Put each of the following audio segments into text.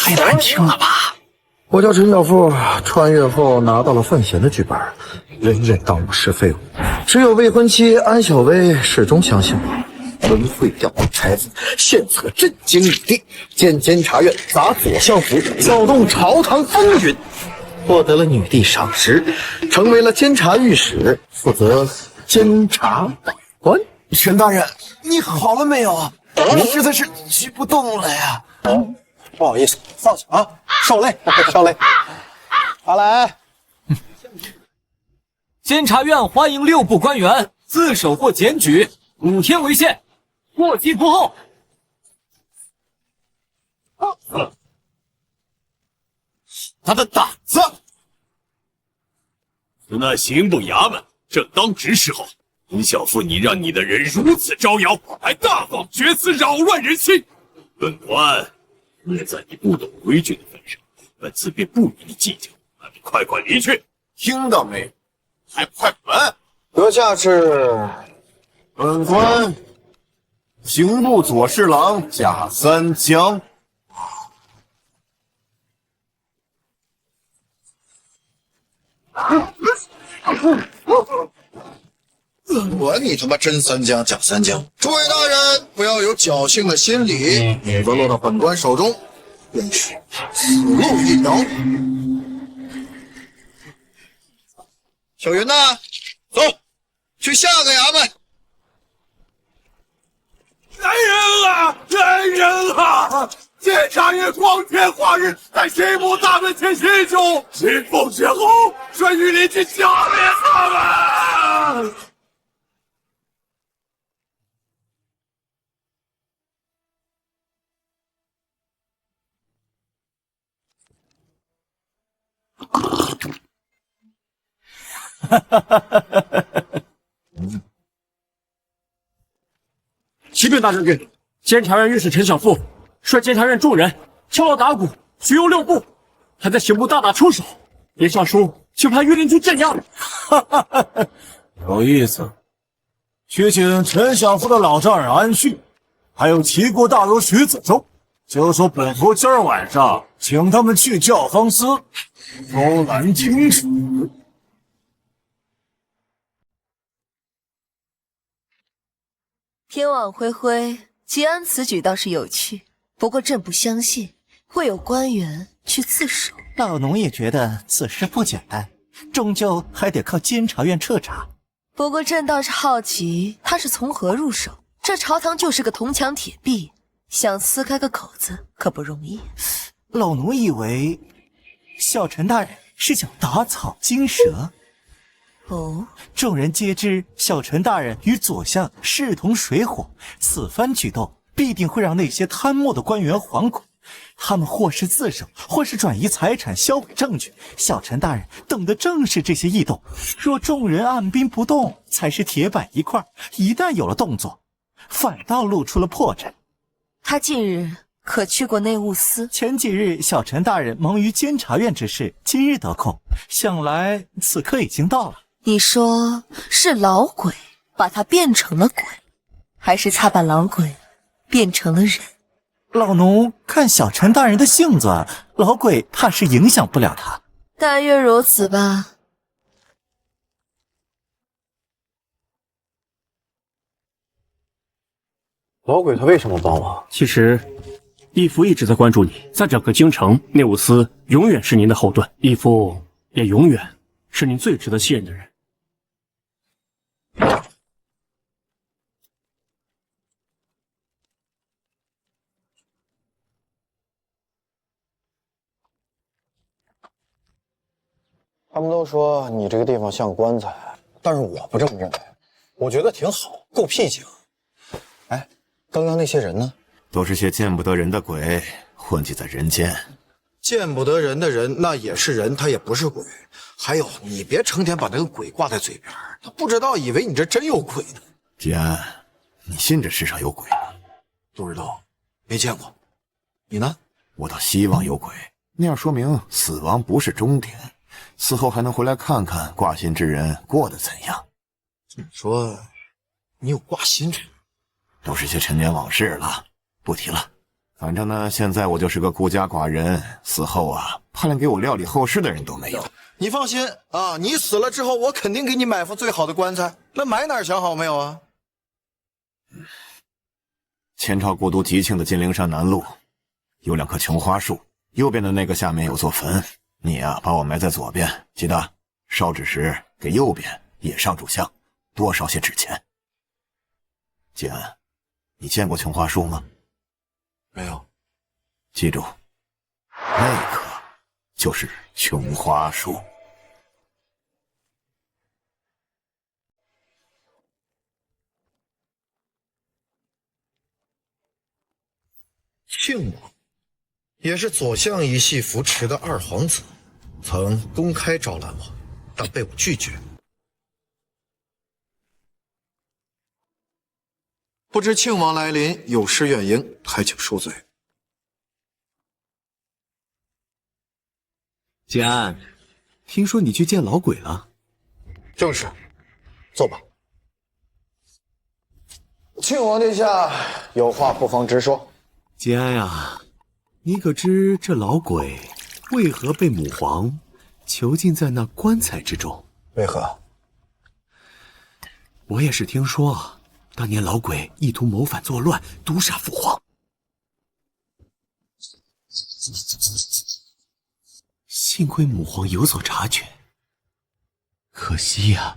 太难听了吧！我叫陈小富，穿越后拿到了范闲的剧本，人人当我是废物，只有未婚妻安小薇始终相信我。文会调动才子，献策震惊女帝，见监察院砸左相府，搅动朝堂风云，获得了女帝赏识，成为了监察御史，负责监察百官。陈大人，你好了没有？我实在是举不动了呀。不好意思，放下啊，受累，受累。好来，监察院欢迎6部官员自首或检举，5天为限，过期不候。他的胆子！那刑部衙门正当值时候，陈小富，你让你的人如此招摇，还大放厥词，扰乱人心。本官看在你不懂规矩的份上，本次便不与你计较，还不快快离去！听到没有？还快滚！阁下是本官刑部左侍郎贾三江。管你他妈真三江假三江！诸位大人，不要有侥幸的心理，否则落到本官手中，便是死路一条。小云呐，走，去下个衙门。来人啊！来人啊！监察院光天化日在刑部大门前行凶，腥风血后，顺御林去剿灭他们！启禀大将军，监察院御史陈小富率监察院众人敲锣打鼓，巡游6部，还在刑部大打出手，连上书就派御林军镇压。有意思，去请陈小富的老丈人安旭，还有齐国大儒徐子周，就说本国今儿晚上请他们去教坊司偷懒听旨。天网恢恢，吉安此举倒是有趣，不过朕不相信会有官员去自首。老农也觉得此事不简单，终究还得靠监察院彻查。不过朕倒是好奇，他是从何入手？这朝堂就是个铜墙铁壁，想撕开个口子可不容易。老奴以为小陈大人是想打草惊蛇。哦，众人皆知小陈大人与左相势同水火，此番举动必定会让那些贪墨的官员惶恐，他们或是自首，或是转移财产销毁证据。小陈大人等的正是这些异动，若众人按兵不动，才是铁板一块，一旦有了动作，反倒露出了破绽。他近日可去过内务司？前几日小陈大人忙于监察院之事，今日得空，想来此刻已经到了。你说是老鬼把他变成了鬼，还是他把老鬼变成了人？老奴看小陈大人的性子，老鬼怕是影响不了他。但愿如此吧。老鬼他为什么帮我？其实，义父一直在关注你，在整个京城，内务司永远是您的后盾，义父也永远是您最值得信任的人。他们都说你这个地方像棺材，但是我不这么认为，我觉得挺好，够僻静。哎，刚刚那些人呢？都是些见不得人的鬼混迹在人间。见不得人的人，那也是人，他也不是鬼。还有，你别成天把那个鬼挂在嘴边，他不知道以为你这真有鬼呢。吉安，你信这世上有鬼吗？不知道，没见过。你呢？我倒希望有鬼，那样说明死亡不是终点，死后还能回来看看挂心之人过得怎样。你说，你有挂心之人？都是些陈年往事了，不提了。反正呢，现在我就是个孤家寡人，死后啊，怕连给我料理后事的人都没有。你放心啊，你死了之后，我肯定给你买副最好的棺材。那买哪儿想好没有啊？前朝国都吉庆的金陵山南麓有2棵琼花树，右边的那个下面有座坟。你啊，把我埋在左边，记得烧纸时给右边也上炷香，多烧些纸钱。季安，你见过琼花树吗？没有。记住，那棵就是琼花树。庆王也是左相一系扶持的二皇子，曾公开招揽我，但被我拒绝。不知庆王来临，有失远迎，还请恕罪。吉安，听说你去见老鬼了？正是，坐吧。庆王殿下有话不妨直说。吉安呀，你可知这老鬼为何被母皇囚禁在那棺材之中？为何？我也是听说，当年老鬼意图谋反作乱，毒杀父皇。幸亏母皇有所察觉，可惜呀，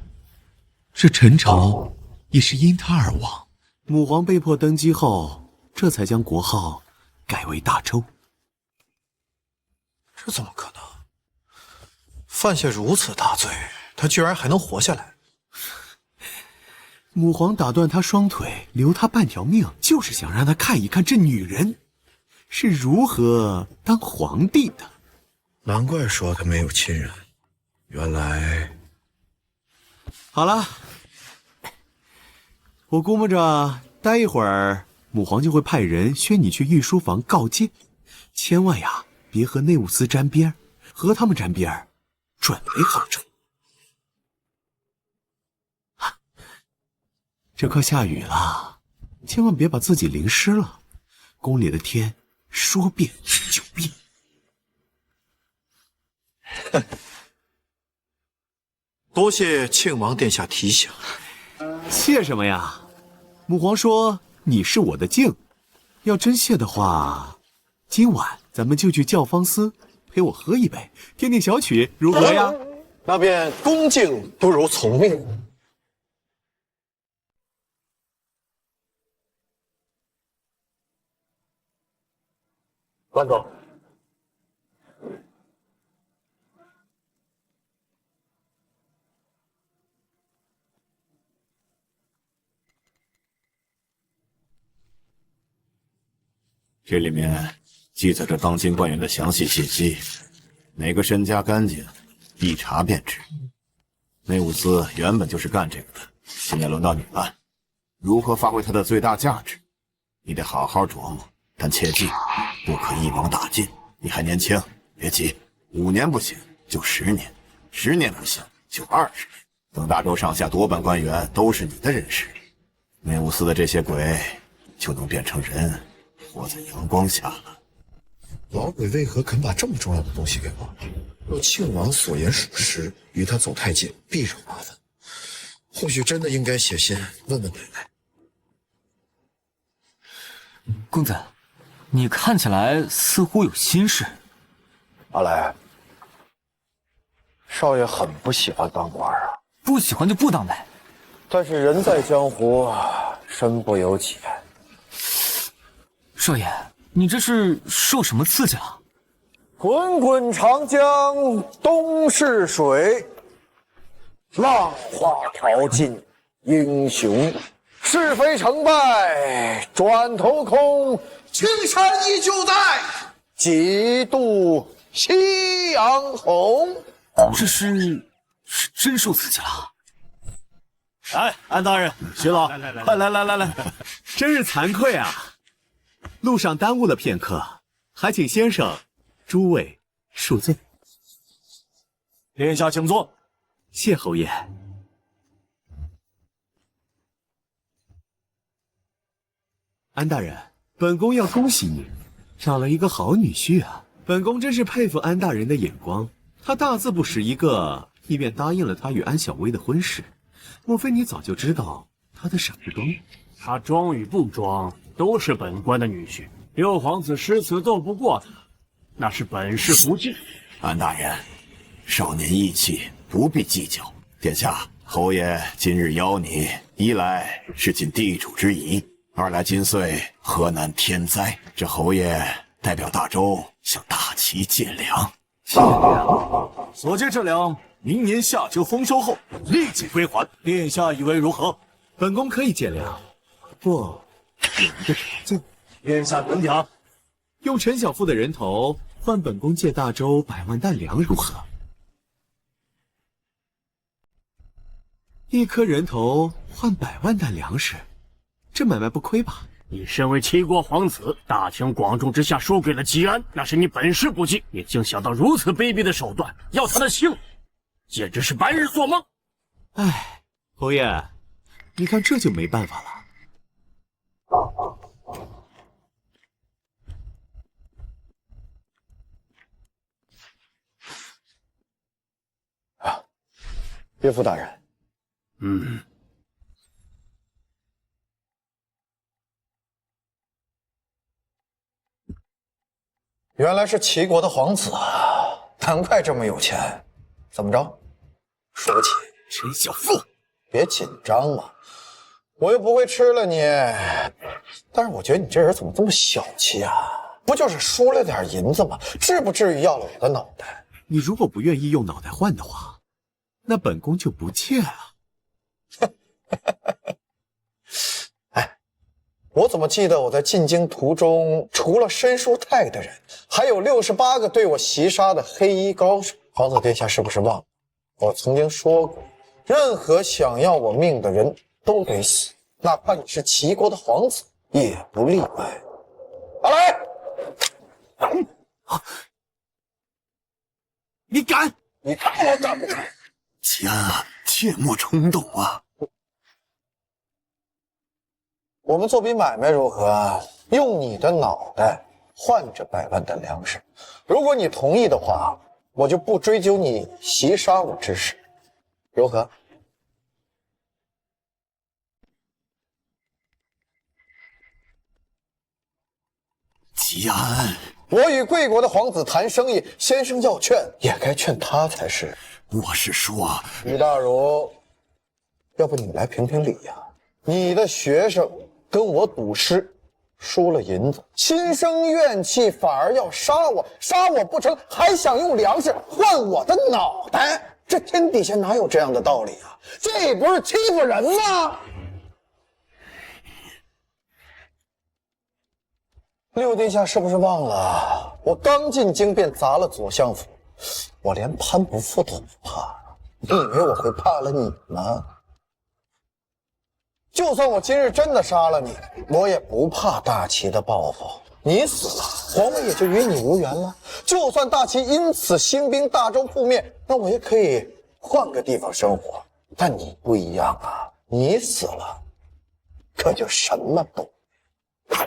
这陈朝也是因他而亡。母皇被迫登基后，这才将国号改为大周。这怎么可能？犯下如此大罪，他居然还能活下来？母皇打断他双腿，留他半条命，就是想让他看一看这女人是如何当皇帝的。难怪说他没有亲人，原来……好了，我估摸着待一会儿母皇就会派人宣你去御书房告诫，千万呀别和内务司沾边，和他们沾边准没好处。这快下雨了，千万别把自己淋湿了。宫里的天说变就变。多谢庆王殿下提醒。谢什么呀？母皇说你是我的镜，要真谢的话，今晚咱们就去教坊司陪我喝一杯，听听小曲，如何呀？那便恭敬不如从命。关总，这里面记载着当今官员的详细信息，哪个身家干净，一查便知。内务司原本就是干这个的，现在轮到你了，如何发挥它的最大价值，你得好好琢磨。但切记，不可一网打尽。你还年轻，别急，5年不行就10年，10年不行就20年。等大周上下多半官员都是你的人事，内务司的这些鬼就能变成人，活在阳光下了。老鬼为何肯把这么重要的东西给我？若庆王所言属实，与他走太近必惹麻烦。或许真的应该写信问问奶奶。公子，你看起来似乎有心事。阿来，少爷很不喜欢当官啊。不喜欢就不当呗。但是人在江湖，身不由己。少爷，你这是受什么刺激了？滚滚长江东逝水，浪花淘尽英雄。是非成败转头空，青山依旧在，几度夕阳红。这是真受刺激了。哎，安大人、徐老，快来！真是惭愧啊，路上耽误了片刻，还请先生、诸位恕罪。殿下请坐。谢侯爷。安大人，本宫要恭喜你，找了一个好女婿啊！本宫真是佩服安大人的眼光，他大字不识一个，一便答应了他与安小薇的婚事。莫非你早就知道他的傻逼装？他装与不装，都是本官的女婿。六皇子诗词斗不过他，那是本事不济。安大人，少年义气，不必计较。殿下，侯爷今日邀你，一来是尽地主之谊，二来今岁河南天灾，这侯爷代表大周向大齐借粮。借粮，所借之粮，明年夏秋丰收后立即归还。殿下以为如何？本宫可以借粮，不过有一个条件。殿下请讲。用陈小妇的人头换本宫借大周100万担粮如何？一颗人头换100万担粮食，这买卖不亏吧？你身为齐国皇子，大庭广众之下输给了吉安，那是你本事不济，你竟想到如此卑鄙的手段，要他的性命，简直是白日做梦。唉，侯爷，你看这就没办法了。岳父大人，原来是齐国的皇子啊，难怪这么有钱。怎么着？输不起？陈小妇，别紧张嘛，我又不会吃了你。但是我觉得你这人怎么这么小气啊？不就是输了点银子吗？至不至于要了我的脑袋。你如果不愿意用脑袋换的话，那本宫就不借了。哎，我怎么记得我在进京途中，除了申叔泰的人，还有68个对我袭杀的黑衣高手？皇子殿下是不是忘了？我曾经说过，任何想要我命的人都得死，哪怕你是齐国的皇子，也不例外。阿来，你敢？你看我敢不敢？吉安啊，切莫冲动啊！我们做笔买卖如何？用你的脑袋换这100万担粮食。如果你同意的话，我就不追究你袭杀我之事，如何？吉安，我与贵国的皇子谈生意，先生要劝，也该劝他才是。我是说，于大儒，要不你来评评理呀？你的学生跟我赌诗，输了银子，心生怨气，反而要杀我，杀我不成，还想用粮食换我的脑袋，这天底下哪有这样的道理啊？这不是欺负人吗？六殿下是不是忘了，我刚进京便砸了左相府，我连潘不负都不怕，你以为我会怕了你吗？就算我今日真的杀了你，我也不怕大齐的报复。你死了，皇位也就与你无缘了。就算大齐因此兴兵，大周覆灭，那我也可以换个地方生活。但你不一样啊，你死了，可就什么都没。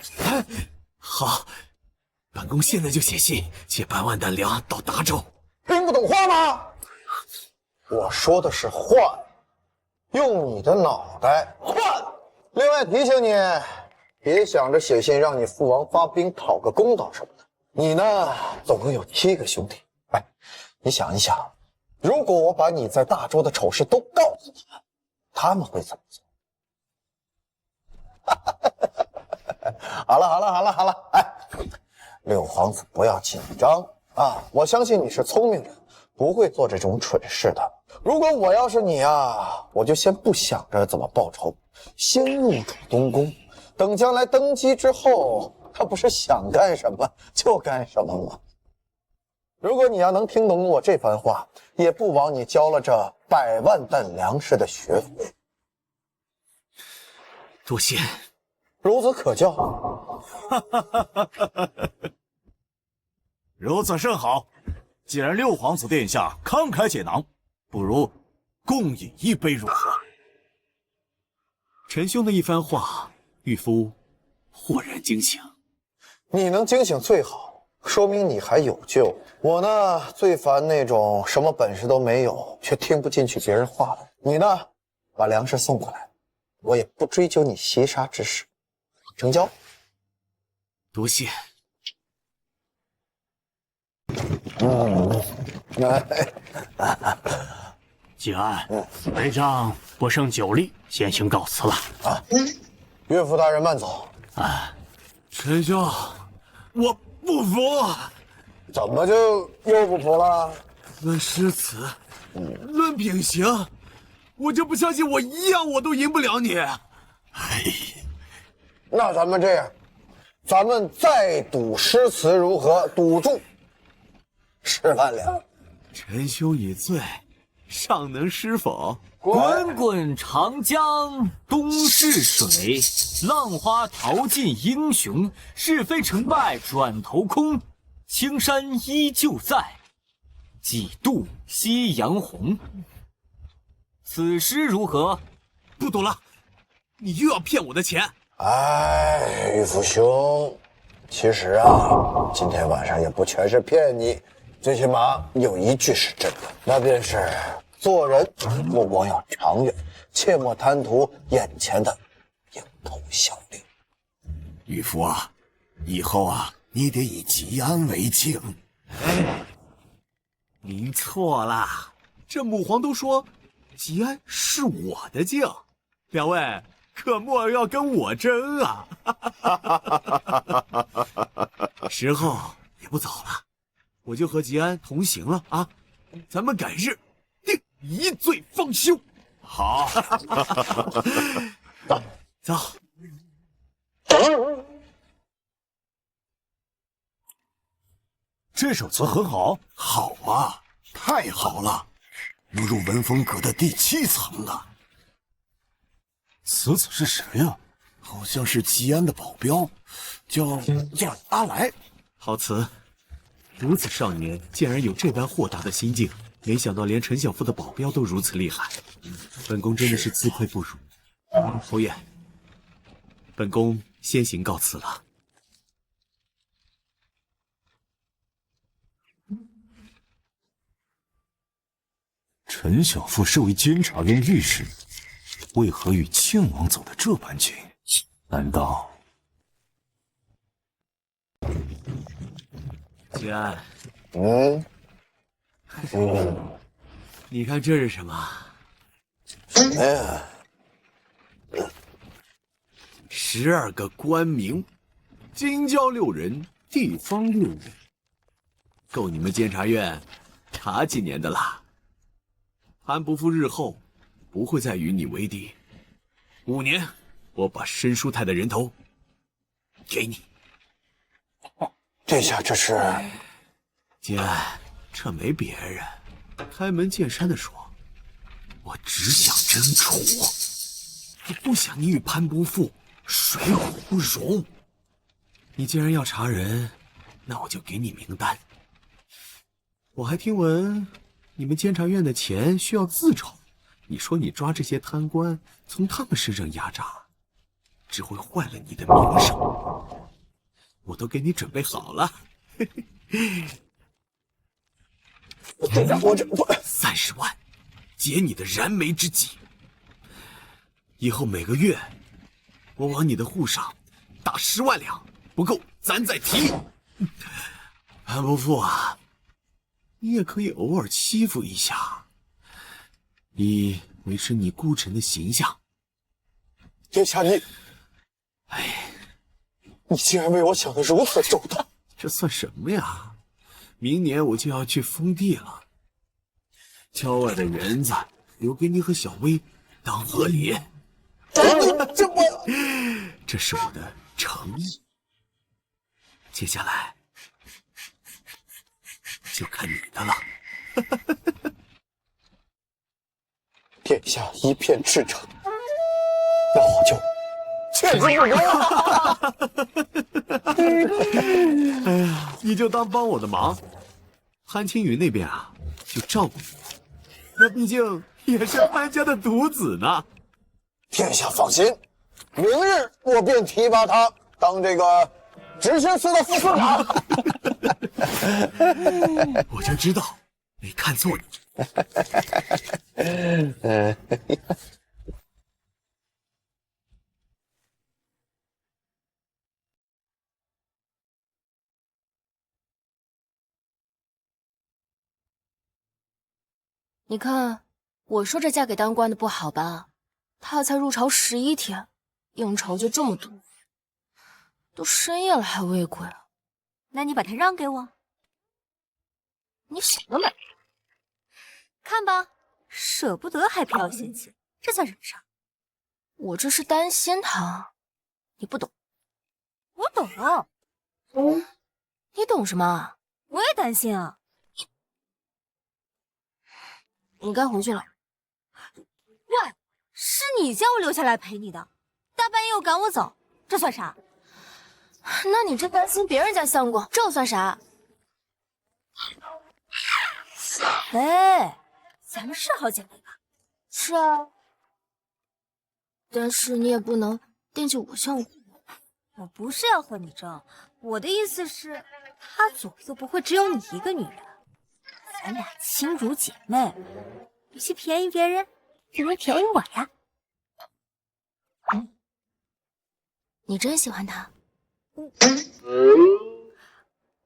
好，本宫现在就写信借100万担粮到达州。听不懂话吗？我说的是换，用你的脑袋换。另外提醒你，别想着写信让你父王发兵讨个公道什么的。你呢，总共有7个兄弟。哎，你想一想，如果我把你在大周的丑事都告诉他们，他们会怎么做？好了，哎，六皇子不要紧张啊！我相信你是聪明人，不会做这种蠢事的。如果我要是你啊，我就先不想着怎么报仇，先入主东宫，等将来登基之后，他不是想干什么就干什么吗？如果你要能听懂我这番话，也不枉你交了这100万担粮食的学费。多谢。孺子可教。如此甚好。既然六皇子殿下慷慨解囊，不如共饮一杯如何？陈兄的一番话，玉夫豁然惊醒。你能惊醒最好，说明你还有救。我呢，最烦那种什么本事都没有，却听不进去别人话的。你呢，把粮食送过来，我也不追究你袭杀之事，成交。多谢。吉安，本帐不胜酒力，先行告辞了。啊，岳父大人慢走。陈兄，我不服。怎么就又不服了？论诗词，论品行，我就不相信我一样我都赢不了你。哎，那咱们这样，咱们再赌诗词如何？赌注10万两。陈兄已醉，尚能诗否？滚滚长江东逝水，浪花淘尽英雄。是非成败转头空，青山依旧在，几度夕阳红。此诗如何？不赌了，你又要骗我的钱。哎，玉父兄，其实啊，今天晚上也不全是骗你，最起码有一句是真的，那便是做人目光要长远，切莫贪图眼前的蝇头小利。玉父啊，以后啊，你得以吉安为敬。您错了，这母皇都说吉安是我的敬，两位可莫要跟我争啊！时候也不早了，我就和吉安同行了啊！咱们改日定一醉方休。好，走。这首词很好，好啊，太好了，能入文风阁的第7层了。此子是谁呀？好像是吉安的保镖，叫阿来。好词，如此少年竟然有这般豁达的心境，没想到连陈小富的保镖都如此厉害，本宫真的是自愧不如。侯爷，本宫先行告辞了。陈小富是为监察院御史，为何与庆王走得这般近？难道……吉安，你看这是什么？哎呀，12个官名，京郊6人，地方6人，够你们监察院查几年的啦？韩不负日后不会再与你为敌。5年，我把申叔太的人头给你。这下这是……吉安，这没别人，开门见山的说，我只想争宠，我不想你与潘不负水火不容。你既然要查人，那我就给你名单。我还听闻你们监察院的钱需要自筹，你说你抓这些贪官，从他们身上压榨，只会坏了你的名声。我都给你准备好了。这家伙这不30万，解你的燃眉之急。以后每个月，我往你的户上打10万两，不够咱再提。潘不负啊，你也可以偶尔欺负一下，以维持你孤臣的形象。殿下你，你竟然为我想得如此周到，这算什么呀？明年我就要去封地了，郊外的园子留给你和小薇当贺礼。这是我的诚意。接下来就看你的了。殿下一片赤诚，那我就切之不恭。哎呀，你就当帮我的忙。潘青云那边啊，就照顾你，那毕竟也是潘家的独子呢。殿下放心，明日我便提拔他当这个执行司的副司长。我就知道没看错你。你看，我说这嫁给当官的不好吧？他才入朝11天，应酬就这么多，都深夜了还未归啊！那你把他让给我，你想得美！看吧，舍不得还飘嫌弃，这算什么事？我这是担心他，你不懂。我懂。你懂什么？我也担心啊。你该回去了。喂，是你叫我留下来陪你的，大半夜又赶我走，这算啥？那你这担心别人家相公，这算啥？哎，咱们是好姐妹吧？是啊，但是你也不能惦记我相公。我不是要和你争，我的意思是，他左右不会只有你一个女人，咱俩亲如姐妹，你去便宜别人，也能便宜我呀。你真喜欢他？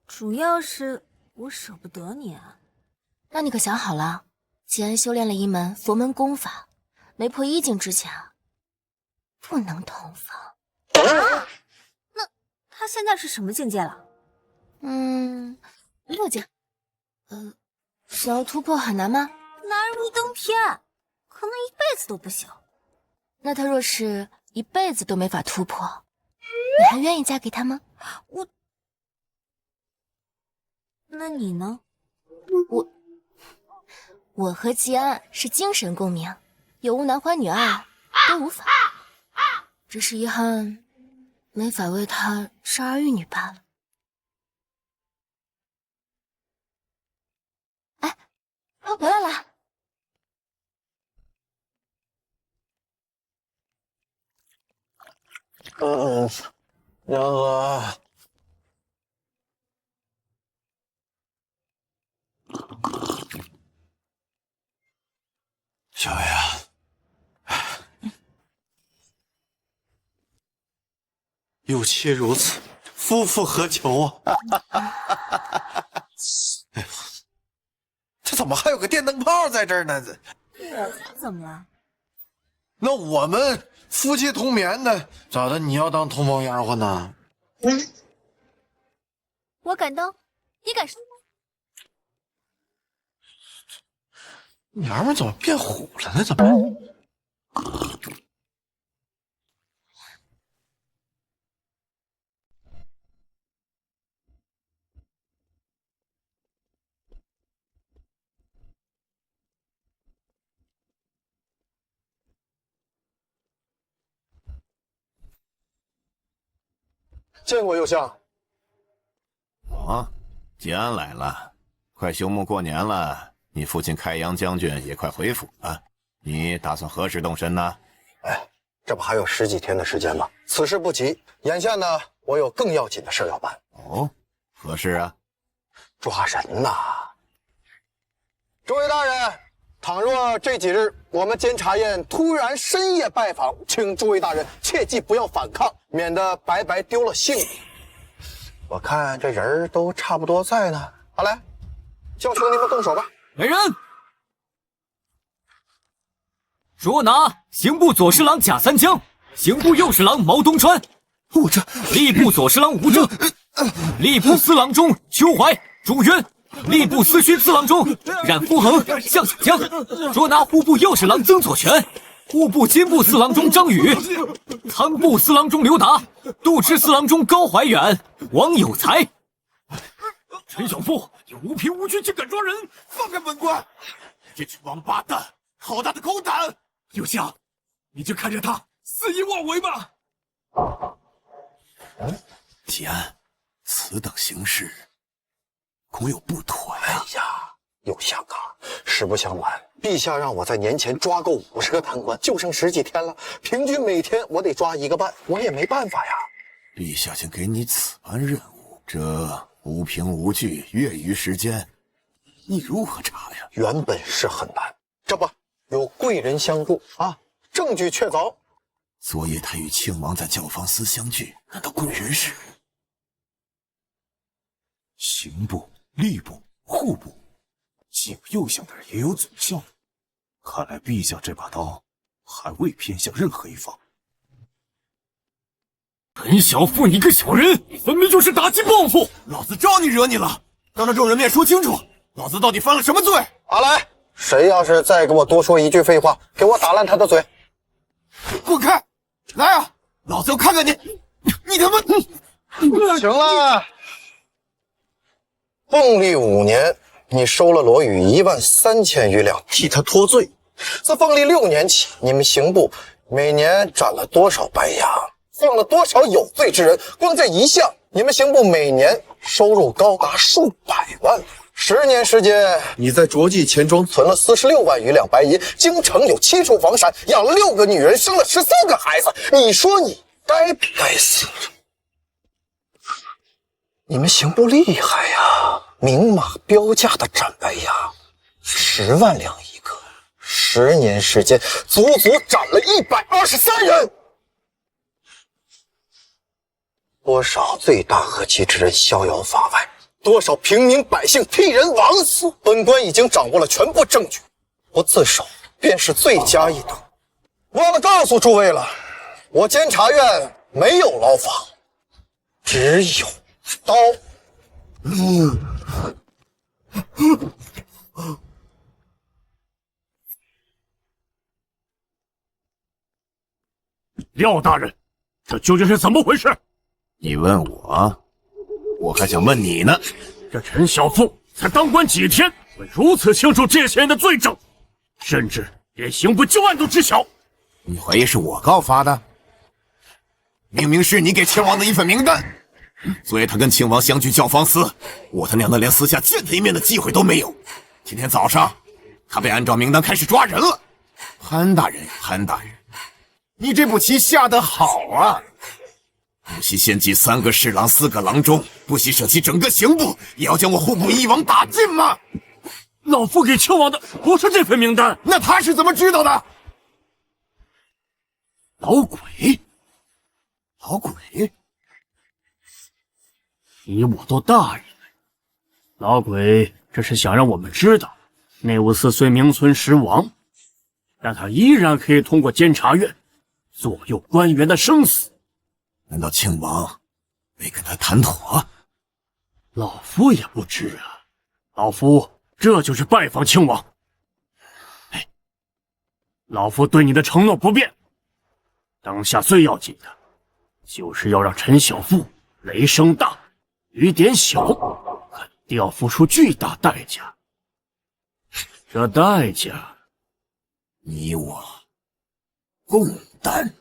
主要是我舍不得你啊。那你可想好了，吉安修炼了一门佛门功法，没破1境之前啊，不能同房。啊？那他现在是什么境界了？6境。想要突破很难吗？难如登天，可能一辈子都不行。那他若是一辈子都没法突破，你还愿意嫁给他吗？那你呢？我和吉安是精神共鸣，有无男欢女爱都无妨，只是遗憾没法为他生儿育女罢了。哎，他回来了。然娥，小薇啊，有妻如此，夫复何求啊！哎呦，这怎么还有个电灯泡在这儿呢？怎么了？那我们夫妻同眠的，咋的？你要当通风丫鬟呢？我敢当，你敢说吗？娘们怎么变虎了呢？怎么？见过右相。哦，吉安来了，快休沐过年了。你父亲开阳将军也快回府了，你打算何时动身呢？哎，这不还有10几天的时间吗？此事不急，眼下呢，我有更要紧的事要办。哦，何事啊？抓人呐！诸位大人，倘若这几日我们监察院突然深夜拜访，请诸位大人切记不要反抗，免得白白丢了性命。我看这人都差不多在呢，好来，叫兄弟们动手吧。来人，捉拿刑部左侍郎贾三江，刑部右侍郎毛东川，我这吏部左侍郎吴正，吏部司郎中邱怀、朱渊，吏部司勋司郎中冉福恒、向小江，捉拿户部右侍郎曾左权，户部金部司郎中张宇，仓部司郎中刘达，度支司郎中高怀远、王有才。陈小富，你无凭无据竟敢抓人，放开本官！这群王八蛋，好大的狗胆！右相，你就看着他肆意妄为吧。吉安，此等行事，恐有不妥呀。哎呀，右相啊，实不相瞒，陛下让我在年前抓够50个贪官，就剩10几天了，平均每天我得抓1个半，我也没办法呀。陛下竟给你此般任务，这无凭无据，月余时间，你如何查呀？原本是很难，这不有贵人相助啊，证据确凿。昨夜他与庆王在教坊司相聚，难道贵人是？刑部、吏部、户部，左右相的人也有左相。看来陛下这把刀还未偏向任何一方。陈小富，你个小人，你分明就是打击报复！老子招你惹你了？当着众人面说清楚，老子到底犯了什么罪？阿来，谁要是再给我多说一句废话，给我打烂他的嘴！滚开！来啊！老子要看看你他妈！行了，凤历5年，你收了罗宇13000余两，替他脱罪。自凤历6年起，你们刑部每年斩了多少白牙，放了多少有罪之人？光这一项，你们刑部每年收入高达数百万两。10年时间，你在卓记钱庄存了46万余两白银，京城有7处房产，养了6个女人，生了13个孩子。你说你该不该死？你们刑部厉害呀，明码标价的斩白牙，10万两一个，10年时间足足斩了123人。多少罪大恶极之人逍遥法外，多少平民百姓替人枉死。本官已经掌握了全部证据，不自首便是罪加一等。忘了告诉诸位了，我监察院没有牢房，只有刀。廖大人，这究竟是怎么回事？你问我，我还想问你呢。这陈小富才当官几天，会如此清楚这些人的罪证，甚至连刑部旧案都知晓。你怀疑是我告发的？明明是你给庆王的一份名单。昨夜他跟庆王相聚教坊司，我他娘的连私下见他一面的机会都没有。今天早上，他被按照名单开始抓人了。潘大人，潘大人，你这步棋下得好啊！不惜献祭3个侍郎、4个郎中，不惜舍弃整个刑部，也要将我户部一网打尽吗？老夫给庆王的不是这份名单，那他是怎么知道的？老鬼，老鬼，你我都大人了，老鬼这是想让我们知道，内务司虽名存实亡，但他依然可以通过监察院左右官员的生死。难道庆王没跟他谈妥？老夫也不知啊，老夫这就是拜访庆王。哎，老夫对你的承诺不变，当下最要紧的就是要让陈小富雷声大雨点小，肯定要付出巨大代价。这代价，你我共担。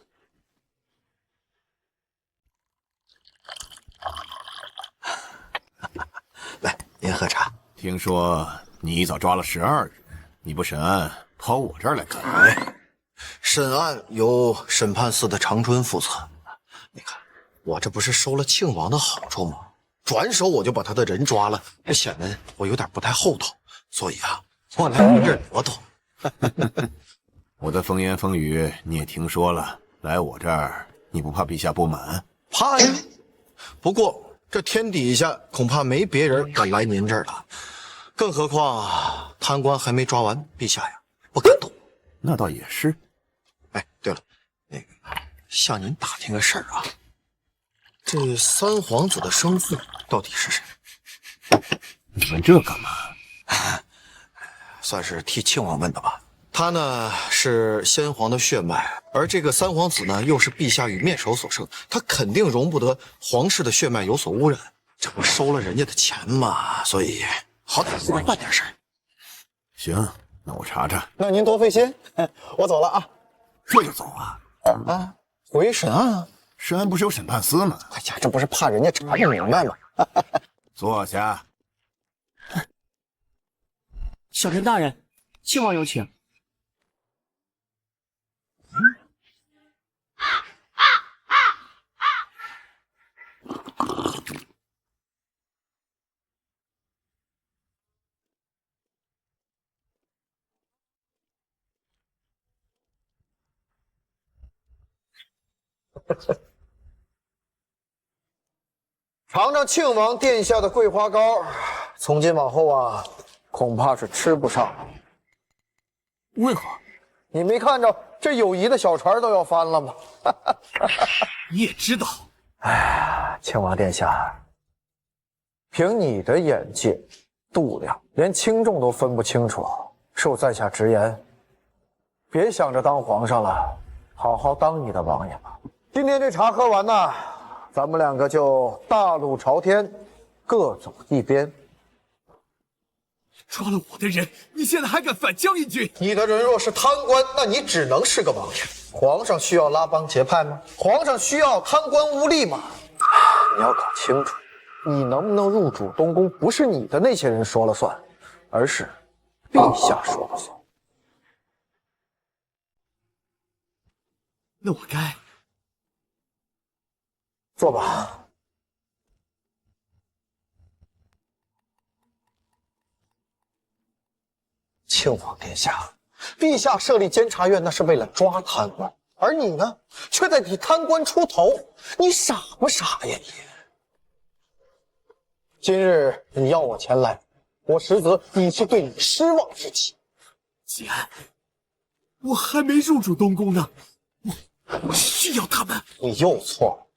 来，您喝茶。听说你一早抓了12人，你不审案，跑我这儿来干？审案由审判司的长春负责。你看，我这不是收了庆王的好处吗？转手我就把他的人抓了，这显得我有点不太厚道，所以啊，我来你这儿躲躲。我的风言风语你也听说了，来我这儿你不怕陛下不满？怕呀！不过这天底下恐怕没别人敢来您这儿了，更何况贪官还没抓完，陛下呀不敢动。那倒也是。哎，对了，那个向您打听个事儿啊，这三皇子的生父到底是谁？你问这干嘛？算是替庆王问的吧。他呢是先皇的血脉，而这个三皇子呢又是陛下与面首所生，他肯定容不得皇室的血脉有所污染。这不收了人家的钱嘛，所以好歹是办点事儿。行，那我查查。那您多费心，我走了啊。这就走啊？啊，回审案啊？审案不是有审判司吗？哎呀，这不是怕人家查不明白吗？坐下。小陈大人，庆王有请。尝尝庆王殿下的桂花糕，从今往后啊，恐怕是吃不上了。为何？你没看着这友谊的小船都要翻了吗？你也知道。哎，庆王殿下，凭你的眼界、度量，连轻重都分不清楚，受在下直言，别想着当皇上了，好好当你的王爷吧。今天这茶喝完呐，咱们两个就大路朝天，各走一边。抓了我的人，你现在还敢反将一军？你的人若是贪官，那你只能是个王爷。皇上需要拉帮结派吗？皇上需要贪官污吏吗？你要搞清楚，你能不能入主东宫，不是你的那些人说了算，而是陛下说了算。那我该坐吧。庆王殿下，陛下设立监察院那是为了抓贪官，而你呢，却在替贪官出头，你傻不傻呀你？今日你要我前来，我实则已是对你失望之极。吉安，我还没入主东宫呢，我需要他们。你又错了，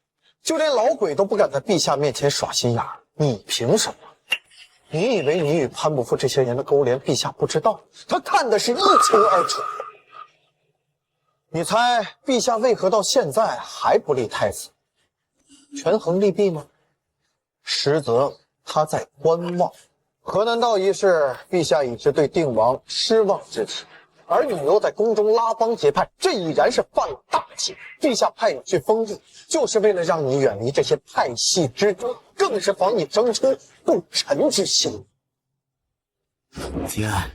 就连老鬼都不敢在陛下面前耍心眼儿，你凭什么？你以为你与潘伯父这些人的勾连，陛下不知道？他看的是一清二楚。你猜陛下为何到现在还不立太子？权衡利弊吗？实则他在观望。河南道一事，陛下已是对定王失望之极，而你又在宫中拉帮结派，这已然是犯了大忌。陛下派你去封地，就是为了让你远离这些派系之争，更是防你生出不臣之心。吉安，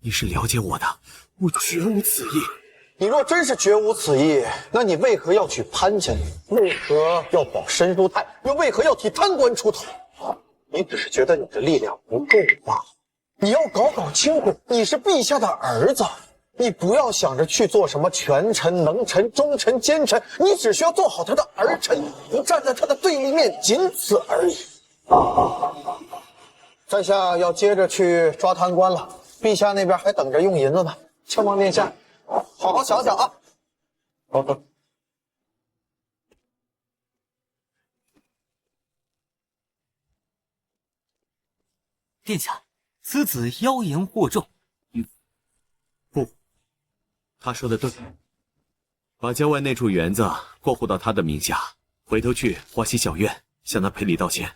你是了解我的，我绝无此意。你若真是绝无此意，那你为何要娶潘家女？为何要保申叔泰？又为何要替贪官出头？你只是觉得你的力量不够罢了。你要搞清楚，你是陛下的儿子，你不要想着去做什么权臣、能臣、忠臣、奸臣，你只需要做好他的儿臣，不站在他的对立面，仅此而已。在下要接着去抓贪官了，陛下那边还等着用银子呢。庆王殿下，好好想想啊。好的。殿下，此子妖言惑众。不，他说的对，把郊外那处园子过户到他的名下，回头去华西小院向他赔礼道歉。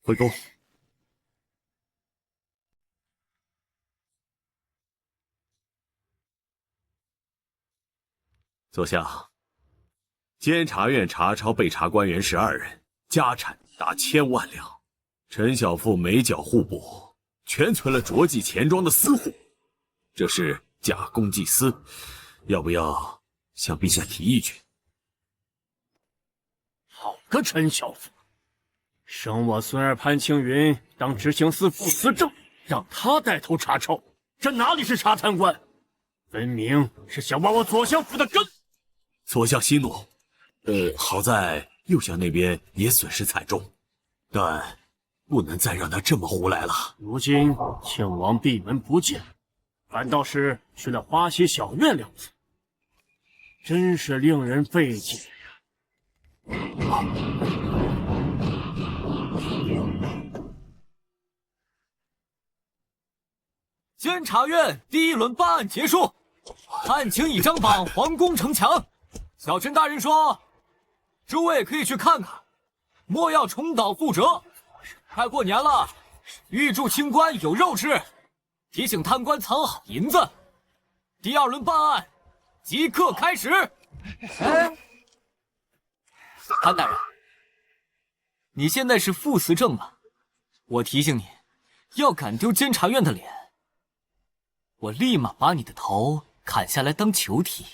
回宫。左相，监察院查抄被查官员12人，家产达1000万两。陈小富没缴户部，全存了着记钱庄的私户，这是假公济私，要不要向陛下提一句？好个陈小富，升我孙儿潘青云当执行司副司正，让他带头查抄，这哪里是查贪官，分明是想挖我左相府的根。左相息怒，好在右相那边也损失惨重，但不能再让他这么胡来了。如今庆王闭门不见，反倒是去了花溪小院2次，真是令人费解。监察院第1轮办案结束，案情已张榜皇宫城墙。小陈大人说，诸位可以去看看，莫要重蹈覆辙。快过年了，预祝清官有肉吃，提醒贪官藏好银子。第2轮办案即刻开始。潘大人，你现在是副司正吧？我提醒你，要敢丢监察院的脸，我立马把你的头砍下来当球体。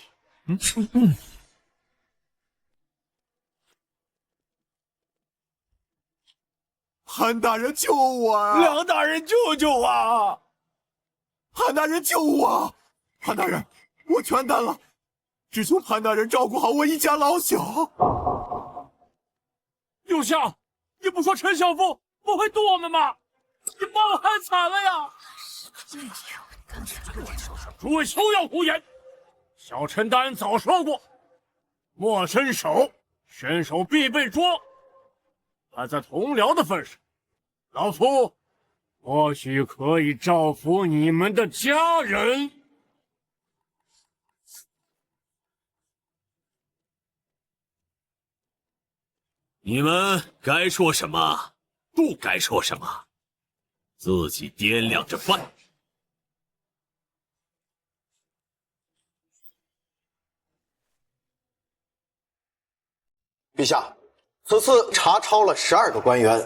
潘大人救我啊！梁大人救救我！潘大人救我！潘大人，我全担了，只求潘大人照顾好我一家老小。刘夏，你不说陈小妇不会毒我们吗？你把我害惨了呀！诸位休要胡言！小陈大人早说过，莫伸手，伸手必被捉。看在同僚的份上，老夫或许可以照拂你们的家人。你们该说什么，不该说什么，自己掂量着办。陛下，此次查抄了12个官员，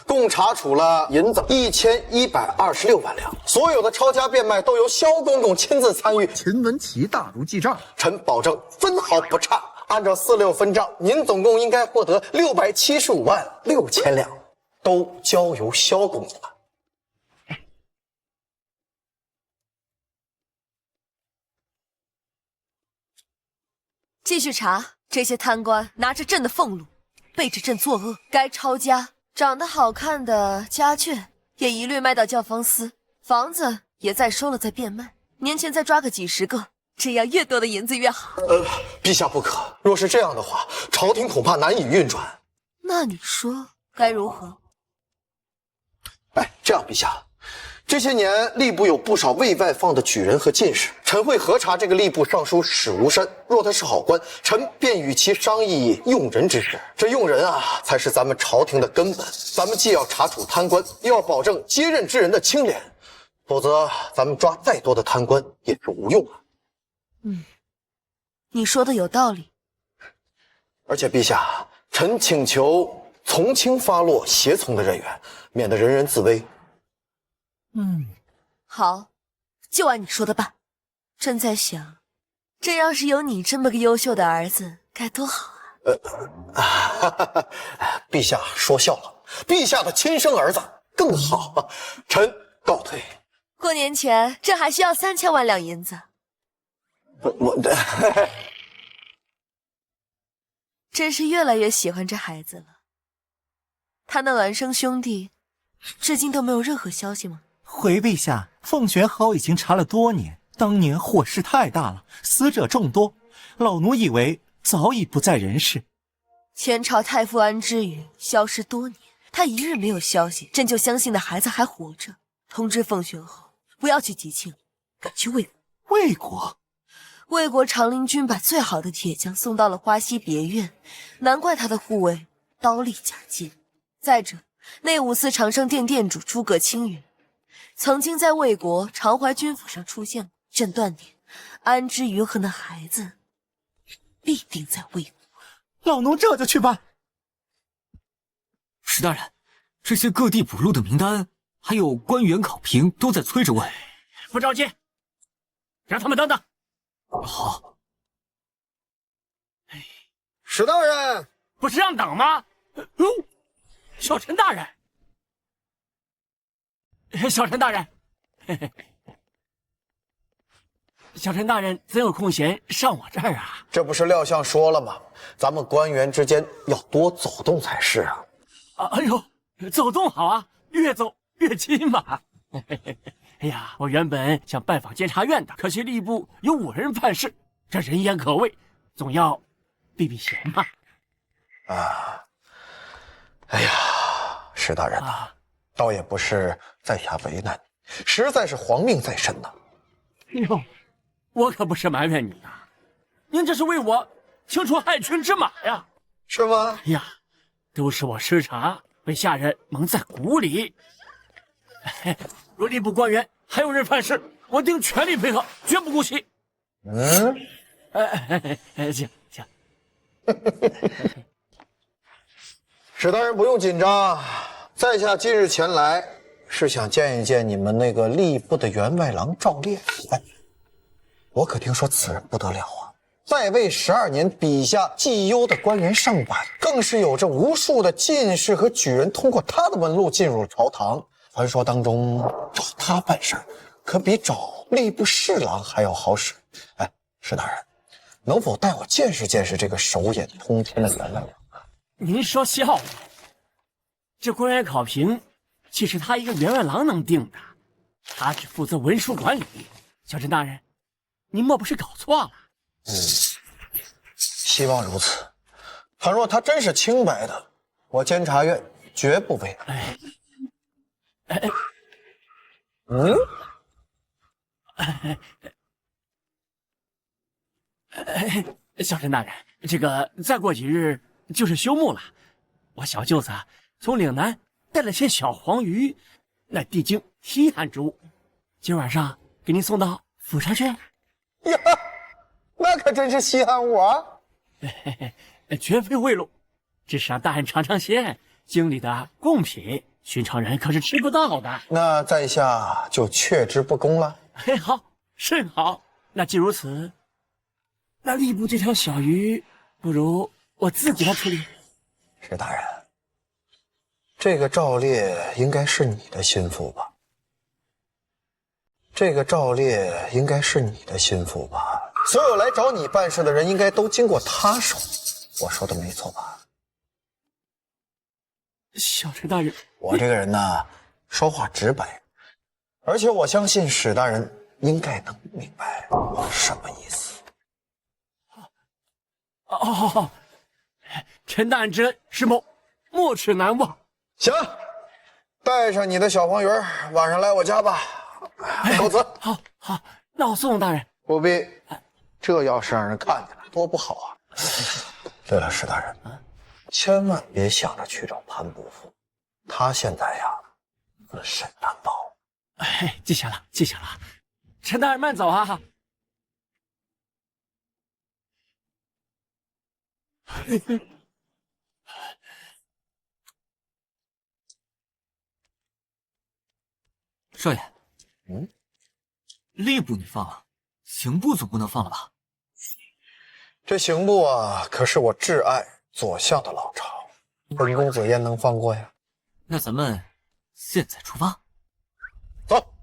共查处了银子1126万两。所有的抄家变卖都由萧公公亲自参与。秦文琪大如记账，臣保证分毫不差。按照46分账，您总共应该获得675万6千两，都交由萧公公了。继续查，这些贪官拿着朕的俸禄，背着朕作恶。该抄家长得好看的家眷也一律卖到教坊司，房子也再收了再变卖。年前再抓个几十个，这样越多的银子越好。陛下不可，若是这样的话，朝廷恐怕难以运转。那你说该如何？这样，陛下，这些年吏部有不少未外放的举人和进士，臣会核查这个吏部尚书史无山，若他是好官，臣便与其商议用人之事。这用人啊，才是咱们朝廷的根本。咱们既要查处贪官，又要保证接任之人的清廉，否则咱们抓再多的贪官也是无用啊。你说的有道理。而且陛下，臣请求从轻发落胁从的人员，免得人人自危。好，就按你说的办。朕在想，这要是有你这么个优秀的儿子，该多好啊！陛下说笑了，陛下的亲生儿子更好。臣告退。过年前，朕还需要3000万两银子。真是越来越喜欢这孩子了。他那孪生兄弟，至今都没有任何消息吗？回陛下，凤玄好已经查了多年，当年祸事太大了，死者众多，老奴以为早已不在人世。前朝太傅安之宇消失多年，他一日没有消息，朕就相信那孩子还活着。通知凤玄后，不要去吉庆，赶去魏国。魏国？魏国长陵君把最好的铁匠送到了花溪别院，难怪他的护卫刀立甲剑。再者，内务司长生殿殿主诸葛青云曾经在魏国长怀君府上出现过，朕断定安之云和那孩子必定在魏国。老奴这就去办。史大人，这些各地捕录的名单，还有官员考评都在催着问。不着急，让他们等等。好。史大人，不是让等吗？小陈大人，小陈大人，小陈大人怎有空闲上我这儿啊？这不是廖相说了吗？咱们官员之间要多走动才是啊。哎呦，走动好啊，越走越近嘛。哎呀，我原本想拜访监察院的，可惜吏部有5人犯事，这人言可畏，总要避避嫌嘛。哎呀，史大人呐，倒也不是在下为难你，实在是皇命在身呐。哟，我可不是埋怨你啊，您这是为我清除害群之马呀，是吗？哎呀，都是我失察，被下人蒙在鼓里。若吏部官员还有人犯事，我定全力配合，绝不姑息。行。史大人不用紧张，在下今日前来是想见一见你们那个吏部的员外郎赵烈。我可听说此人不得了啊，在位12年，笔下绩优的官员上百，更是有着无数的进士和举人通过他的门路进入朝堂。传说当中找他办事可比找吏部侍郎还要好使。史大人，能否带我见识见识这个手眼通天的袁万良？您说笑了，这官员考评岂是他一个员外郎能定的？他只负责文书管理。小陈大人，您莫不是搞错了？希望如此。倘若他真是清白的，我监察院绝不为难。小陈大人，这个再过几日就是休沐了。我小舅子从岭南带了些小黄鱼，那地经稀罕之物，今晚上给您送到府上去。呀，那可真是稀罕物啊！绝非贿赂，只是让大人尝尝鲜，京里的贡品，寻常人可是吃不到的。那在下就却之不恭了。好，甚好。那既如此，那吏部这条小鱼，不如我自己来处理。石大人，这个赵烈应该是你的心腹吧？所有来找你办事的人，应该都经过他手。我说的没错吧？小陈大人，我这个人呢，说话直白，而且我相信史大人应该能明白我什么意思。陈大人之恩，石某没齿难忘。行，带上你的小黄鱼，晚上来我家吧。告辞。好，那我送大人。不必，这要是让人看见了，多不好啊！对了，史大人，千万别想着去找潘伯父，他现在呀，自身难保。记下了。陈大人慢走啊！少爷，吏部你放了，刑部总不能放了吧？这刑部啊，可是我挚爱左相的老巢，本公子焉能放过呀？那咱们现在出发。走。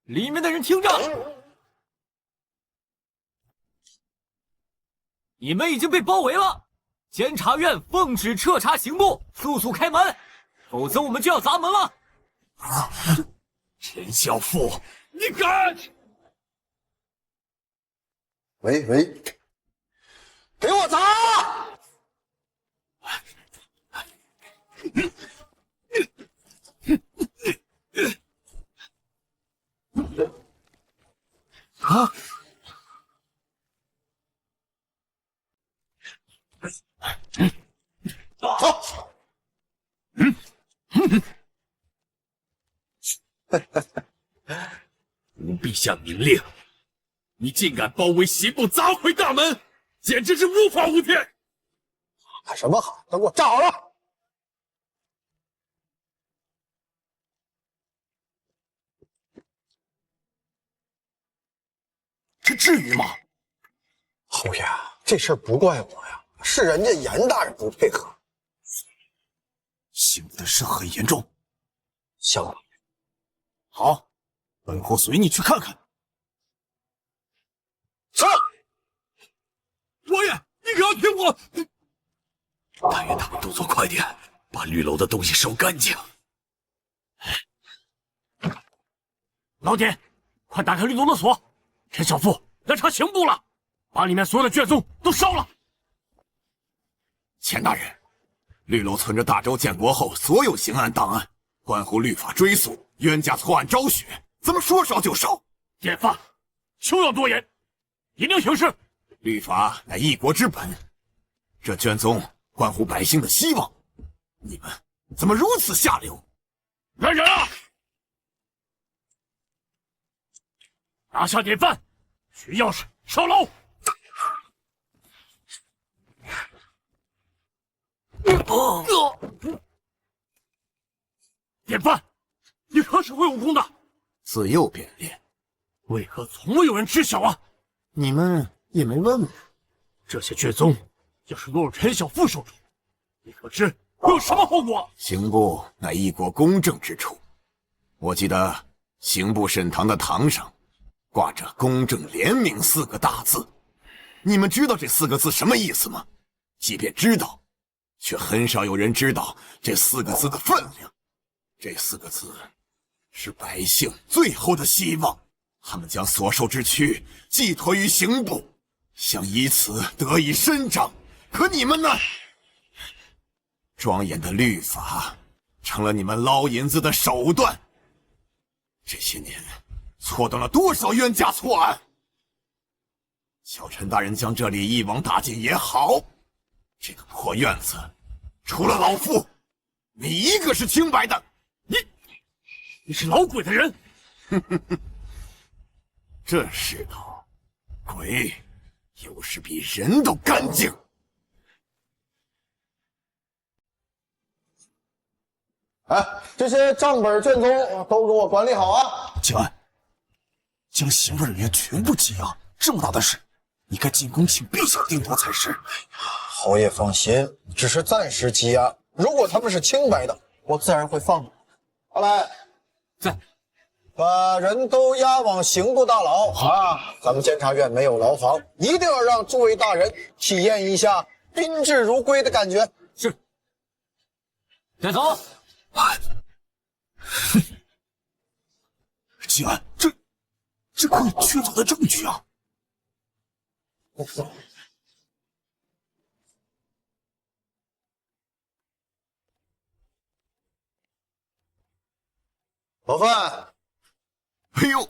里面的人听着，你们已经被包围了。监察院奉旨彻查刑部，速速开门，否则我们就要砸门了。陈小富，你敢！喂，给我砸！啊！走！吾陛下明令，你竟敢包围刑部，砸毁大门，简直是无法无天！喊什么喊？都给我站好了！这至于吗？侯爷，这事儿不怪我呀，是人家严大人不配合。刑部的事很严重。相当。好，本侯随你去看看。走！王爷，你可要听我！但愿他们动作快点，把绿楼的东西收干净。老典，快打开绿楼的锁！陈小富来查刑部了，把里面所有的卷宗都烧了。钱大人，绿楼存着大周建国后所有刑案档案，关乎律法追诉、冤家错案昭雪，怎么说烧就烧？典范，休要多言，一定行事。律法乃一国之本，这卷宗关乎百姓的希望，你们怎么如此下流？来人啊！拿下典范，取钥匙烧楼。典范，你可是会武功的，自幼便练，为何从未有人知晓啊？你们也没问我。这些卷宗要是落入陈小富手中，你可知会有什么后果？刑部乃一国公正之处，我记得刑部审堂的堂上挂着“公正廉明”4个大字，你们知道这4个字什么意思吗？即便知道，却很少有人知道这4个字的分量。这4个字是百姓最后的希望，他们将所受之躯寄托于刑部，想以此得以伸张。可你们呢？庄严的律法成了你们捞银子的手段。这些年错断了多少冤假错案？小陈大人将这里一网打尽也好，这个破院子除了老夫，你一个是清白的。你是老鬼的人。这世道，鬼有时比人都干净。哎，这些账本卷宗都给我管理好啊！景安，将刑部人员全部羁押，这么大的事，你该进宫请陛下定夺才是。侯爷放心，只是暂时羁押，如果他们是清白的，我自然会放的。好来，在，把人都押往刑部大牢啊！咱们监察院没有牢房，一定要让诸位大人体验一下宾至如归的感觉。是，带走。景安，这可有确凿的证据啊！老范，哎呦，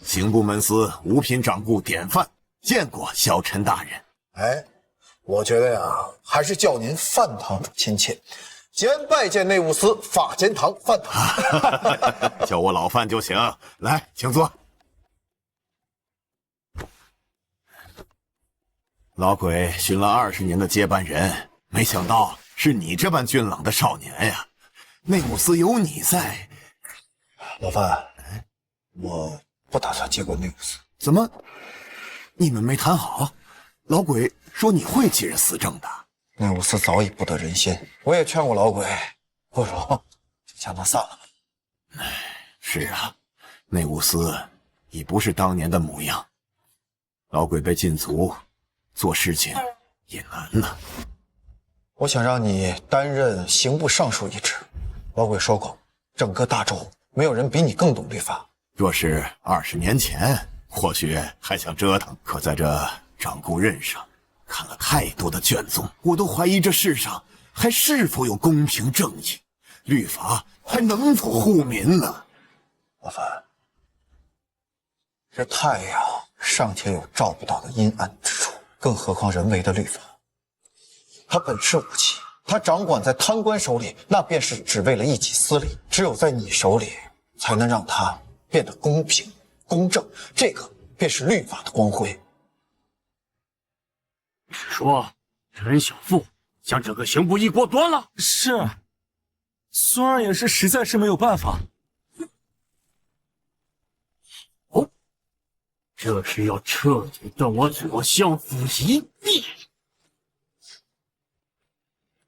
刑部门司五品掌故典范，见过小陈大人。哎，我觉得呀，还是叫您范堂主亲切。简拜见内务司法监堂范堂。叫我老范就行。来，请坐。老鬼寻了20年的接班人，没想到是你这般俊朗的少年呀！内务司有你在。老范，我不打算接管内务司。怎么？你们没谈好？老鬼说你会继任司政的。内务司早已不得人心，我也劝过老鬼，不如就将他散了吧。是啊，内务司已不是当年的模样。老鬼被禁足，做事情也难呐。我想让你担任刑部尚书一职。老鬼说过，整个大周没有人比你更懂律法。若是20年前，或许还想折腾，可在这掌故任上看了太多的卷宗，我都怀疑这世上还是否有公平正义，律法还能否护民呢？老范，这太阳尚且有照不到的阴暗之处，更何况人为的律法？它本是武器，它掌管在贪官手里，那便是只为了一己私利；只有在你手里，才能让它变得公平公正，这个便是律法的光辉。是说陈小富将整个刑部一锅端了？是，孙儿也是实在是没有办法。哦，这是要彻底断我左相府一臂。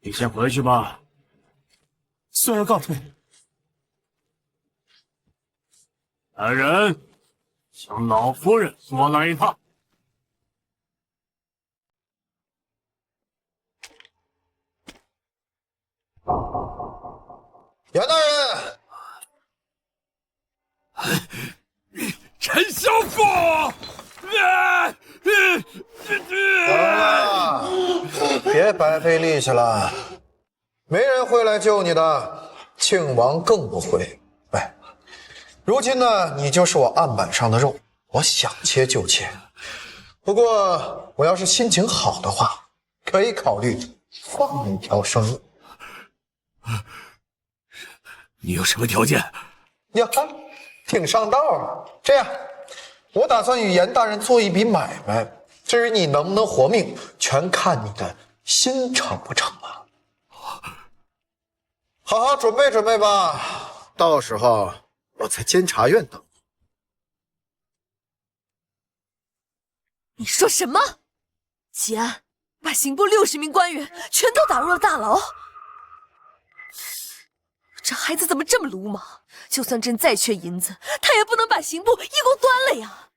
你先回去吧。孙儿告退。来人，将老夫人捉来一趟。袁大人，陈小富，别白费力气了，没人会来救你的，庆王更不会。哎，如今呢，你就是我案板上的肉，我想切就切。不过我要是心情好的话，可以考虑放你一条生路。你有什么条件？呀，挺上道啊！这样，我打算与严大人做一笔买卖，至于你能不能活命，全看你的心成不成了。好好准备准备吧，到时候我在监察院等。你说什么？吉安，把刑部60名官员全都打入了大牢。这孩子怎么这么鲁莽？就算朕再缺银子，他也不能把刑部一锅端了呀！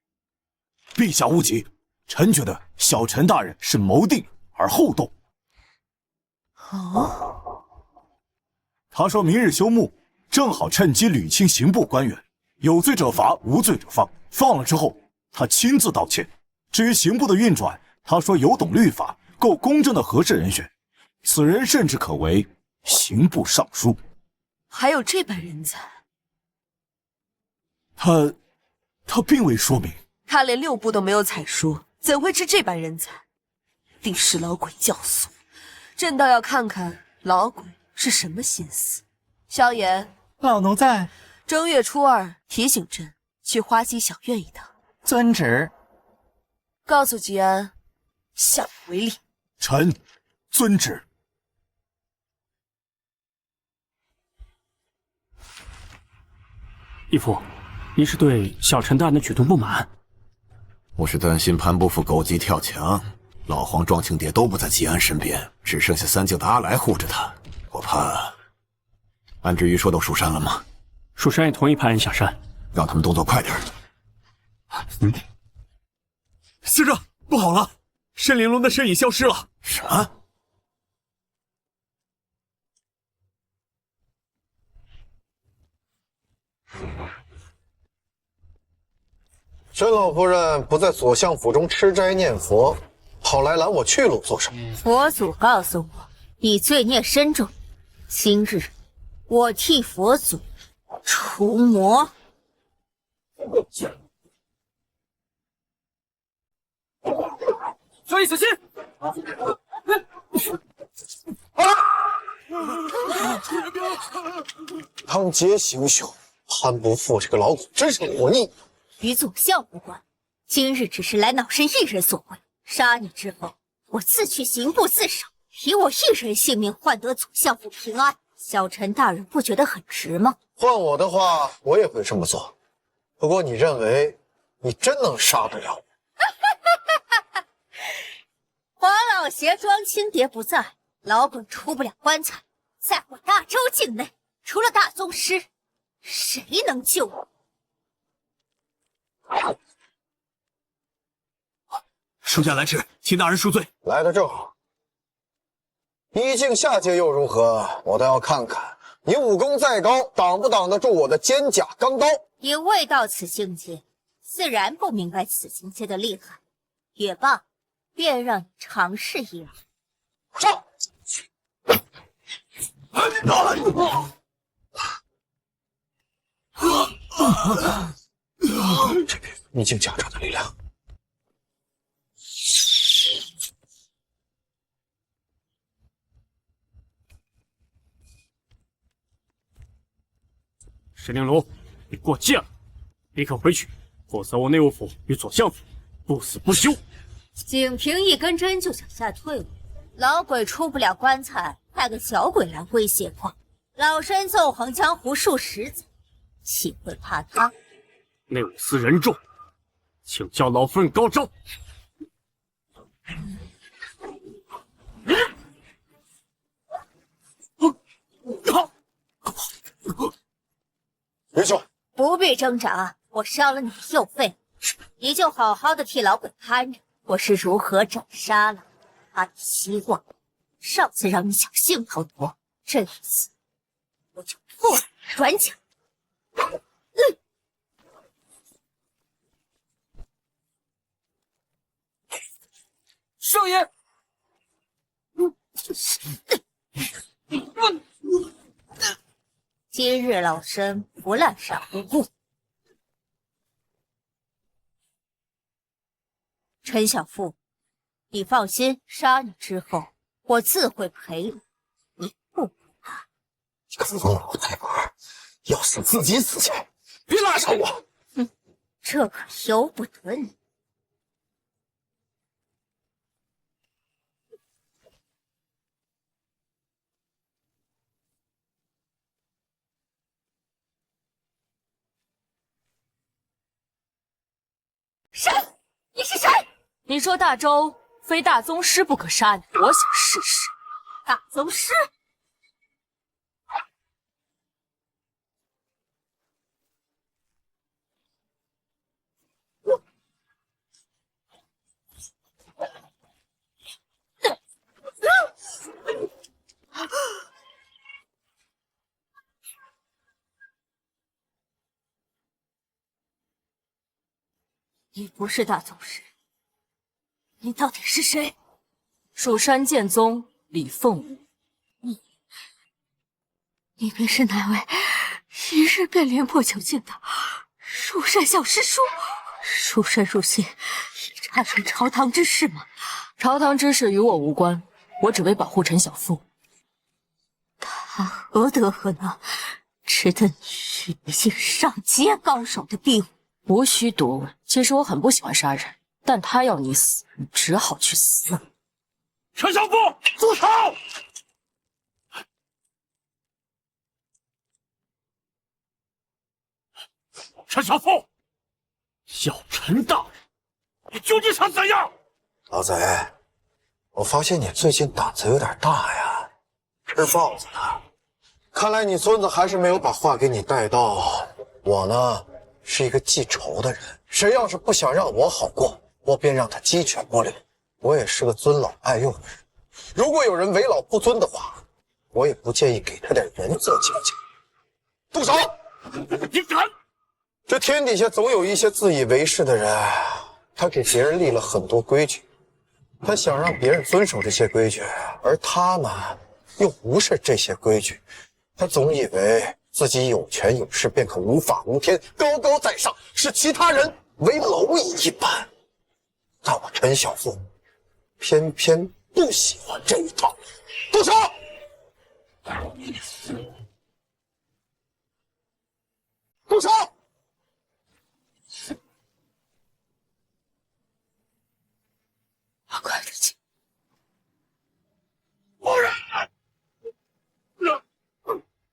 陛下勿急，臣觉得小陈大人是谋定而后动。哦，他说明日休幕，正好趁机捋清刑部官员，有罪者罚，无罪者放。放了之后，他亲自道歉。至于刑部的运转，他说有懂律法、够公正的合适人选，此人甚至可为刑部尚书。还有这般人才？他并未说明。他连6部都没有采书，怎会是这般人才？定是老鬼教唆。朕倒要看看老鬼是什么心思。萧炎，老奴在。正月初2提醒朕去花溪小院一趟。遵旨。告诉吉安，下不为例。臣遵旨。义父，您是对小陈大人的举动不满？我是担心潘伯父狗急跳墙，老黄、庄庆蝶都不在吉安身边，只剩下3舅的阿来护着他。我怕。安之瑜说到蜀山了吗？蜀山也同意派人下山，让他们动作快点。司长，不好了，申玲珑的身影消失了。什么？申老夫人不在左相府中吃斋念佛，跑来拦我去路做什么？佛祖告诉我，你罪孽深重，今日我替佛祖除魔。所以死心。当街行凶，潘不负这个老狗真是活腻。与左相无关，今日只是来恼申一人所为。杀你之后，我自去刑部自首，以我一人性命换得左相府平安。小陈大人不觉得很值吗？换我的话，我也会这么做。不过你认为你真能杀得了我？黄老邪庄青蝶不在，老鬼出不了棺材，在我大周境内，除了大宗师，谁能救我？属下来迟，请大人恕罪。来得正好。一境下界又如何？我倒要看看你武功再高，挡不挡得住我的肩甲钢刀。你未到此境界，自然不明白此境界的厉害。也罢，便让你尝试一二。上！这便是一境家长的力量。石玲珑，你过界了，立刻回去，否则我内务府与左相府不死不休。仅凭一根针就想下退路，老鬼出不了棺材，派个小鬼来威胁况？老身纵横江湖数十载，岂会怕他？内务司人众，请教老夫人高招。云兄，不必挣扎，我烧了你的右肺，你就好好的替老鬼看着我是如何斩杀了他的希望。上次让你侥幸逃脱，这一次我就破了软甲。少爷，今日老身不滥杀无辜。陈小富，你放心，杀你之后，我自会赔你。你不怕？这个疯老太婆，要死自己死去，别拉上我！哼，这可由不得你。谁？你是谁？你说大周非大宗师不可杀你，我想试试。大宗师，你不是大宗师，你到底是谁？蜀山剑宗李凤舞。你便是那位一日便连破9境的蜀山小师叔？蜀山如今已查出朝堂之事吗？朝堂之事与我无关，我只为保护陈小妇。他何德何能，值得你血境上阶高手的庇护？无需多问，其实我很不喜欢杀人，但他要你死，你只好去死。陈小妇，住手！陈小妇，小陈大人，你究竟想怎样？老贼，我发现你最近胆子有点大呀，吃豹子呢。看来你孙子还是没有把话给你带到。我呢，是一个记仇的人，谁要是不想让我好过，我便让他鸡犬不留。我也是个尊老爱幼的人，如果有人为老不尊的话，我也不介意给他点原则教教。动手！你敢！这天底下总有一些自以为是的人，他给别人立了很多规矩，他想让别人遵守这些规矩，而他呢，又无视这些规矩。他总以为自己有权有势，便可无法无天，高高在上，视其他人为蝼蚁一般。但我陈小凤偏偏不喜欢这一套。动手！动手！快点去！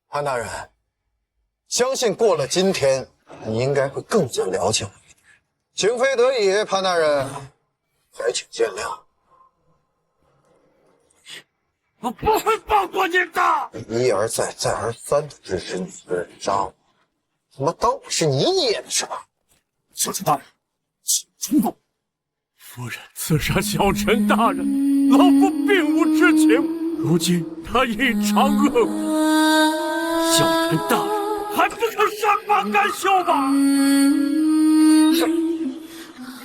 潘大人，相信过了今天，你应该会更加了解我一点。情非得已，潘大人，还请见谅。我不会放过你的！一而再，再而三的支持你的人渣，怎么当我是你捏的是吧？小陈大人，请出动。夫人刺杀小陈大人，老夫并无知情。如今他异常恶果，小陈大人还不可善罢甘休吗？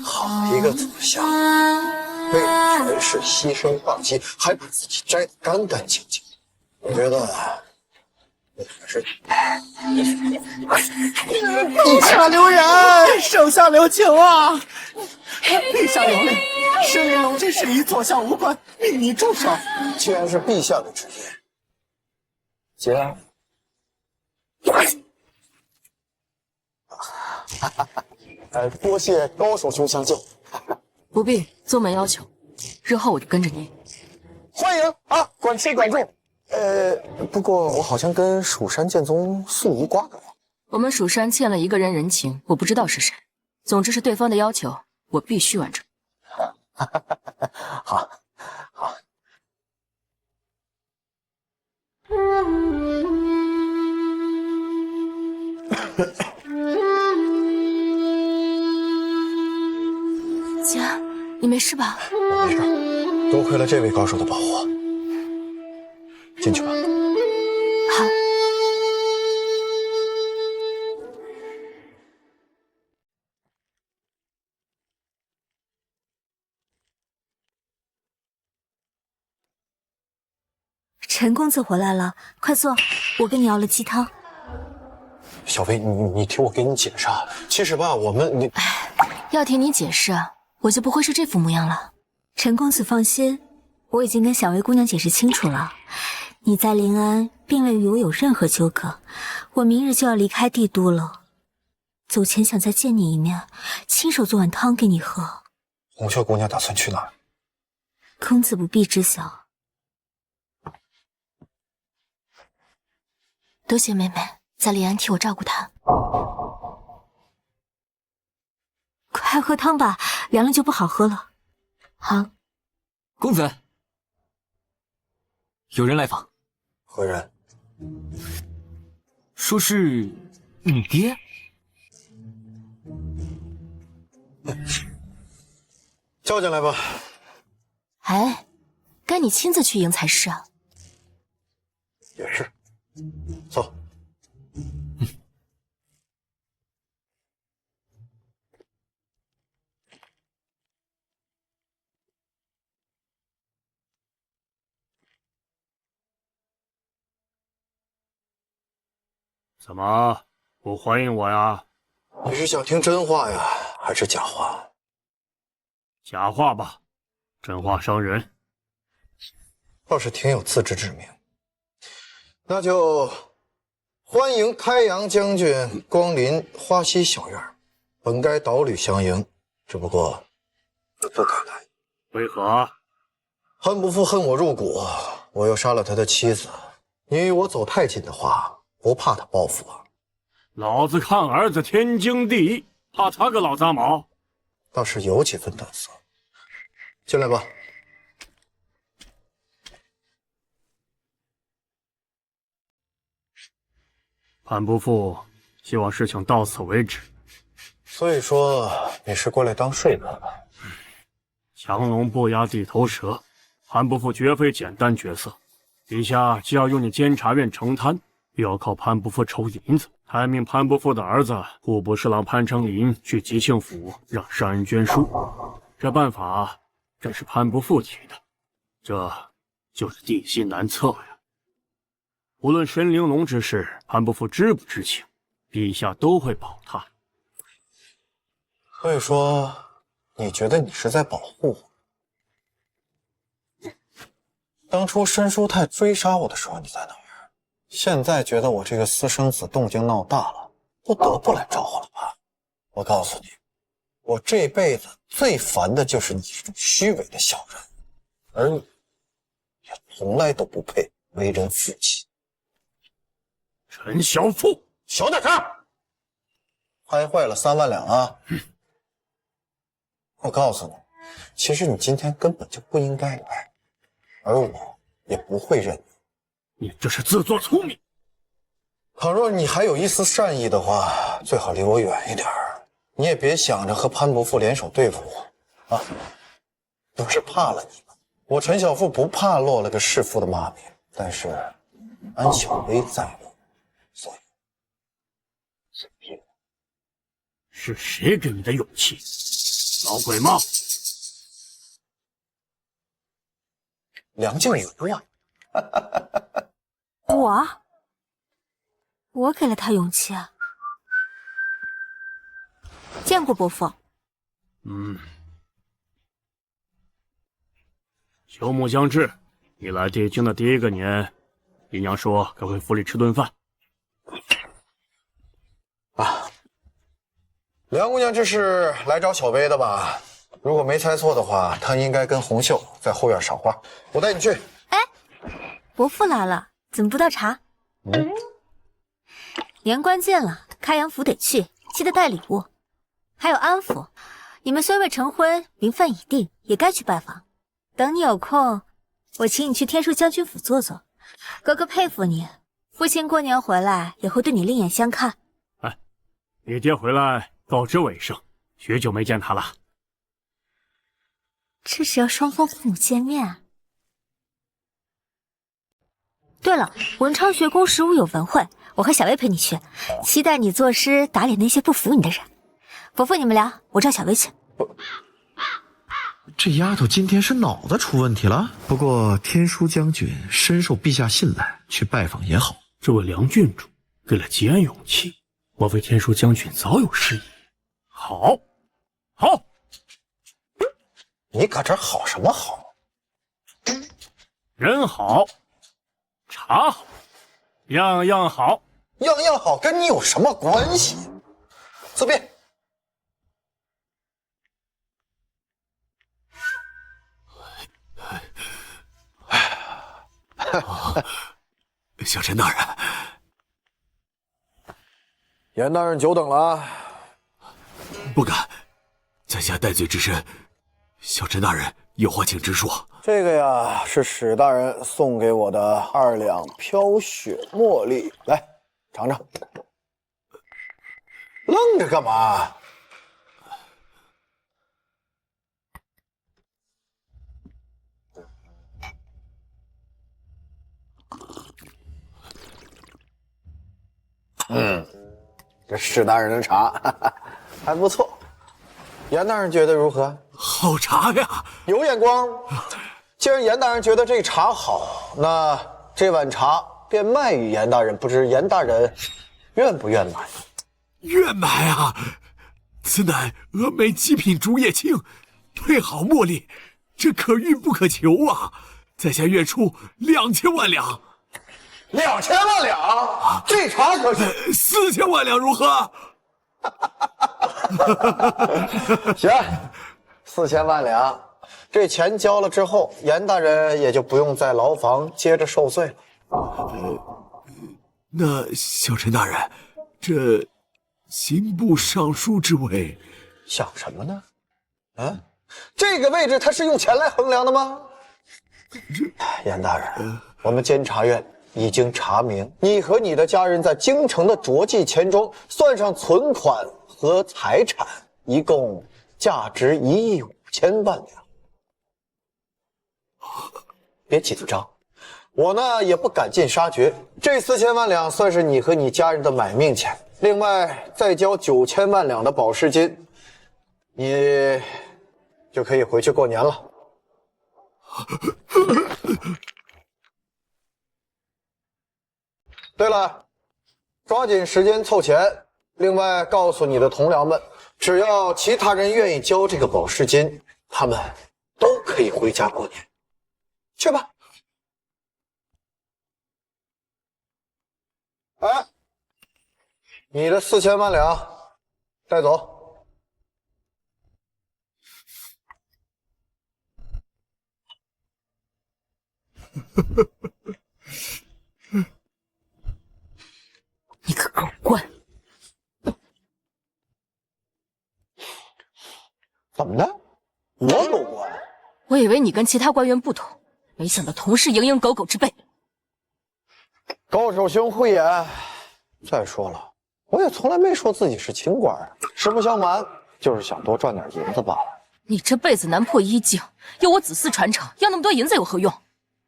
好一个左相，为了权势牺牲霸气，还把自己摘得干干净净。我觉得我还是陛下留人，手下留情啊！陛下有令，申连龙这事与左相无关，命你住手。既然是陛下的旨意，节哀。多谢高手兄相救。不必，宗门要求，日后我就跟着您。欢迎啊，管吃管住。不过我好像跟蜀山剑宗素无瓜葛。我们蜀山欠了一个人人情，我不知道是谁。总之是对方的要求，我必须完成。好，好。姐，你没事吧？我没事，多亏了这位高手的保护。进去吧。好。陈公子回来了，快坐，我给你熬了鸡汤。小薇，你听我给你解释啊。其实吧，要听你解释，我就不会是这副模样了。陈公子放心，我已经跟小薇姑娘解释清楚了。你在临安并未与我有任何纠葛，我明日就要离开帝都了。走前想再见你一面，亲手做碗汤给你喝。红雀姑娘打算去哪儿？公子不必知晓。多谢妹妹在临安替我照顾她。快喝汤吧，凉了就不好喝了。好。公子，有人来访。何人？说是你爹。叫进来吧。哎，该你亲自去迎才是啊。也是。走。怎么不欢迎我呀？你是想听真话呀，还是假话？假话吧，真话伤人。倒是挺有自知之明。那就欢迎开阳将军光临花溪小院，本该导旅相迎，只不过不敢来。为何？潘不负恨我入骨，我又杀了他的妻子。你与我走太近的话，不怕他报复啊？老子看儿子天经地义，怕他个老杂毛？倒是有几分胆色。进来吧。潘不负希望事情到此为止。所以说你是过来当说客的？强龙不压地头蛇，潘不负绝非简单角色。陛下既要用你监察院承贪，又要靠潘不负筹银子，抬命潘不负的儿子户部侍郎潘成林去吉庆府让商人捐书。这办法正是潘不负提的，这就是地心难测呀。无论神灵龙之事，潘不负知不知情，陛下都会保他。所以说，你觉得你是在保护我？当初申叔泰追杀我的时候你在哪儿？现在觉得我这个私生子动静闹大了，不得不来找我了吧？我告诉你，我这辈子最烦的就是你这种虚伪的小人，而你也从来都不配为人父亲。陈小富，小点声！拍坏了3万两啊！我告诉你，其实你今天根本就不应该来，而我也不会认你。你这是自作聪明。倘若你还有一丝善意的话，最好离我远一点。你也别想着和潘伯父联手对付我啊！不是怕了你吗？我陈小富不怕落了个弑父的骂名，但是安小薇在我，所以是谁给你的勇气？老鬼吗？梁静茹啊！我给了他勇气啊！见过伯父。秋木将至，你来帝京的第1个年，姨娘说该回府里吃顿饭。啊，梁姑娘这是来找小薇的吧？如果没猜错的话，她应该跟红袖在后院赏花。我带你去。哎，伯父来了，怎么不倒茶？年关近了，开阳府得去，记得带礼物。还有安府，你们虽未成婚，名分已定，也该去拜访。等你有空，我请你去天枢将军府坐坐。哥哥佩服你，父亲过年回来也会对你另眼相看。哎，你爹回来告知我一声，许久没见他了。这是要双方父母见面。对了，文昌学宫15有文会，我和小薇陪你去，期待你作诗打脸那些不服你的人。伯父，你们聊，我找小薇去。这丫头今天是脑子出问题了。不过天枢将军深受陛下信赖，去拜访也好。这位梁郡主给了吉安勇气，莫非天枢将军早有示意？好，好，你搁这好什么好？人好，茶好，样样好。样样好跟你有什么关系？自便。小陈大人，严大人久等了啊！不敢，在下戴罪之身，小陈大人有话请直说。这个呀，是史大人送给我的2两飘雪茉莉，来尝尝。愣着干嘛？这史大人的茶还不错，严大人觉得如何？好茶呀，有眼光。既然严大人觉得这茶好，那这碗茶便卖与严大人，不知严大人愿不愿买？愿买啊！此乃峨眉极品竹叶青，配好茉莉，这可遇不可求啊！在下愿出2000万两。2000万两，这茶可是4000万两，如何？行，4000万两，这钱交了之后，严大人也就不用在牢房接着受罪了。那小陈大人，这刑部尚书之位，想什么呢？啊，这个位置他是用钱来衡量的吗？严大人，我们监察院已经查明，你和你的家人在京城的着记钱中，算上存款和财产，一共价值1亿5千万两。别紧张，我呢也不赶尽杀绝，这4000万两算是你和你家人的买命钱，另外再交9000万两的保释金，你就可以回去过年了。对了，抓紧时间凑钱。另外，告诉你的同僚们，只要其他人愿意交这个保释金，他们都可以回家过年。去吧。哎，你的4000万两带走。你可给我滚！怎么的？我有关？我以为你跟其他官员不同，没想到同是蝇营狗苟之辈。高手兄慧眼。再说了，我也从来没说自己是清官啊，实不相瞒，就是想多赚点银子罢了。你这辈子难破衣镜，要我子嗣传承，要那么多银子有何用？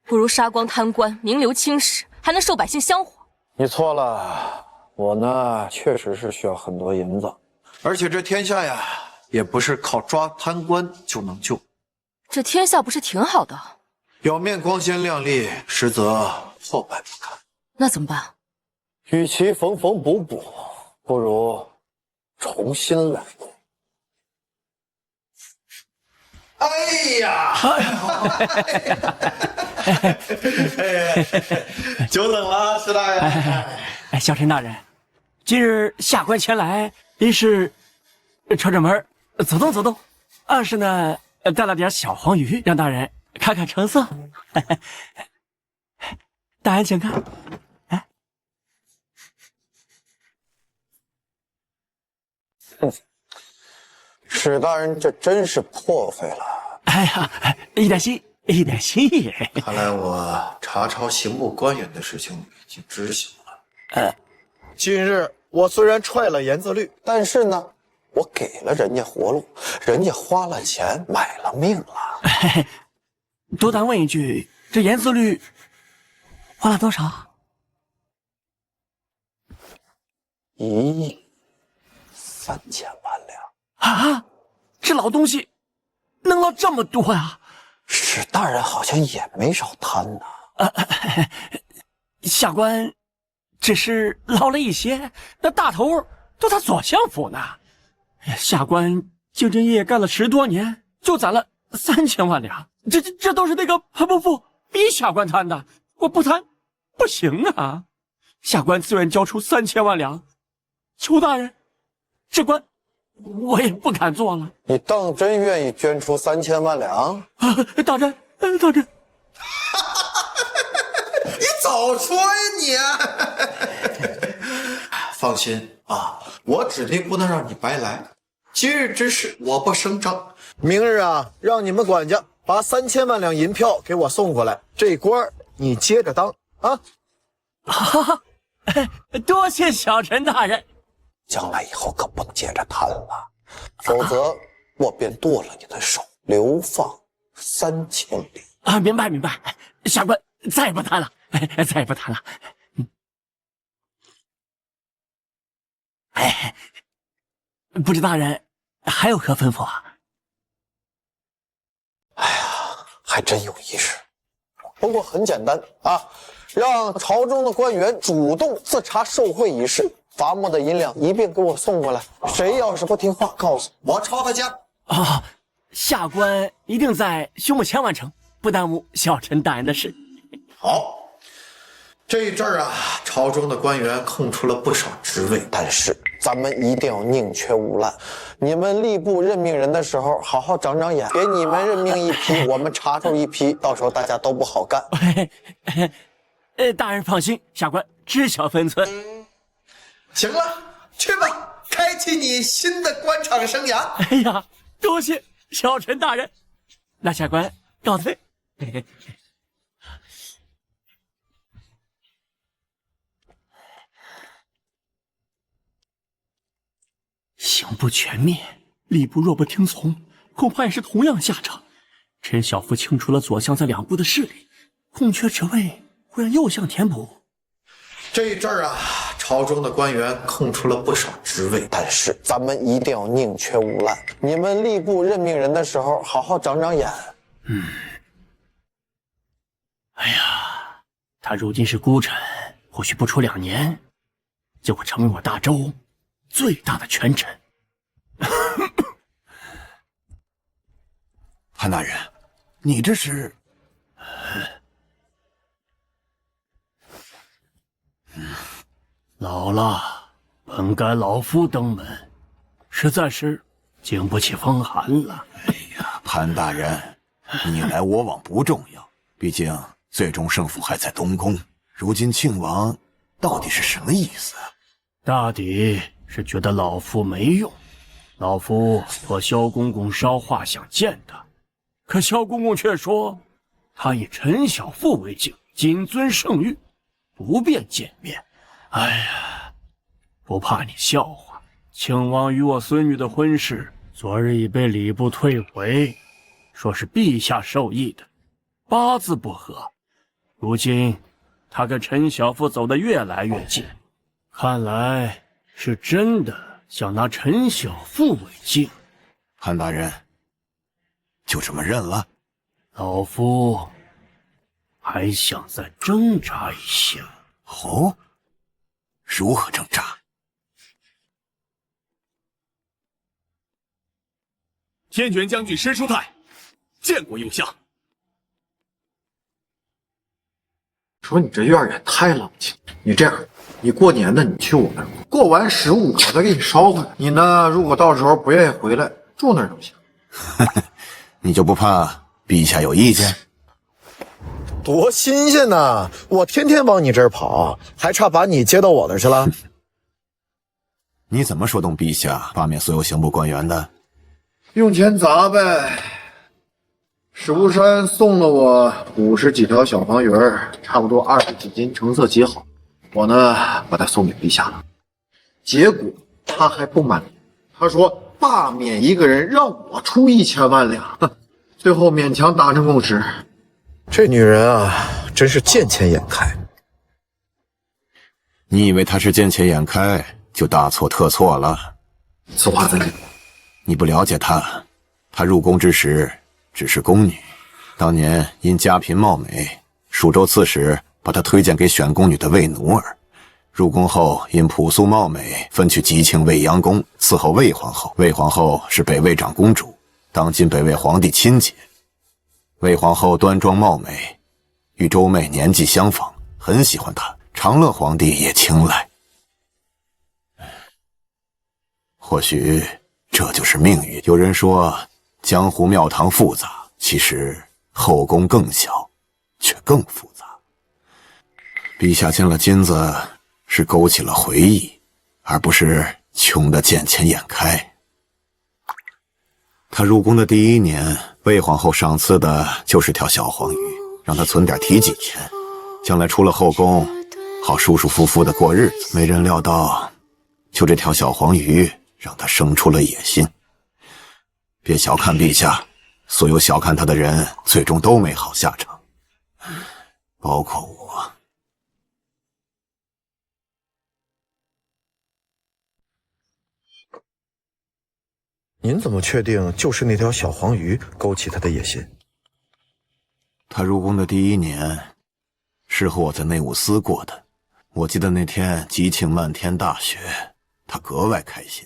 不如杀光贪官，名留青史，还能受百姓香火。你错了，我呢确实是需要很多银子，而且这天下呀，也不是靠抓贪官就能救。这天下不是挺好的？表面光鲜亮丽，实则破败不堪。那怎么办？与其缝缝补补，不如重新来过。哎呀！久等了，石大爷。小陈大人，今日下官前来，一是串串门，走动走动；二是呢，带了点小黄鱼，让大人看看成色。大人请看。史大人这真是破费了。哎呀，一点心，一点心意。看来我查抄刑部官员的事情已经知晓了。今日我虽然踹了严自律，但是呢，我给了人家活路，人家花了钱买了命了。多单问一句，这严自律花了多少？1亿3千万两啊！这老东西能捞这么多呀！史大人好像也没少贪呐。下官只是捞了一些，那大头都他左相府呢。下官兢兢业业干了10多年，就攒了3000万两，这都是那个潘伯父逼下官贪的，我不贪不行啊！下官自愿交出3000万两，求大人，这官我也不敢做了。你当真愿意捐出3000万两？大人，大人，你早说呀你！放心啊，我指定不能让你白来。今日之事我不声张，明日啊，让你们管家把3000万两银票给我送过来，这官儿你接着当啊！哈哈，多谢小陈大人。将来以后可不能接着谈了，否则我便剁了你的手，流放3000里。啊，明白明白，下官再也不谈了，再也不谈了。哎，不知大人还有何吩咐啊？哎呀，还真有一事，不过很简单啊，让朝中的官员主动自查受贿一事，罚没的银两一并给我送过来。谁要是不听话，告诉我抄他家。啊，下官一定在胸目前完成，不耽误小陈大人的事。好。这一阵儿啊，朝中的官员空出了不少职位，但是咱们一定要宁缺毋滥。你们吏部任命人的时候，好好长长眼，给你们任命一批，我们查出一批，到时候大家都不好干。大人放心，下官知晓分寸。行了，去吧，开启你新的官场生涯。哎呀，多谢小陈大人，那下官告退。刑不全灭，吏部若不听从，恐怕也是同样下场。陈小福清除了左相在两部的势力，空缺职位会让右相填补。这一阵儿啊，朝中的官员空出了不少职位，但是咱们一定要宁缺毋滥。你们吏部任命人的时候，好好长长眼。哎呀，他如今是孤臣，或许不出2年，就会成为我大周最大的权臣。潘大人，你这是？老了，本该老夫登门，实在是经不起风寒了。哎呀，潘大人，你来我往不重要，毕竟最终胜负还在东宫。如今庆王到底是什么意思？大抵是觉得老夫没用，老夫托萧公公捎话想见他，可萧公公却说他以陈小妇为敬，谨遵圣谕，不便见面。哎呀，不怕你笑话，庆王与我孙女的婚事昨日已被礼部退回，说是陛下授意的，八字不合。如今他跟陈小妇走得越来越近，看来是真的想拿陈小妇为敬。潘大人，就这么认了？老夫还想再挣扎一下。哦，如何挣扎？天元将军施书泰见过右相。说你这院也太冷清，你这样，你过年的你去我那儿过完15，我再给你捎回来。你呢，如果到时候不愿意回来，住那儿就行。你就不怕陛下有意见？多新鲜呐！我天天往你这儿跑，还差把你接到我那儿去了？你怎么说动陛下罢免所有刑部官员的？用钱砸呗。史无山送了我50几条小黄鱼儿，差不多20几斤成色极好，我呢把它送给陛下了。结果他还不满意，他说罢免一个人让我出1000万两，最后勉强达成共识。这女人啊，真是见钱眼开。你以为她是见钱眼开就大错特错了。此话怎讲？你不了解她，她入宫之时只是宫女，当年因家贫貌美，蜀州刺史把她推荐给选宫女的魏奴儿。入宫后因朴素貌美，分去吉庆未央宫伺候魏皇后。魏皇后是北魏长公主，当今北魏皇帝亲姐。魏皇后端庄貌美，与周妹年纪相仿，很喜欢她。长乐皇帝也青睐。或许这就是命运。有人说江湖庙堂复杂，其实后宫更小，却更复杂。陛下见了金子，是勾起了回忆，而不是穷得见钱眼开。他入宫的第1年，魏皇后赏赐的就是条小黄鱼，让他存点提几年，将来出了后宫，好舒舒服服的过日子。没人料到，就这条小黄鱼让他生出了野心。别小看陛下，所有小看他的人，最终都没好下场，包括我。您怎么确定就是那条小黄鱼勾起他的野心？他入宫的第1年，是和我在内务司过的。我记得那天吉庆漫天大雪，他格外开心，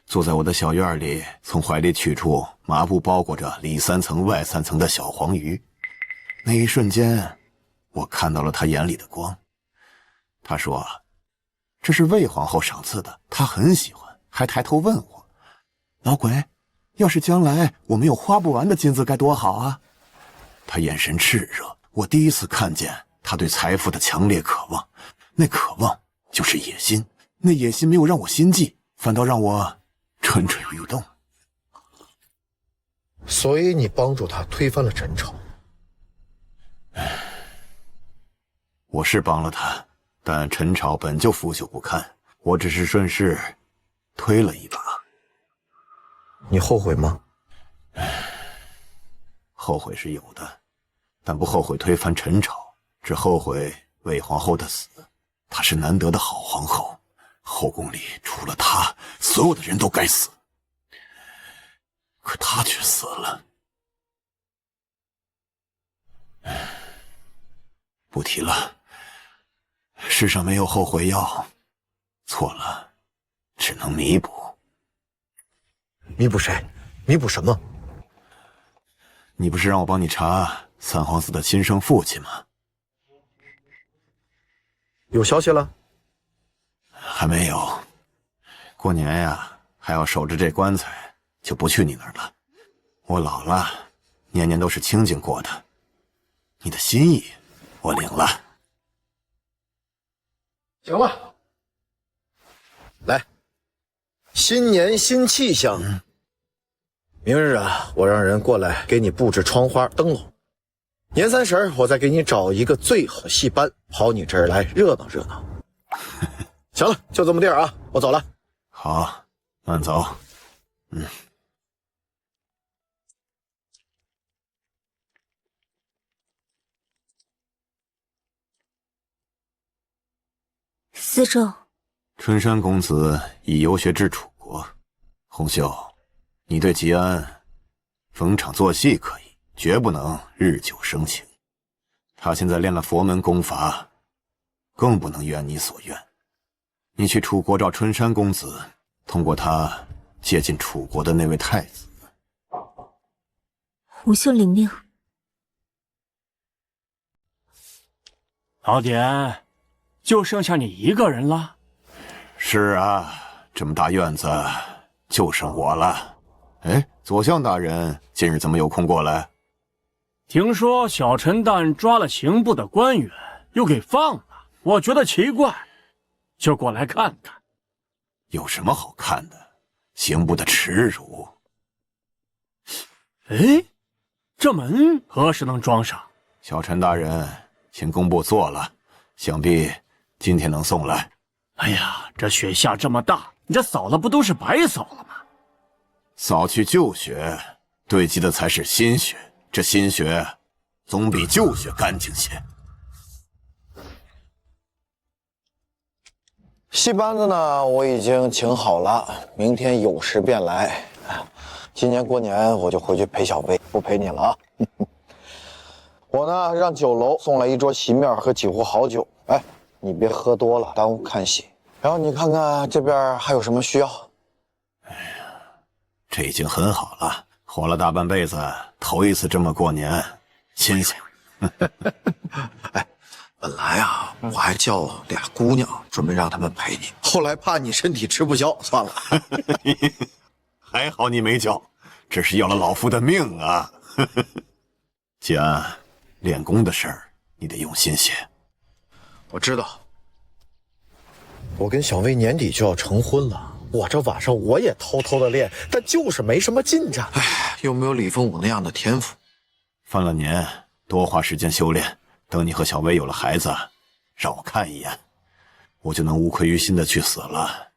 坐在我的小院里，从怀里取出麻布包裹着里3层外3层的小黄鱼。那一瞬间，我看到了他眼里的光。他说这是魏皇后赏赐的，他很喜欢，还抬头问我，老鬼，要是将来我们有花不完的金子该多好啊。他眼神炽热，我第一次看见他对财富的强烈渴望，那渴望就是野心，那野心没有让我心悸，反倒让我蠢蠢欲动。所以你帮助他推翻了陈朝。我是帮了他，但陈朝本就腐朽不堪，我只是顺势推了一把。你后悔吗？后悔是有的，但不后悔推翻陈朝，只后悔魏皇后的死。她是难得的好皇后，后宫里除了她，所有的人都该死。可她却死了。不提了，世上没有后悔药，错了只能弥补。弥补谁？弥补什么？你不是让我帮你查三皇子的亲生父亲吗？有消息了？还没有。过年呀，还要守着这棺材，就不去你那儿了。我老了，年年都是清静过的。你的心意，我领了。行了，来，新年新气象。明日啊，我让人过来给你布置窗花灯笼。年30我再给你找一个最好的戏班，跑你这儿来热闹热闹。行了，就这么地儿啊，我走了。好，慢走。司正，春山公子已游学至楚国，红袖，你对吉安逢场作戏可以，绝不能日久生情。他现在练了佛门功法，更不能愿你所愿。你去楚国找春山公子，通过他接近楚国的那位太子。红袖领命。老典，就剩下你一个人了？是啊，这么大院子就剩我了。哎，左相大人今日怎么有空过来？听说小陈旦抓了刑部的官员，又给放了，我觉得奇怪，就过来看看。有什么好看的？刑部的耻辱。哎，这门何时能装上？小陈大人，请工部做了，想必今天能送来。哎呀，这雪下这么大，你这扫了不都是白扫了吗？扫去旧雪，堆积的才是新雪。这新雪总比旧雪干净些。戏班子呢，我已经请好了，明天有时便来。今年过年我就回去陪小薇，不陪你了啊。我呢，让酒楼送来一桌席面和几壶好酒。哎，你别喝多了，耽误看戏。然后你看看这边还有什么需要？哎呀，这已经很好了，活了大半辈子，头一次这么过年，新鲜。哎，本来啊，我还叫俩姑娘，准备让她们陪你，后来怕你身体吃不消，算了。还好你没叫，这是要了老夫的命啊！吉安，练功的事儿你得用心些。我知道，我跟小薇年底就要成婚了，我这晚上我也偷偷的练，但就是没什么进展。哎，又没有李凤舞那样的天赋。犯了年，多花时间修炼，等你和小薇有了孩子，让我看一眼，我就能无愧于心的去死了。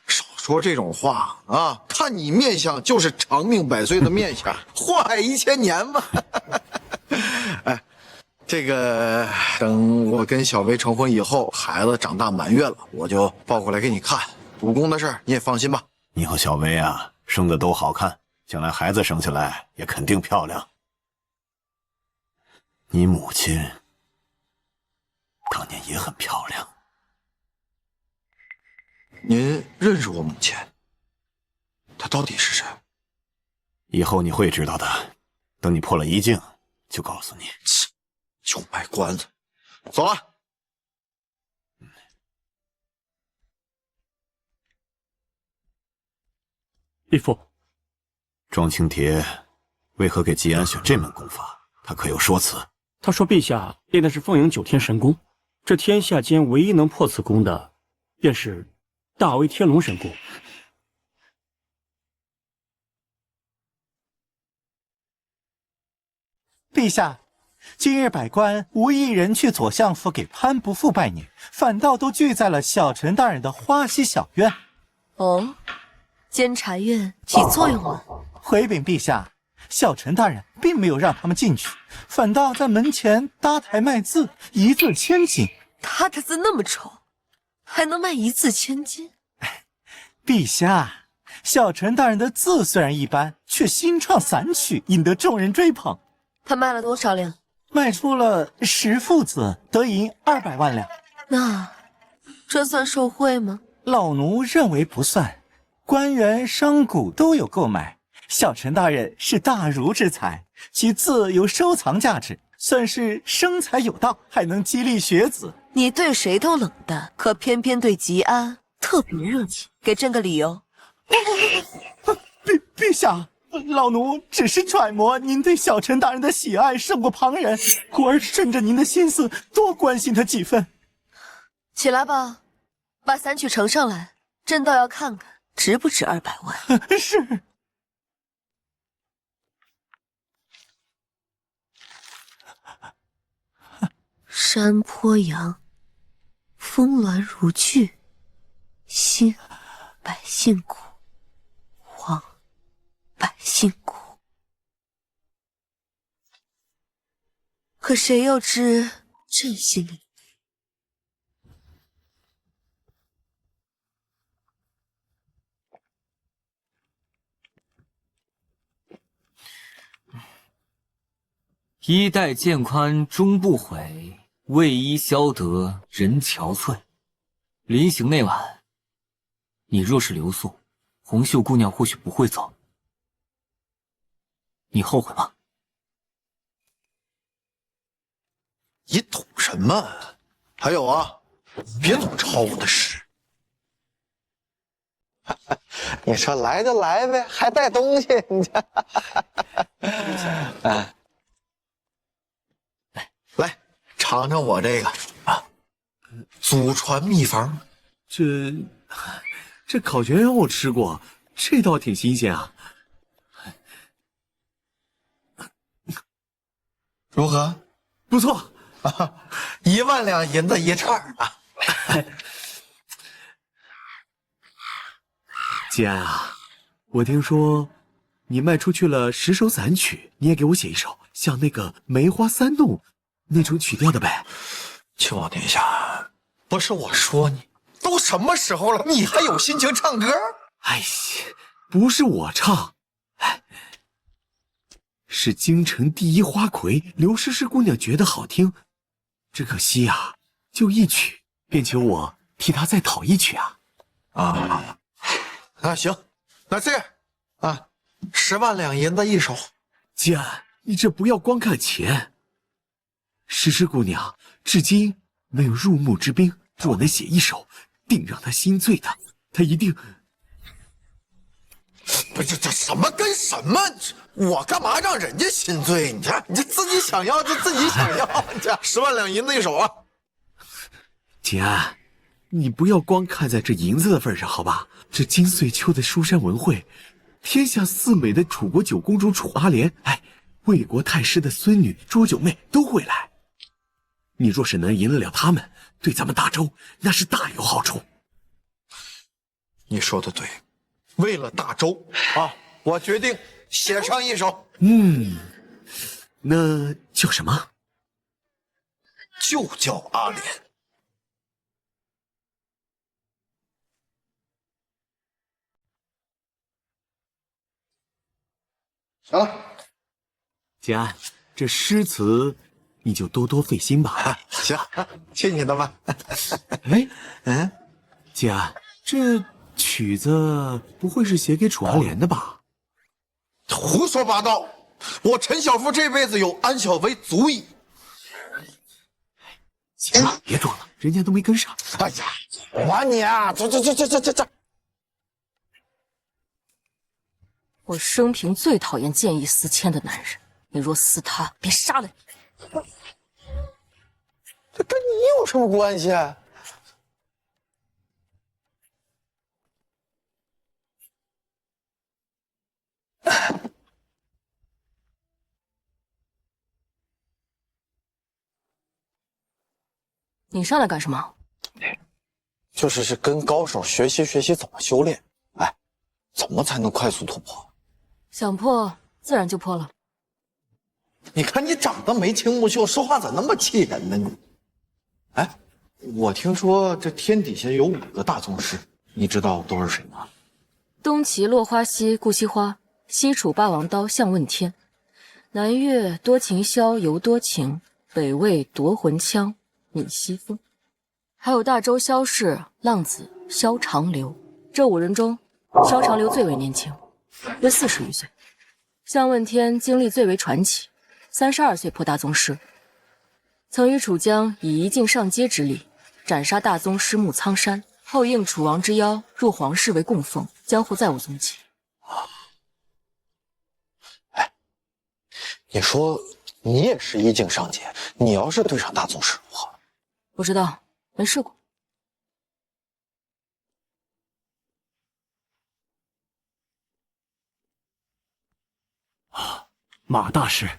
少说这种话啊！看你面相就是长命百岁的面相，祸害1000年嘛。哎，这个等我跟小薇成婚以后，孩子长大满月了，我就抱过来给你看。武功的事你也放心吧。你和小薇啊，生的都好看，将来孩子生下来也肯定漂亮。你母亲当年也很漂亮。您认识我母亲？她到底是谁？以后你会知道的，等你破了1境，就告诉你。就卖关子，走了。义父，庄青蝶为何给季安选这门功法？他可有说辞？他说陛下练的是凤影9天神功，这天下间唯一能破此功的，便是大威天龙神功。陛下，今日百官无一人去左相府给潘不负拜年，反倒都聚在了小陈大人的花溪小院。哦，监察院起作用了。回禀陛下，小陈大人并没有让他们进去，反倒在门前搭台卖字，一字千金。他的字那么丑，还能卖1字千金？陛下，小陈大人的字虽然一般，却新创散曲，引得众人追捧。他卖了多少两？卖出了10幅字，得银200万两。那这算受贿吗？老奴认为不算，官员商贾都有购买。小陈大人是大儒之才，其字有收藏价值，算是生财有道，还能激励学子。你对谁都冷淡，可偏对吉安特别热情，给朕个理由。陛下，老奴只是揣摩您对小陈大人的喜爱胜过旁人，故而顺着您的心思多关心他几分。起来吧，把散曲呈上来，朕倒要看看值不值200万。是。山坡羊，峰峦如炬，兴百姓苦，亡百姓苦。可谁又知朕心里？衣带渐宽终不悔，为伊消得人憔悴。临行那晚，你若是留宿，红袖姑娘或许不会走。你后悔吗？你懂什么？还有啊，别总抄我的诗。你说来就来呗，还带东西，你这。哎，来尝尝我这个啊，祖传秘方。这烤全羊我吃过，这倒挺新鲜啊。如何？不错，1万两银子一串啊！季安啊，我听说你卖出去了10首散曲，你也给我写一首，像那个梅花三弄那种曲调的呗。亲王殿下，不是我说你，都什么时候了，你还有心情唱歌？哎呀，不是我唱，是京城第一花魁刘诗诗姑娘觉得好听，只可惜啊，就一曲，便求我替她再讨一曲啊。那行，那这样啊，10万两银子一首。季安，你这不要光看钱。诗诗姑娘至今没有入幕之兵，若能写一首，定让她心醉的，她一定。不是这什么跟什么？我干嘛让人家心醉？你这自己想要就自己想要，这10万两银子一首啊！季安，你不要光看在这银子的份上，好吧？这金穗丘的书山文会，天下四美的楚国九公主楚阿莲，魏国太师的孙女卓九妹都会来。你若是能赢得了他们，对咱们大周那是大有好处。你说的对，为了大周啊，我决定写上一首。那叫什么？就叫阿莲。行了，简安，这诗词你就多多费心吧。行，去你的吧。简安，这曲子不会是写给楚阿莲的吧？胡说八道！我陈小夫这辈子有安小薇足矣。行了，别装了，人家都没跟上。哎呀，我管你啊！这！我生平最讨厌见异思迁的男人，你若撕他，便杀了你。这跟你有什么关系？你上来干什么？就是跟高手学习学习怎么修炼，怎么才能快速突破？想破自然就破了。你看你长得眉清目秀，说话咋那么气人呢你？我听说这天底下有5个大宗师，你知道都是谁吗？东齐落花溪顾惜花，西楚霸王刀向问天，南越多情箫犹多情，北魏夺魂枪闵西风，还有大周萧氏浪子萧长流。这5人中，萧长流最为年轻，约40余岁。向问天经历最为传奇，32岁破大宗师，曾与楚江以一镜上阶之力斩杀大宗师穆苍山，后应楚王之邀入皇室为供奉，江湖再无踪迹。你说你也是一境上阶，你要是对上大宗师如何？不知道，没试过。马大师，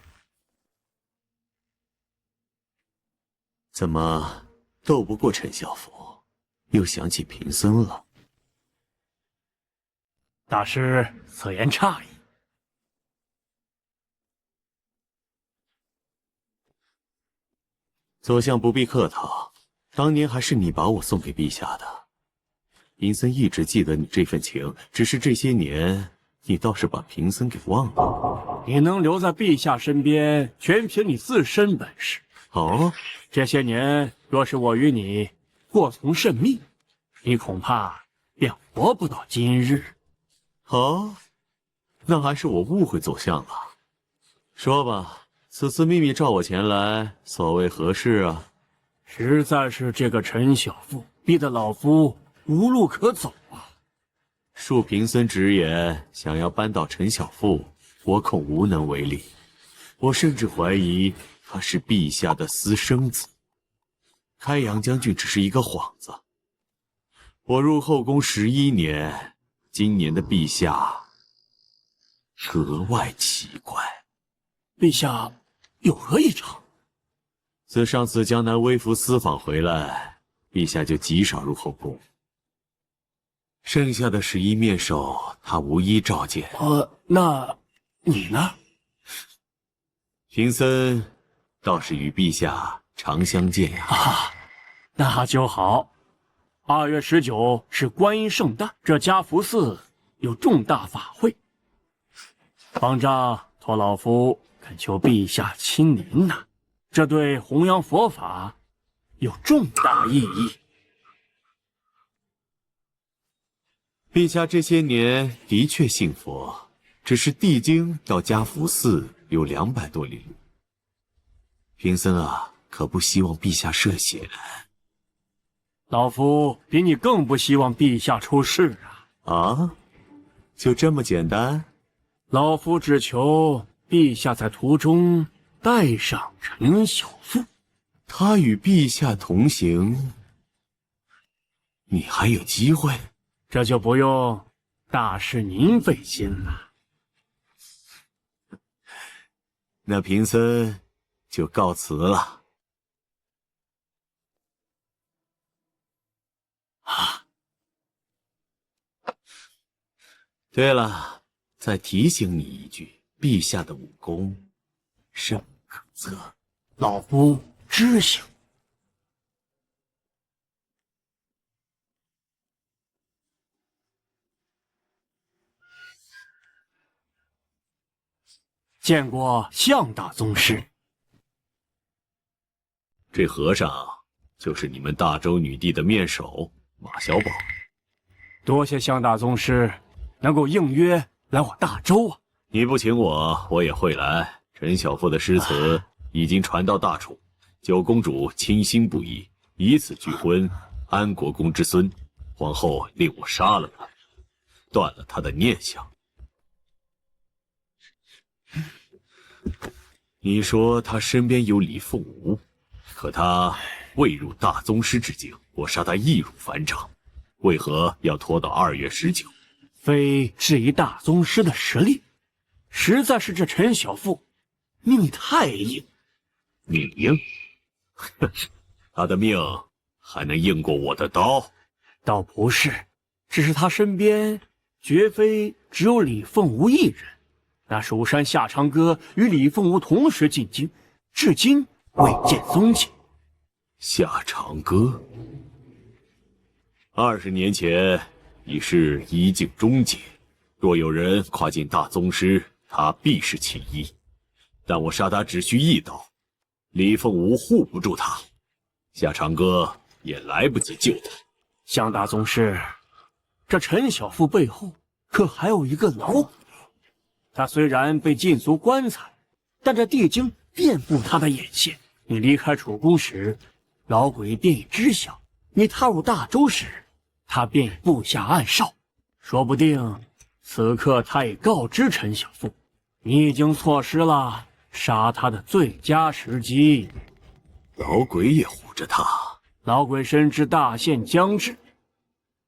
怎么斗不过陈小福，又想起贫僧了？大师此言差矣。左相不必客套，当年还是你把我送给陛下的，贫僧一直记得你这份情，只是这些年你倒是把贫僧给忘了。你能留在陛下身边，全凭你自身本事。哦，这些年若是我与你过从甚密，你恐怕便活不到今日。哦，那还是我误会左相了。说吧，此次秘密召我前来，所谓何事啊？实在是这个陈小妇逼得老夫无路可走啊！恕贫僧直言，想要扳倒陈小妇，我恐无能为力。我甚至怀疑他是陛下的私生子。开阳将军只是一个幌子。我入后宫11年，今年的陛下格外奇怪。陛下有何异常？自上次江南微服私访回来，陛下就极少入后宫。剩下的11面首，他无一召见。那你呢？贫僧倒是与陛下常相见呀。那就好。2月19是观音圣诞，这嘉福寺有重大法会，方丈托老夫恳求陛下亲临呐，这对弘扬佛法有重大意义。陛下这些年的确信佛，只是帝京到嘉福寺有200多里路。贫僧可不希望陛下涉险。老夫比你更不希望陛下出事就这么简单？老夫只求陛下在途中带上陈小妇。他与陛下同行，你还有机会？这就不用大师您费心了。那贫僧就告辞了。啊！对了，再提醒你一句，陛下的武功深不可测。老夫知晓。见过向大宗师。这和尚就是你们大周女帝的面首马小宝。多谢向大宗师能够应约来我大周啊！你不请我，我也会来。陈小妇的诗词已经传到大楚，九公主倾心不已，以此拒婚安国公之孙。皇后令我杀了他，断了他的念想。你说他身边有李凤舞，可他未入大宗师之境，我杀他易如反掌，为何要拖到2月19？非质疑大宗师的实力，实在是这陈小妇命太硬。命硬？他的命还能硬过我的刀？倒不是，只是他身边绝非只有李凤舞一人。那蜀山夏长歌与李凤舞同时进京，至今未见踪迹。夏长歌20年前已是一境终结，若有人跨进大宗师，他必是其一。但我杀他只需一刀，李凤舞护不住他，夏长歌也来不及救他。向大宗师，这陈小妇背后可还有一个老鬼。他虽然被禁足棺材，但这地经遍布他的眼线。你离开楚宫时，老鬼便已知晓；你踏入大周时，他便已布下暗哨。说不定此刻他已告知陈小妇，你已经错失了杀他的最佳时机。老鬼也护着他。老鬼深知大限将至，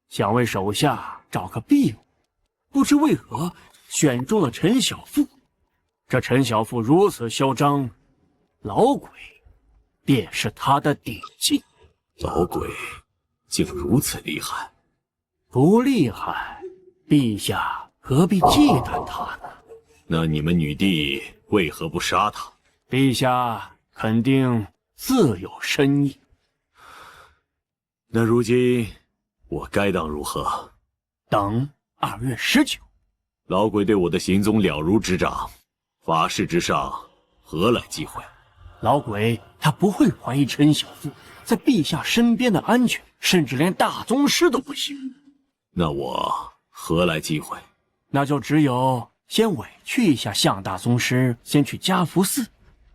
想为手下找个庇护，不知为何选中了陈小妇。这陈小妇如此嚣张，老鬼便是他的底气。老鬼竟如此厉害？不厉害，陛下何必忌惮他呢？那你们女帝为何不杀他？陛下肯定自有深意。那如今我该当如何？等2月19。老鬼对我的行踪了如指掌，法事之上何来忌讳？老鬼他不会怀疑陈小妇在陛下身边的安全，甚至连大宗师都不行。那我何来忌讳？那就只有先委屈一下向大宗师，先去嘉福寺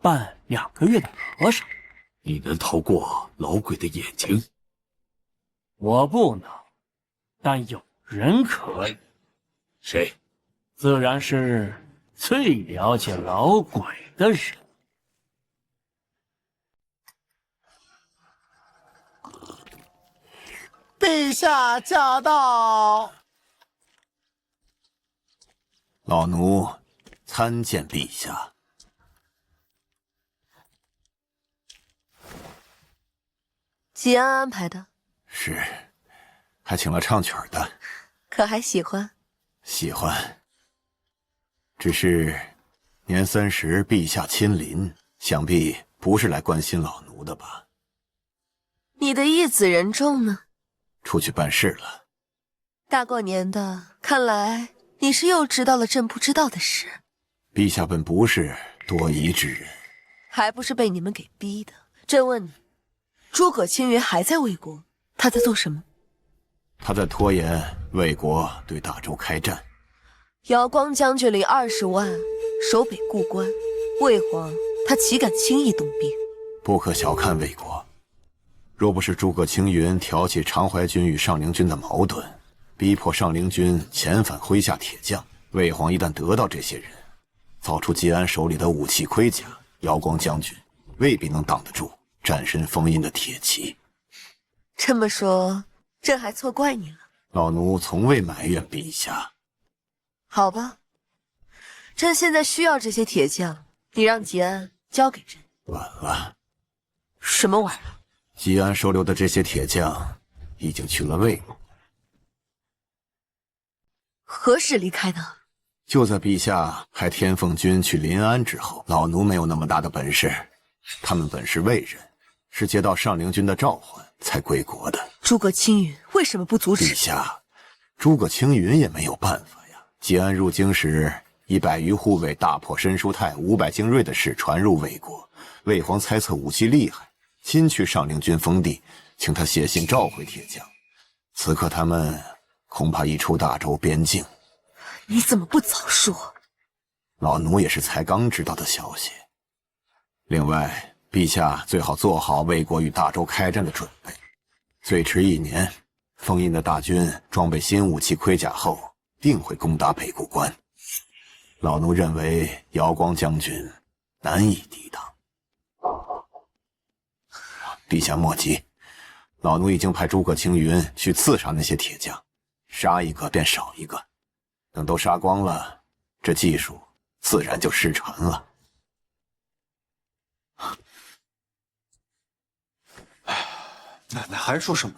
办2个月的和尚。你能逃过老鬼的眼睛？我不能，但有人可以。谁？自然是最了解老鬼的人。陛下驾到！老奴参见陛下。吉安安排的？是，还请了唱曲的。可还喜欢？喜欢。只是年30陛下亲临，想必不是来关心老奴的吧？你的义子人众呢？出去办事了。大过年的，看来你是又知道了朕不知道的事。陛下本不是多疑之人，还不是被你们给逼的。朕问你，诸葛青云还在魏国，他在做什么？他在拖延魏国对大周开战。姚光将军领20万守北固关，魏皇他岂敢轻易动兵？不可小看魏国，若不是诸葛青云挑起常怀军与上陵军的矛盾，逼迫上陵军遣返麾下铁将，魏皇一旦得到这些人，造出吉安手里的武器盔甲，姚光将军未必能挡得住战神封印的铁骑。这么说，朕还错怪你了。老奴从未埋怨陛下。好吧，朕现在需要这些铁匠，你让吉安交给朕。晚了。什么晚了？吉安收留的这些铁匠已经去了魏国。何时离开的？就在陛下派天凤军去临安之后，老奴没有那么大的本事。他们本是魏人，是接到上陵君的召唤才归国的。诸葛青云为什么不阻止？陛下，诸葛青云也没有办法呀。吉安入京时，以100余护卫大破申叔泰500精锐的事传入魏国，魏皇猜测武器厉害，亲去上陵君封地，请他写信召回铁匠。此刻他们恐怕已出大周边境。你怎么不早说？老奴也是才刚知道的消息。另外，陛下最好做好魏国与大周开战的准备。最迟1年，封印的大军装备新武器盔甲后，定会攻打北固关。老奴认为瑶光将军难以抵挡。陛下莫急，老奴已经派诸葛青云去刺杀那些铁匠，杀一个便少一个。等都杀光了，这技术自然就失传了。奶奶还说什么？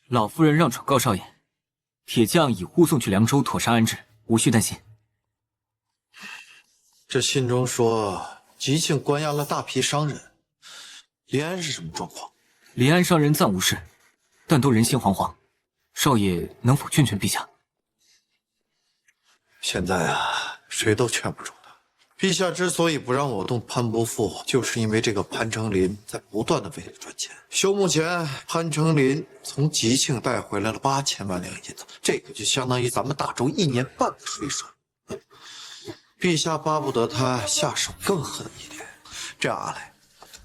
老夫人让转告少爷，铁匠已护送去凉州妥善安置，无需担心。这信中说吉庆关押了大批商人，临安是什么状况？临安商人暂无事，但都人心惶惶。少爷能否劝劝陛下？现在啊，谁都劝不住他。陛下之所以不让我动潘伯父，就是因为这个潘成林在不断的为了赚钱。休幕前，潘成林从吉庆带回来了8000万两银子，这个就相当于咱们大周1年半的税收。陛下巴不得他下手更狠一点。这样，阿来，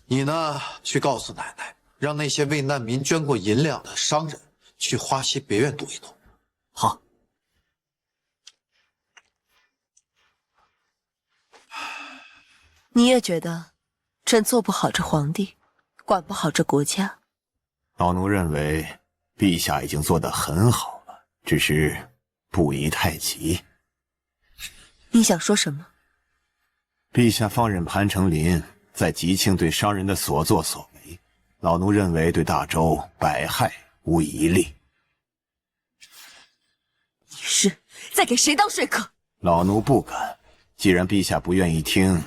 你呢去告诉奶奶，让那些为难民捐过银两的商人去花溪别院堵一堵。好。你也觉得朕做不好这皇帝，管不好这国家？老奴认为陛下已经做得很好了，只是不宜太急。你想说什么？陛下放任潘成林在吉庆对商人的所作所为，老奴认为对大周百害无一利。你是在给谁当说客？老奴不敢。既然陛下不愿意听，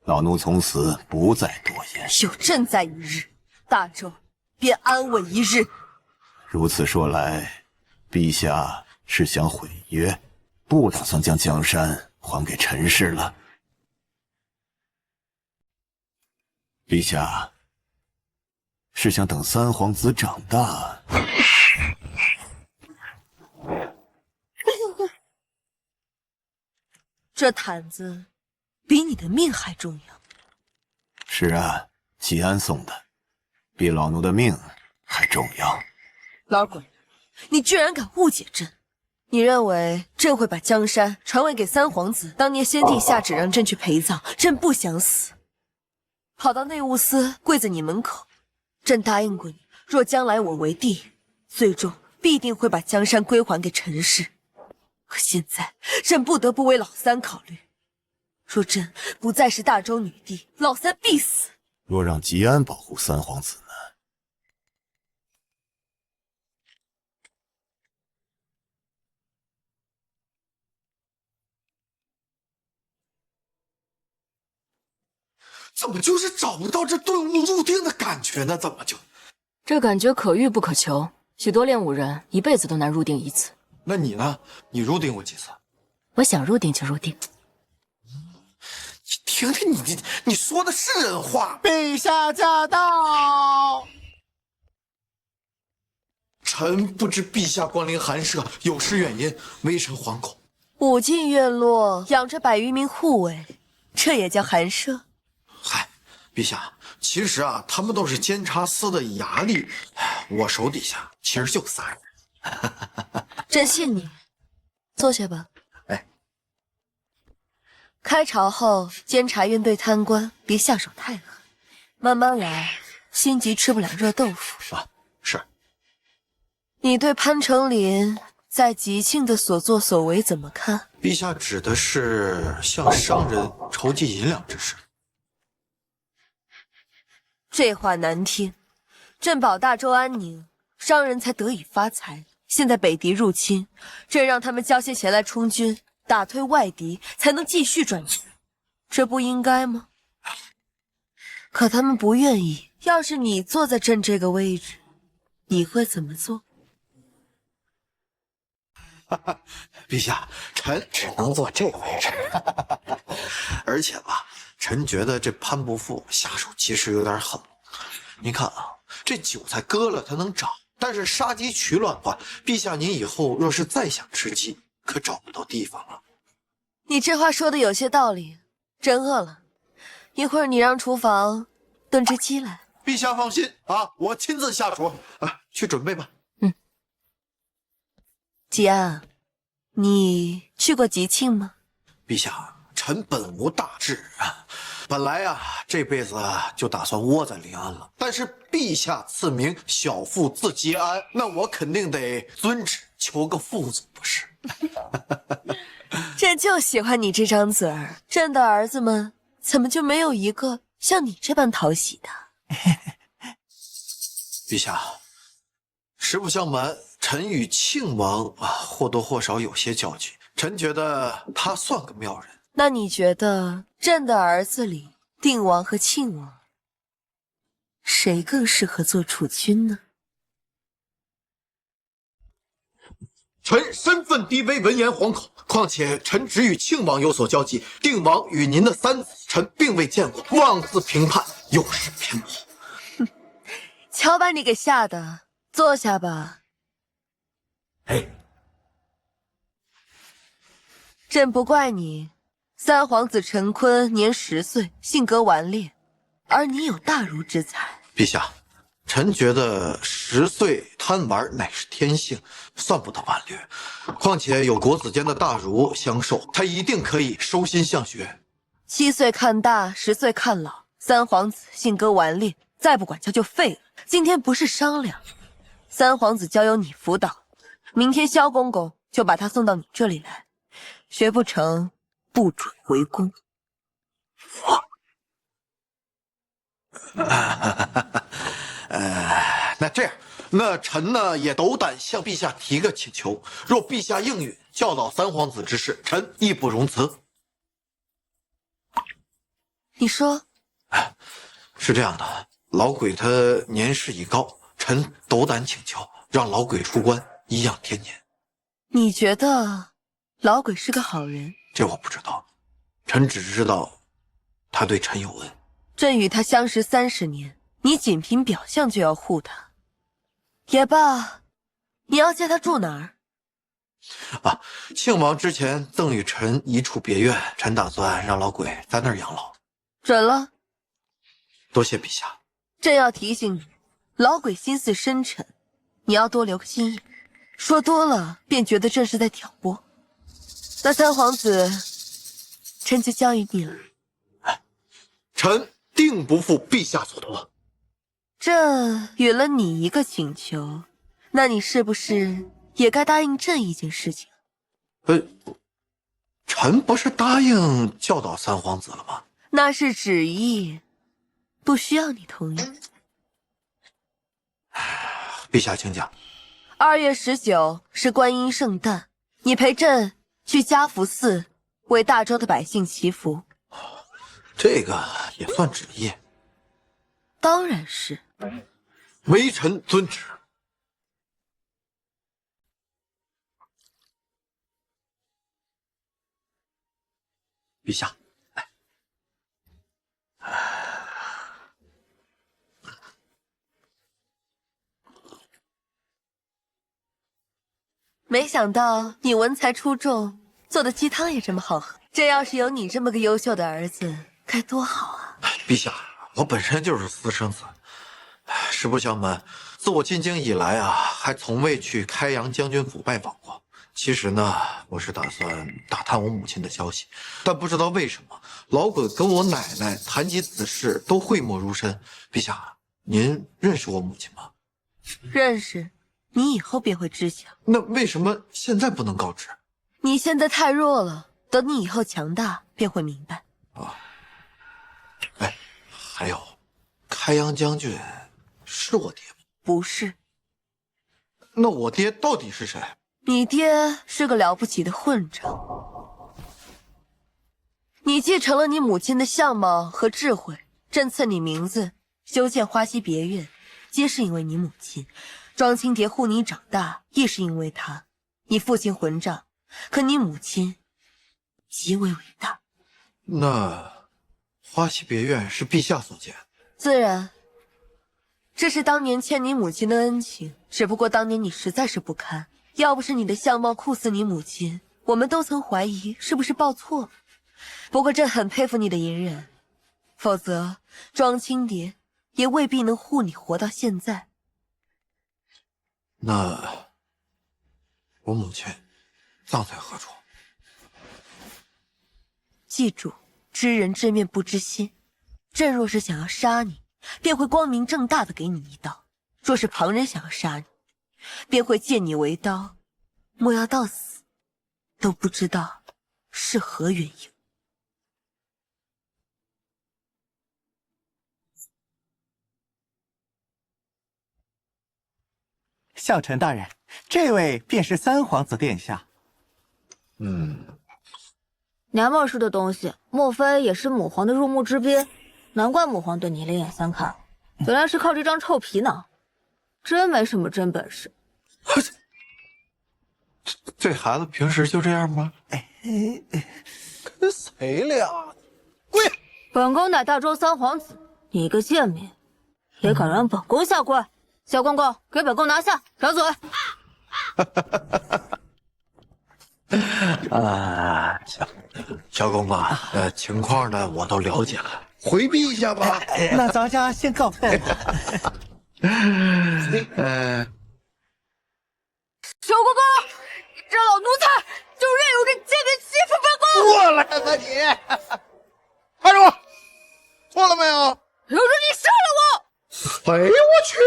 老奴从此不再多言。有朕在一日，大周便安稳一日。如此说来，陛下是想毁约，不打算将江山还给陈氏了。陛下是想等三皇子长大。这毯子比你的命还重要。是啊，吉安送的，比老奴的命还重要。老鬼，你居然敢误解朕！你认为朕会把江山传位给三皇子？当年先帝下旨让朕去陪葬，朕不想死，跑到内务司跪在你门口。朕答应过你，若将来我为帝，最终必定会把江山归还给陈氏。可现在，朕不得不为老三考虑。若朕不再是大周女帝，老三必死。若让吉安保护三皇子呢？怎么就是找不到这顿悟入定的感觉呢？怎么就？这感觉可遇不可求，许多练武人一辈子都难入定一次。那你呢？你入定过几次？我想入定就入定。你听听你说的是人话。陛下驾到！臣不知陛下光临寒舍有失远迎，微臣惶恐。武进院落养着100余名护卫，这也叫寒舍？嗨，陛下，其实啊，他们都是监察司的衙吏，我手底下其实就3人。朕信你，坐下吧。哎，开朝后，监察院对贪官别下手太狠，慢慢来，心急吃不了热豆腐。啊，是。你对潘成林在吉庆的所作所为怎么看？陛下指的是向商人筹集银两之事。这话难听，朕保大周安宁，商人才得以发财。现在北敌入侵，朕让他们交些钱来充军，打退外敌，才能继续赚钱，这不应该吗？可他们不愿意。要是你坐在朕这个位置，你会怎么做？陛下，臣只能坐这个位置。而且吧，臣觉得这潘伯父下手其实有点狠。您看啊，这韭菜割了它能长，但是杀鸡取卵的话，陛下您以后若是再想吃鸡，可找不到地方了。你这话说的有些道理，朕饿了，一会儿你让厨房炖只鸡来。陛下放心啊，我亲自下厨啊，去准备吧。吉安，你去过吉庆吗？陛下，臣本无大志啊，本来啊这辈子就打算窝在临安了，但是陛下赐名小父字吉安，那我肯定得遵旨求个父子不是？朕就喜欢你这张嘴儿，朕的儿子们怎么就没有一个像你这般讨喜的？陛下，实不相瞒，臣与庆王或多或少有些交集，臣觉得他算个妙人。那你觉得朕的儿子里，定王和庆王，谁更适合做储君呢？臣身份低微，闻言惶恐。况且臣只与庆王有所交集，定王与您的三子，臣并未见过，妄自评判，有失偏颇。瞧把你给吓的，坐下吧。朕不怪你，三皇子陈坤年10岁，性格顽劣，而你有大儒之才。陛下，臣觉得10岁贪玩乃是天性，算不得顽劣。况且有国子监的大儒相授，他一定可以收心向学。7岁看大，10岁看老，三皇子性格顽劣，再不管教就废了。今天不是商量，三皇子交由你辅导，明天萧公公就把他送到你这里来，学不成不准回宫。那这样，那臣呢也斗胆向陛下提个请求，若陛下应允，教导三皇子之事，臣义不容辞。你说，是这样的，老鬼他年事已高，臣斗胆请求，让老鬼出关，颐养天年。你觉得老鬼是个好人？这我不知道，臣只知道他对臣有恩。朕与他相识30年，你仅凭表象就要护他，也罢，你要接他住哪儿？庆王之前赠与臣一处别院，臣打算让老鬼在那儿养老。准了。多谢陛下。朕要提醒你，老鬼心思深沉，你要多留个心眼，说多了便觉得朕是在挑拨。那三皇子，臣就交于你了。臣定不负陛下所托。朕允了你一个请求，那你是不是也该答应朕一件事情？臣不是答应教导三皇子了吗？那是旨意，不需要你同意。陛下请讲。2月19是观音圣诞，你陪朕去嘉福寺为大周的百姓祈福。这个也算旨意？当然是。微臣遵旨。陛下，没想到你文才出众，做的鸡汤也这么好喝。这要是有你这么个优秀的儿子，该多好啊！陛下，我本身就是私生子，实不相瞒，自我进京以来还从未去开阳将军府拜访过。其实呢，我是打算打探我母亲的消息，但不知道为什么，老鬼跟我奶奶谈及此事都讳莫如深。陛下，您认识我母亲吗？认识，你以后便会知晓。那为什么现在不能告知？你现在太弱了，等你以后强大，便会明白。啊，哎，还有，开阳将军是我爹吗？不是。那我爹到底是谁？你爹是个了不起的混账。你继承了你母亲的相貌和智慧，朕赐你名字，修建花溪别院，皆是因为你母亲。庄青蝶护你长大，亦是因为她。你父亲混账，可你母亲极为伟大。那花溪别院是陛下所建？自然，这是当年欠你母亲的恩情。只不过当年你实在是不堪，要不是你的相貌酷似你母亲，我们都曾怀疑是不是报错。不过朕很佩服你的隐忍，否则庄青蝶也未必能护你活到现在。那我母亲葬在何处？记住，知人知面不知心。朕若是想要杀你，便会光明正大的给你一刀；若是旁人想要杀你，便会借你为刀，莫要到死都不知道是何缘由。小臣大人，这位便是三皇子殿下。娘们儿似的东西，莫非也是母皇的入幕之宾？难怪母皇对你另眼相看，原来是靠这张臭皮囊，真没什么真本事。这孩子平时就这样吗？跟谁俩？跪！本宫乃大周三皇子，你一个贱民，也敢让本宫下跪？小公公，给本宫拿下，掌嘴！小公公，情况呢我都了解了，回避一下吧。那咱家先告退了。小公公，这老奴才就任由这贱民欺负本宫！过来吧你！站住！错了没有？留着你杀了我！哎呦我去！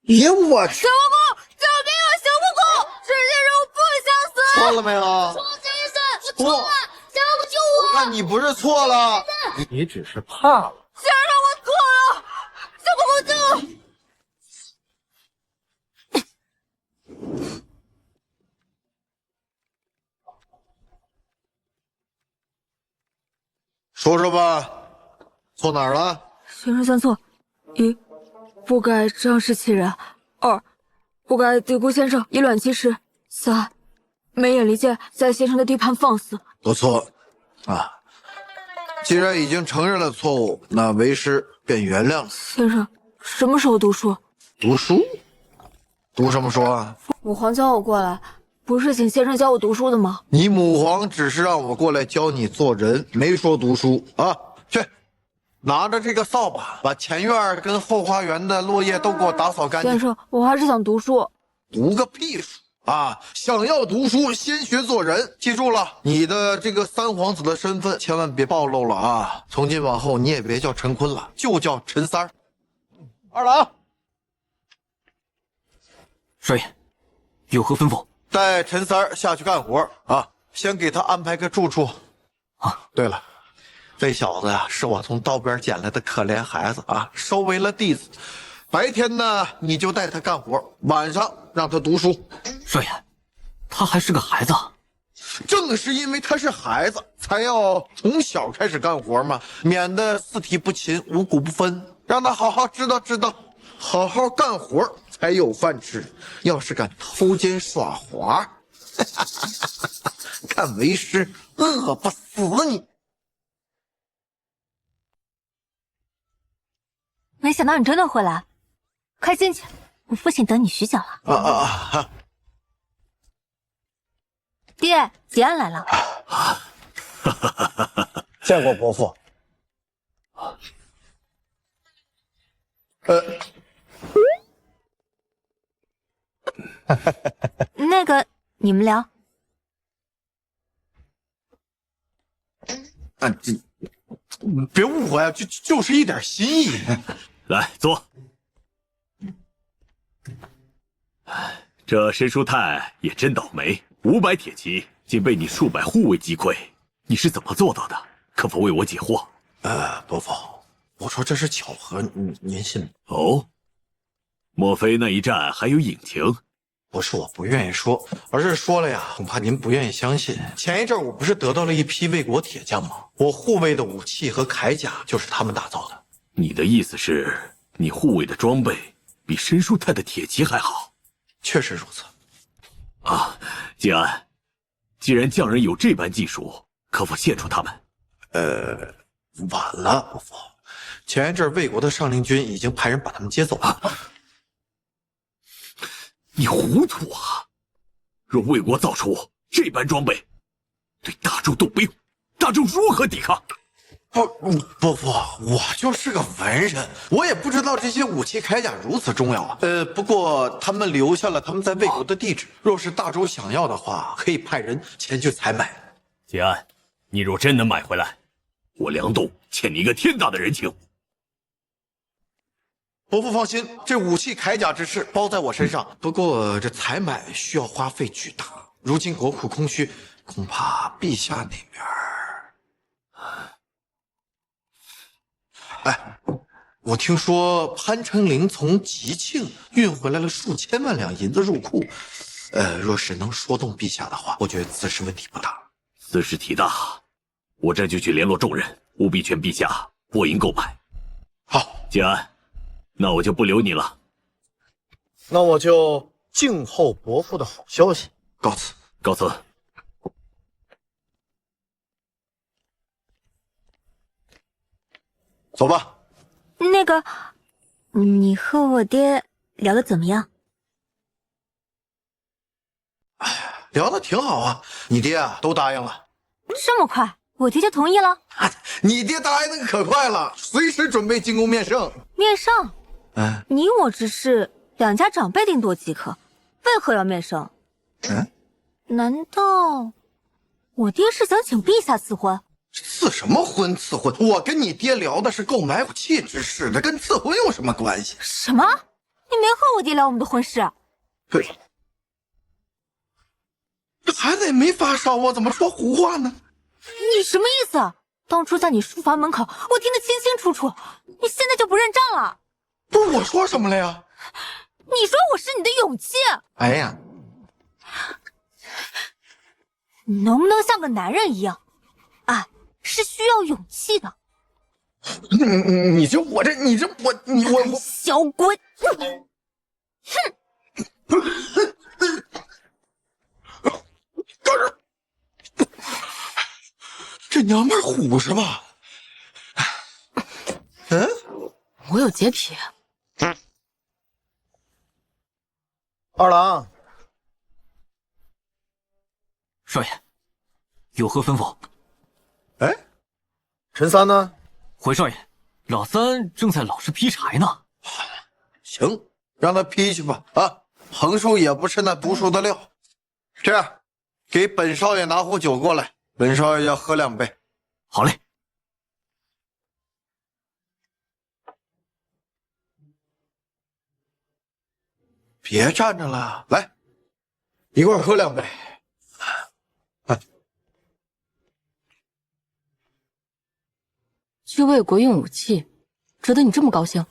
咦我去！小公公，救命啊！小公公，这些人我不想死！错了没有？错，陈医生，我错了，小公公救我！那你不是错了，你只是怕了。先生，我错了，小公公救我！说说吧，错哪儿了？先生犯错：一，不该仗势欺人；二，不该低估先生，以卵击石；三，没眼力见，在先生的地盘放肆。不错，啊，既然已经承认了错误，那为师便原谅了。先生，什么时候读书？读书？读什么书啊？母皇叫我过来，不是请先生教我读书的吗？你母皇只是让我过来教你做人，没说读书啊。去，拿着这个扫把，把前院跟后花园的落叶都给我打扫干净。先生，我还是想读书。读个屁书啊！想要读书，先学做人。记住了，你的这个三皇子的身份千万别暴露了啊！从今往后你也别叫陈坤了，就叫陈三儿。二郎，少爷，有何吩咐？带陈三儿下去干活啊！先给他安排个住处。啊，对了，这小子呀，是我从道边捡来的可怜孩子啊，收为了弟子。白天呢，你就带他干活，晚上让他读书。少爷，他还是个孩子。正是因为他是孩子，才要从小开始干活嘛，免得四体不勤，五谷不分。让他好好知道，好好干活才有饭吃。要是敢偷奸耍滑，看为师饿不死你！没想到你真的会来，快进去，我父亲等你许久了。爹，吉安来了。见过伯父。那个，你们聊。别误会啊，就是一点心意。来坐。这申叔泰也真倒霉，500铁骑竟被你数百护卫击溃，你是怎么做到的？可否为我解惑？伯父，我说这是巧合，您信吗？哦，莫非那一战还有隐情？不是我不愿意说，而是说了呀，恐怕您不愿意相信。前一阵我不是得到了一批魏国铁匠吗？我护卫的武器和铠甲就是他们打造的。你的意思是，你护卫的装备比申叔泰的铁骑还好？确实如此。啊，季安，既然匠人有这般技术，可否献出他们？晚了，伯父。前一阵魏国的上令军已经派人把他们接走了。你糊涂啊！若魏国造出这般装备，对大周动兵，大周如何抵抗？伯父，我就是个文人，我也不知道这些武器铠甲如此重要啊。不过他们留下了他们在魏国的地址，若是大周想要的话，可以派人前去采买。杰安，你若真能买回来，我梁栋欠你一个天大的人情。伯父放心，这武器铠甲之事包在我身上。不过这采买需要花费巨大，如今国库空虚，恐怕陛下那边……哎，我听说潘成林从吉庆运回来了数千万两银子入库，若是能说动陛下的话，我觉得此事问题不大。此事体大，我这就去联络众人，务必劝陛下拨银购买。好，杰安，那我就不留你了。那我就静候伯父的好消息。告辞。告辞。走吧。那个，你和我爹聊得怎么样？聊得挺好啊，你爹啊都答应了。这么快，我爹就同意了？你爹答应的可快了，随时准备进宫面圣。面圣？你我之事，两家长辈定夺即可，为何要面圣？难道我爹是想请陛下赐婚？赐什么婚？赐婚？我跟你爹聊的是购买武器之事，这跟赐婚有什么关系？什么？你没和我爹聊我们的婚事？对，这孩子也没发烧啊，怎么说胡话呢？你什么意思？当初在你书房门口，我听得清清楚楚，你现在就不认账了？不是我说什么了呀？你说我是你的勇气。哎呀，你能不能像个男人一样？爱是需要勇气的。你这我小鬼！哼！这娘们虎是吧？我有洁癖。二郎，少爷，有何吩咐？哎，陈三呢？回少爷，老三正在老实劈柴呢。行，让他劈去吧。啊，横竖也不是那读书的料。这样，给本少爷拿壶酒过来，本少爷要喝2杯。好嘞。别站着了，来，一块儿喝2杯。去魏国用武器，值得你这么高兴？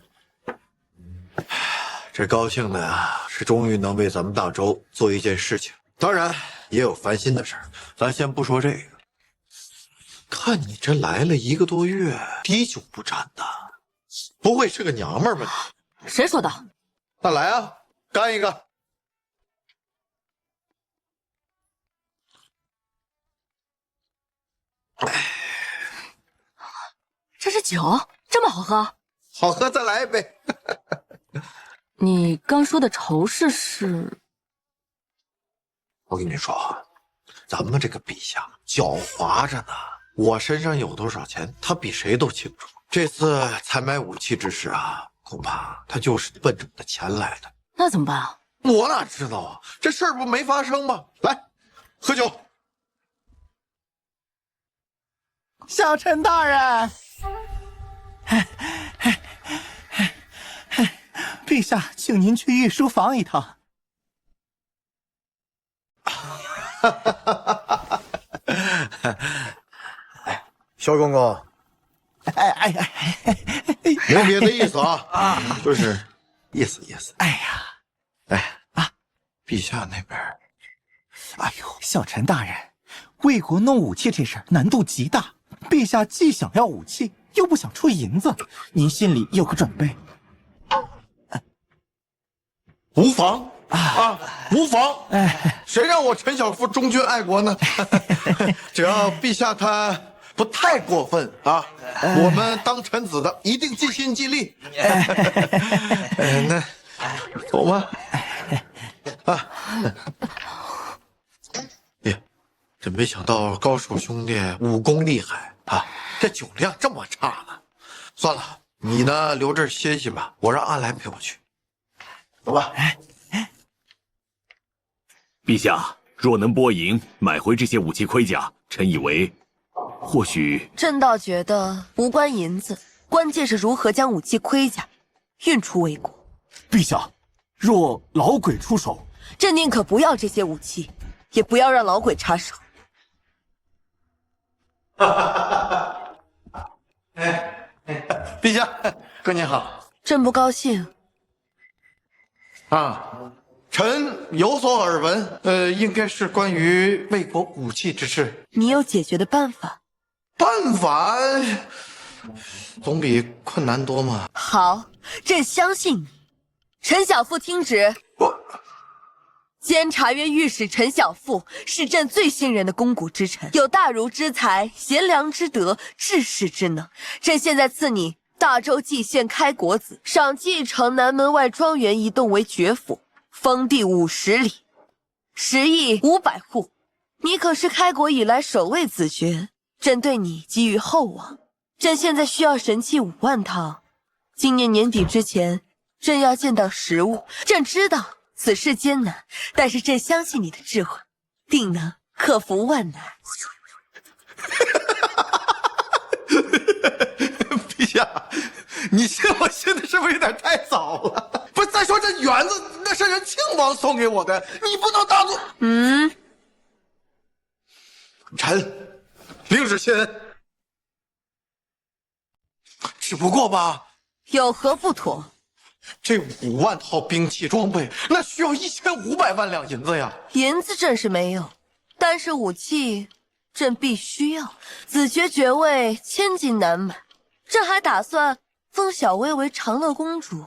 这高兴的呀，是终于能为咱们大周做一件事情。当然也有烦心的事儿，咱先不说这个。看你这来了1个多月，滴酒不沾的，不会是个娘们儿吧？谁说的？那来啊，干一个！这是酒，这么好喝？好喝，再来一杯。你刚说的仇视是？我跟你说啊，咱们这个陛下狡猾着呢。我身上有多少钱，他比谁都清楚。这次采买武器之事啊，恐怕他就是奔着我的钱来的。那怎么办啊？我哪知道啊？这事儿不没发生吗？来，喝酒。小陈大人，陛下，请您去御书房一趟。萧公公，没别的意思啊，就是意思。陛下那边，哎呦，小陈大人，为国弄武器这事儿难度极大，陛下既想要武器，又不想出银子，您心里有个准备。无妨无妨。谁让我陈小夫忠君爱国呢？只要陛下他不太过分啊，我们当臣子的一定尽心尽力。那走吧。真没想到高手兄弟武功厉害啊，这酒量这么差呢。算了，你呢留这儿歇息吧，我让阿来陪我去。走吧。陛下若能拨银买回这些武器盔甲，臣以为或许……朕倒觉得无关银子，关键是如何将武器盔甲运出魏国。陛下，若老鬼出手，朕宁可不要这些武器，也不要让老鬼插手。陛下，哥您好。朕不高兴。臣有所耳闻，应该是关于魏国武器之事。你有解决的办法？办法总比困难多嘛。好，朕相信你。陈小富听旨。监察院御史陈小富是朕最信任的肱骨之臣，有大儒之才、贤良之德、治世之能。朕现在赐你大州蓟县开国子，赏继承南门外庄园一栋为爵府，封地50里，10亿500户。你可是开国以来首位子爵，朕对你寄予厚望。朕现在需要神器5万套，今年年底之前，朕要见到实物。朕知道此事艰难，但是朕相信你的智慧，定能克服万难。陛下，你信我信的是不是有点太早了？不是，再说这园子那是人庆王送给我的，你不能当做……臣领旨谢恩。只不过吧，有何不妥？这5万套兵器装备，那需要1500万两银子呀！银子朕是没有，但是武器朕必须要。子爵爵位千金难买，朕还打算封小薇为长乐公主。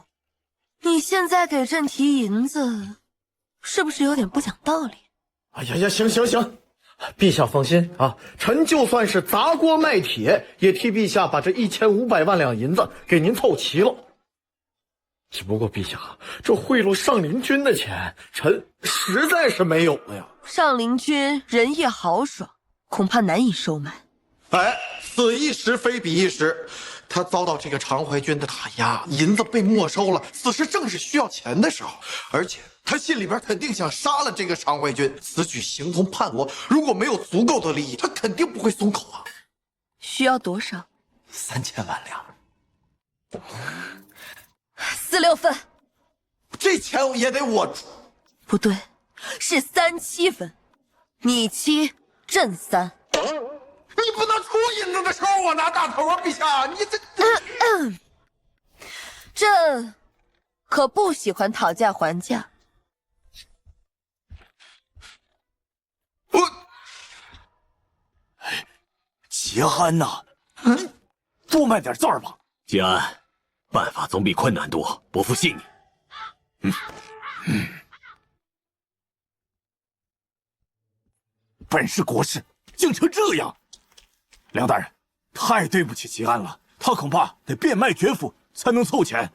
你现在给朕提银子，是不是有点不讲道理？哎呀，行，陛下放心啊，臣就算是砸锅卖铁，也替陛下把这1500万两银子给您凑齐了。只不过陛下，这贿赂上林君的钱，臣实在是没有了呀。上林君人也豪爽，恐怕难以收买。此一时非彼一时，他遭到这个常怀君的打压，银子被没收了，此时正是需要钱的时候，而且他心里边肯定想杀了这个常怀君，此举形同叛国。如果没有足够的利益，他肯定不会松口啊。需要多少？3000万两。4、6分。这钱也得我出。不对，是3、7分。你7，朕3。你不能出银子的时候我拿大头啊，陛下，你这……朕可不喜欢讨价还价。杰安呐，多卖点字儿吧。杰安，办法总比困难多，伯父信你。本是国事，竟成这样。梁大人，太对不起吉安了，他恐怕得变卖爵府才能凑钱。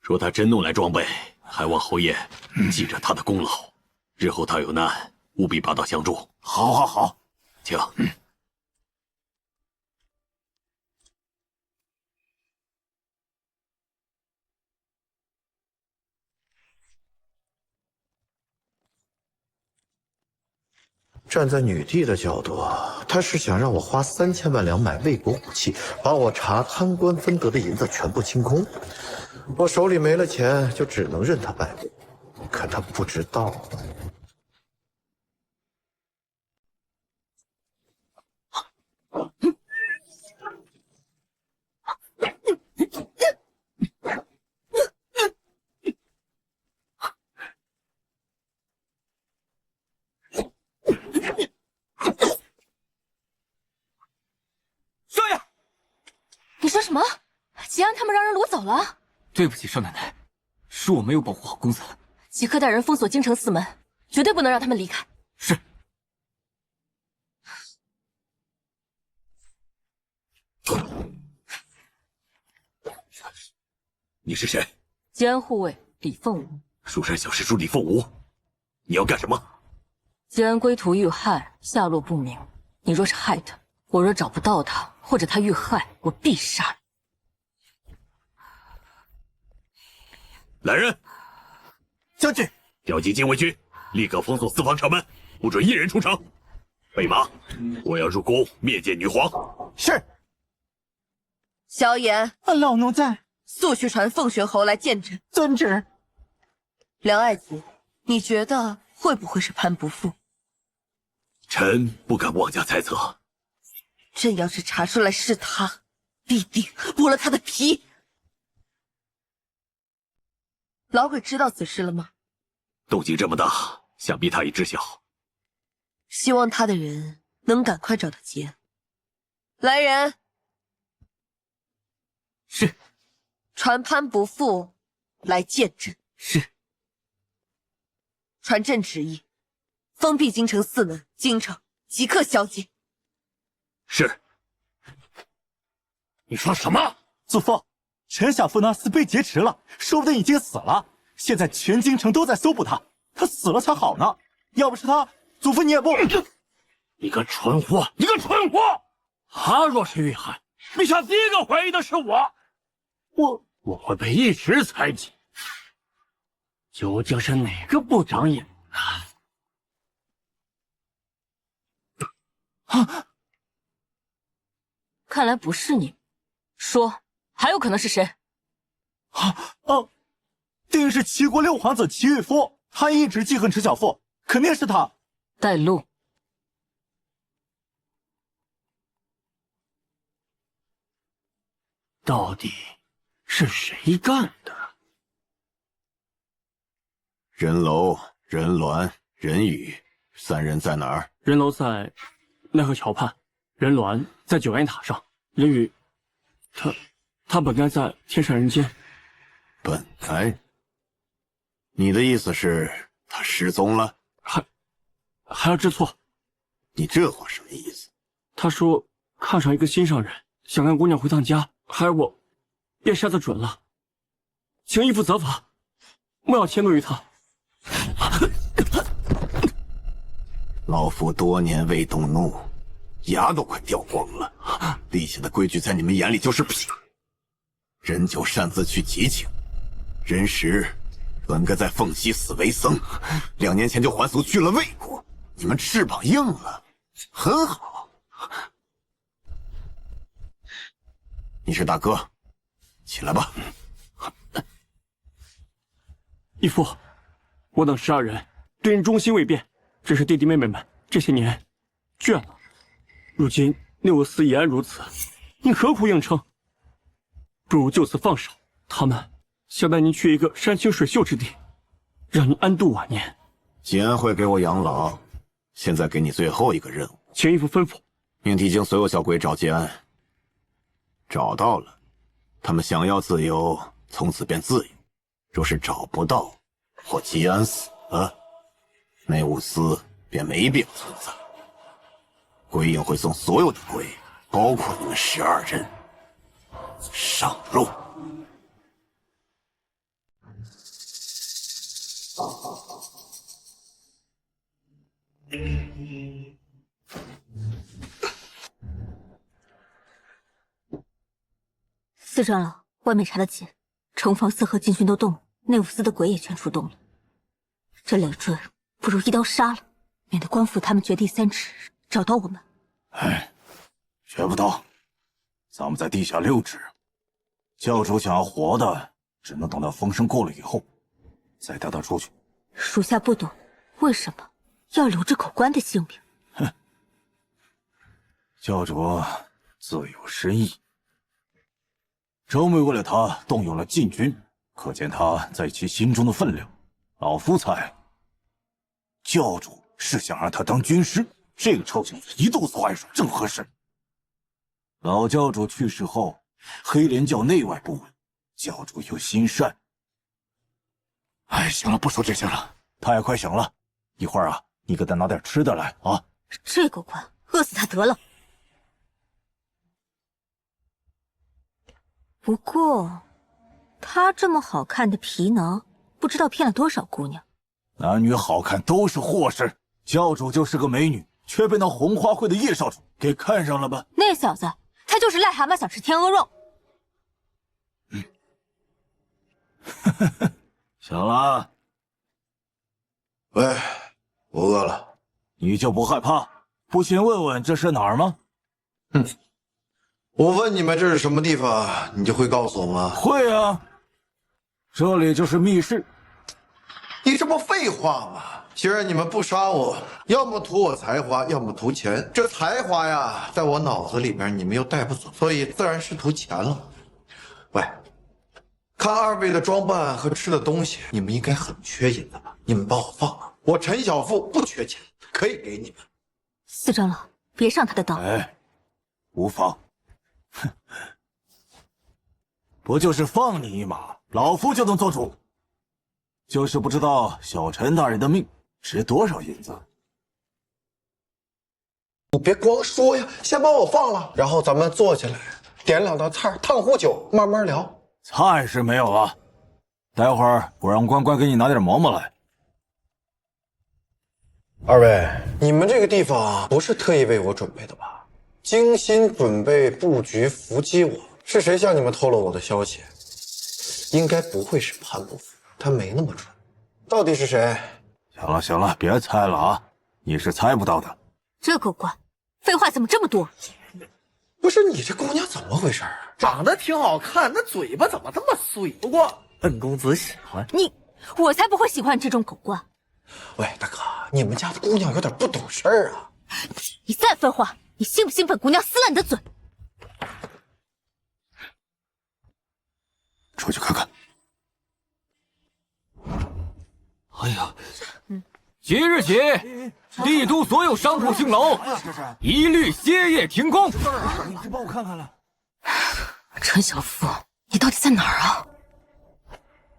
若他真弄来装备，还望侯爷记着他的功劳，日后他有难，务必拔刀相助。好，请。站在女帝的角度，她是想让我花3000万两买魏国武器，把我查贪官分得的银子全部清空。我手里没了钱，就只能任她摆布。可她不知道。什么？吉安他们让人掳走了？对不起，少奶奶，是我没有保护好公子。即刻带人封锁京城四门，绝对不能让他们离开。是。你是谁？吉安护卫李凤舞。蜀山小施主李凤舞，你要干什么？吉安归途遇害，下落不明。你若是害他，我若找不到他，或者他遇害，我必杀你。来人！将军，调集禁卫军，立刻封锁四方城门，不准一人出城。备马，我要入宫面见女皇。是。萧炎，老奴在。速去传凤玄侯来见朕。遵旨。梁爱子，你觉得会不会是潘不负？臣不敢妄加猜测。朕要是查出来是他，必定剥了他的皮。老鬼知道此事了吗？动静这么大，想必他已知晓。希望他的人能赶快找到吉安。来人！是。传潘不负来见朕。是。传朕旨意，封闭京城四门，京城即刻宵禁。是。你说什么？祖父，陈小夫那厮被劫持了，说不定已经死了。现在全京城都在搜捕他，他死了才好呢。要不是他，祖父你也不……你个蠢货！你个蠢货！他若是遇害，陛下第一个怀疑的是我。我会被一直猜忌。究竟是哪个不长眼啊？看来不是你。说，还有可能是谁？定是齐国六皇子齐玉夫，他一直记恨陈小富，肯定是他。带路。到底是谁干的？人楼、人鸾、人羽三人在哪儿？人楼在奈何桥畔，人鸾在九岩塔上，人羽，他本该在天上人间。本该？你的意思是他失踪了？还要知错？你这话什么意思？他说看上一个心上人，想让姑娘回趟家，害我便杀得准了，请义父责罚，莫要迁怒于他。老夫多年未动怒，牙都快掉光了。立下的规矩在你们眼里就是屁。人酒擅自去集请，人石本该在凤溪死为僧，2年前就还俗去了魏国。你们翅膀硬了，很好。你是大哥，起来吧。义父，我等12人对您忠心未变，只是弟弟妹妹们这些年倦了。如今内务司也安如此，您何苦硬撑？不如就此放手。他们想带您去一个山清水秀之地，让您安度晚年。吉安会给我养老，现在给你最后一个任务，请义父吩咐。命提京所有小鬼找吉安，找到了，他们想要自由，从此便自由；若是找不到，或吉安死了，内务司便没必要存在。鬼影会送所有的鬼，包括你们12人，上路。四长老，外面查得紧，城防4和禁军都动了，内务司的鬼也全出动了。这累赘不如一刀杀了，免得官府他们掘地3尺找到我们。学不到，咱们在地下溜之。教主想要活的，只能等到风声过了以后，再带他出去。属下不懂，为什么要留着口官的性命？哼，教主自有深意。周妹为了他动用了禁军，可见他在其心中的分量。老夫猜，教主是想让他当军师。这个臭小子一肚子坏水，正合适。老教主去世后，黑莲教内外不稳，教主又心善。哎，行了，不说这些了，他也快醒了。一会儿啊，你给他拿点吃的来啊。这个官饿死他得了。不过，他这么好看的皮囊，不知道骗了多少姑娘。男女好看都是祸事，教主就是个美女，却被那红花会的叶少主给看上了吧？那小子，他就是癞蛤蟆想吃天鹅肉。行了。喂，我饿了。你就不害怕？不先问问这是哪儿吗？我问你们这是什么地方，你就会告诉我吗？会啊，这里就是密室。你这不废话吗？既然你们不杀我，要么图我才华，要么图钱。这才华呀，在我脑子里边，你们又带不走，所以自然是图钱了。喂，看二位的装扮和吃的东西，你们应该很缺银子吧？你们把我放了，我陈小富不缺钱，可以给你们。四长老，别上他的当。哎，无妨。哼，不就是放你一马，老夫就能做主。就是不知道小陈大人的命值多少银子。你别光说呀，先把我放了，然后咱们坐起来，点两道菜，烫壶酒，慢慢聊。菜是没有了，待会儿我让关关给你拿点馍馍来。二位，你们这个地方不是特意为我准备的吧？精心准备布局伏击我，是谁向你们透露我的消息？应该不会是潘伯父，他没那么蠢。到底是谁？行了行了，别猜了啊，你是猜不到的。这个官，废话怎么这么多？不是你这姑娘怎么回事啊？长得挺好看，那嘴巴怎么这么碎？不过本公子喜欢你，我才不会喜欢这种狗官。喂，大哥，你们家的姑娘有点不懂事儿啊！你再废话，你信不信本姑娘撕了你的嘴？出去看看。哎呀，即日起，帝都所有商铺兴楼一律歇业停工。你去帮我看看来。陈小富，你到底在哪儿啊？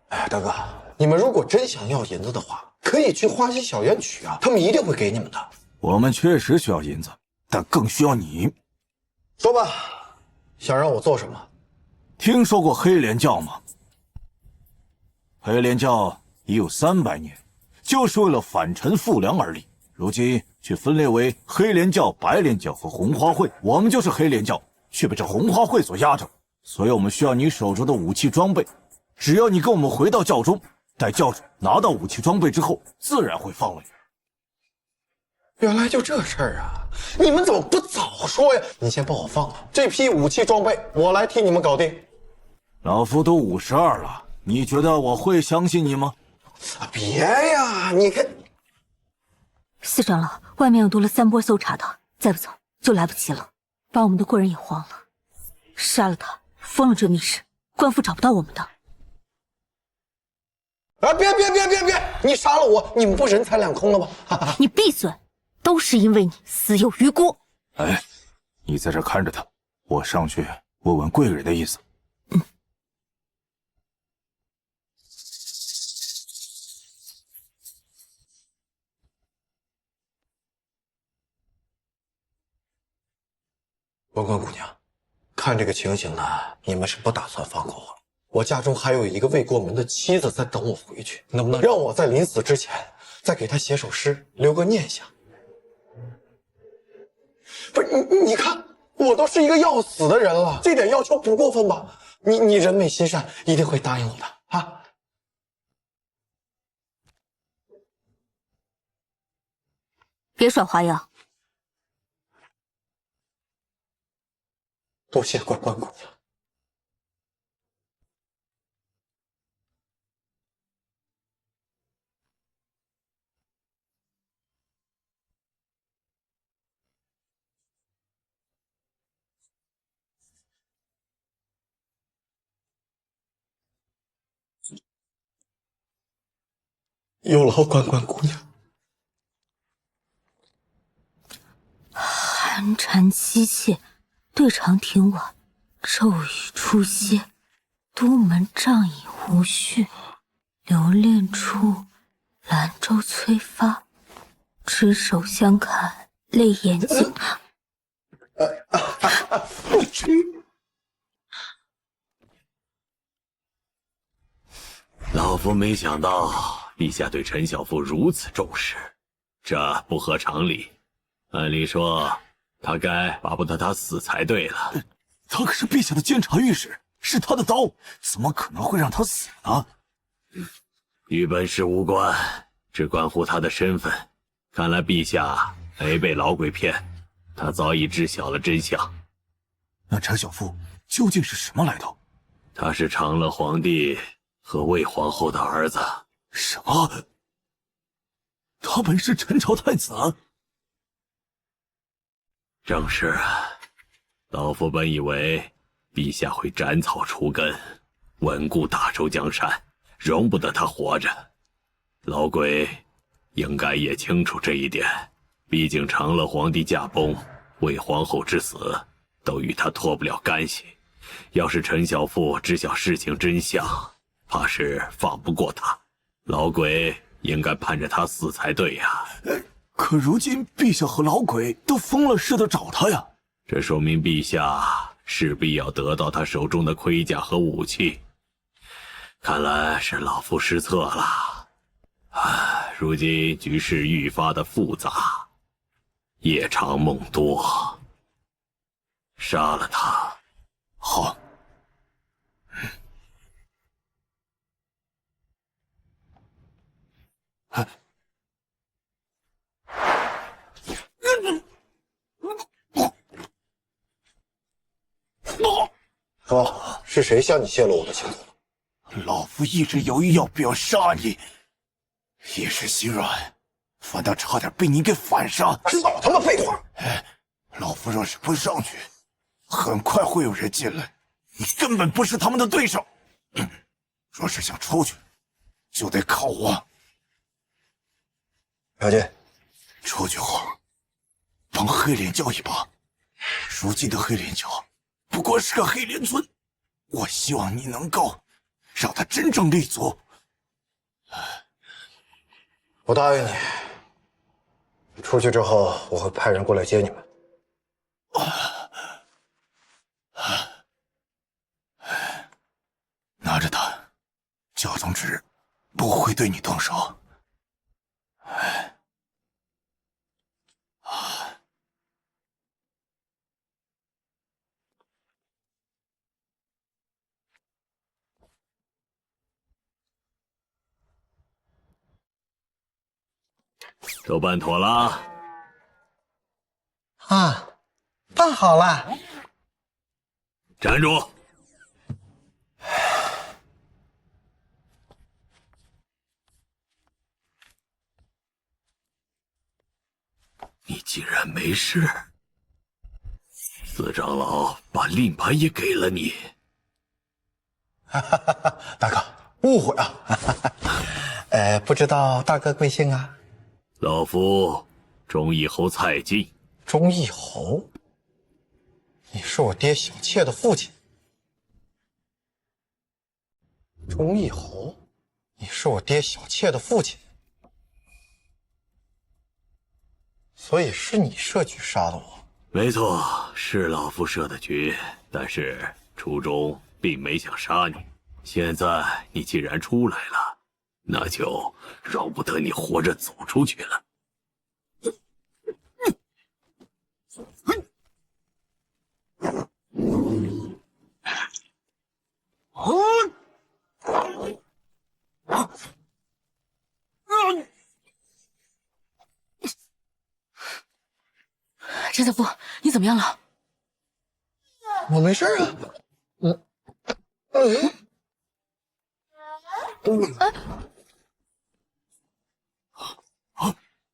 哎，大哥，你们如果真想要银子的话，可以去花溪小院取啊，他们一定会给你们的。我们确实需要银子，但更需要你。说吧，想让我做什么？听说过黑莲教吗？黑莲教已有300年，就是为了反陈复梁而立。如今却分裂为黑莲教、白莲教和红花会，我们就是黑莲教，却被这红花会所压着。所以我们需要你手中的武器装备。只要你跟我们回到教中，待教主拿到武器装备之后，自然会放了你。原来就这事儿啊！你们怎么不早说呀？你先把我放了，这批武器装备我来替你们搞定。老夫都52了，你觉得我会相信你吗？别呀，你看，四长老，外面又多了3波搜查的，再不走就来不及了，把我们的过人也慌了。杀了他，封了这密室，官府找不到我们的。啊！别！你杀了我，你们不人财两空了吗？你闭嘴！都是因为你死有余辜。哎，你在这看着他，我上去问问贵人的意思。关关姑娘，看这个情形呢，你们是不打算放过我了。我家中还有一个未过门的妻子在等我回去，能不能让我在临死之前再给她写首诗，留个念想？不是你看，我都是一个要死的人了，这点要求不过分吧？你人美心善，一定会答应我的啊！别耍花样。多谢关关姑娘。有劳关关姑娘。寒蝉凄切，对长亭晚，骤雨初歇，都门帐饮无绪，留恋处，兰舟催发，执手相看，泪眼睛。老夫没想到陛下对陈小妇如此重视，这不合常理。按理说，他该巴不得他死才对了。他可是陛下的监察御史，是他的刀，怎么可能会让他死呢？与本事无关，只关乎他的身份。看来陛下没被老鬼骗，他早已知晓了真相。那陈小妇究竟是什么来头？他是长乐皇帝和魏皇后的儿子。什么？他本是陈朝太子？正是啊，老夫本以为陛下会斩草除根，稳固大周江山，容不得他活着。老鬼应该也清楚这一点，毕竟长乐皇帝驾崩，魏皇后之死，都与他脱不了干系。要是陈小妇知晓事情真相，怕是放不过他。老鬼应该盼着他死才对呀。可如今陛下和老鬼都疯了似的找他呀，这说明陛下势必要得到他手中的盔甲和武器。看来是老夫失策了。如今局势愈发的复杂，夜长梦多，杀了他。好。说是谁向你泄露我的行踪？老夫一直犹豫要不要杀你，一时心软，反倒差点被你给反杀。少他妈废话！老夫若是不上去，很快会有人进来，你根本不是他们的对手。若是想出去，就得靠我。了解。出去后，帮黑脸教一把。如今的黑脸教不过是个黑脸村，我希望你能够让他真正立足。我答应你，出去之后我会派人过来接你们。拿着它，教宗旨不会对你动手。都办妥了？啊，办好了。站住！你竟然没事？四长老把令牌也给了你。大哥，误会啊。不知道大哥贵姓啊？老夫忠义侯蔡进。忠义侯？你是我爹小妾的父亲。忠义侯？你是我爹小妾的父亲。所以是你设局杀了我？没错，是老夫设的局，但是初衷并没想杀你。现在你既然出来了，那就饶不得你活着走出去了。陈小夫，你怎么样了？我没事啊。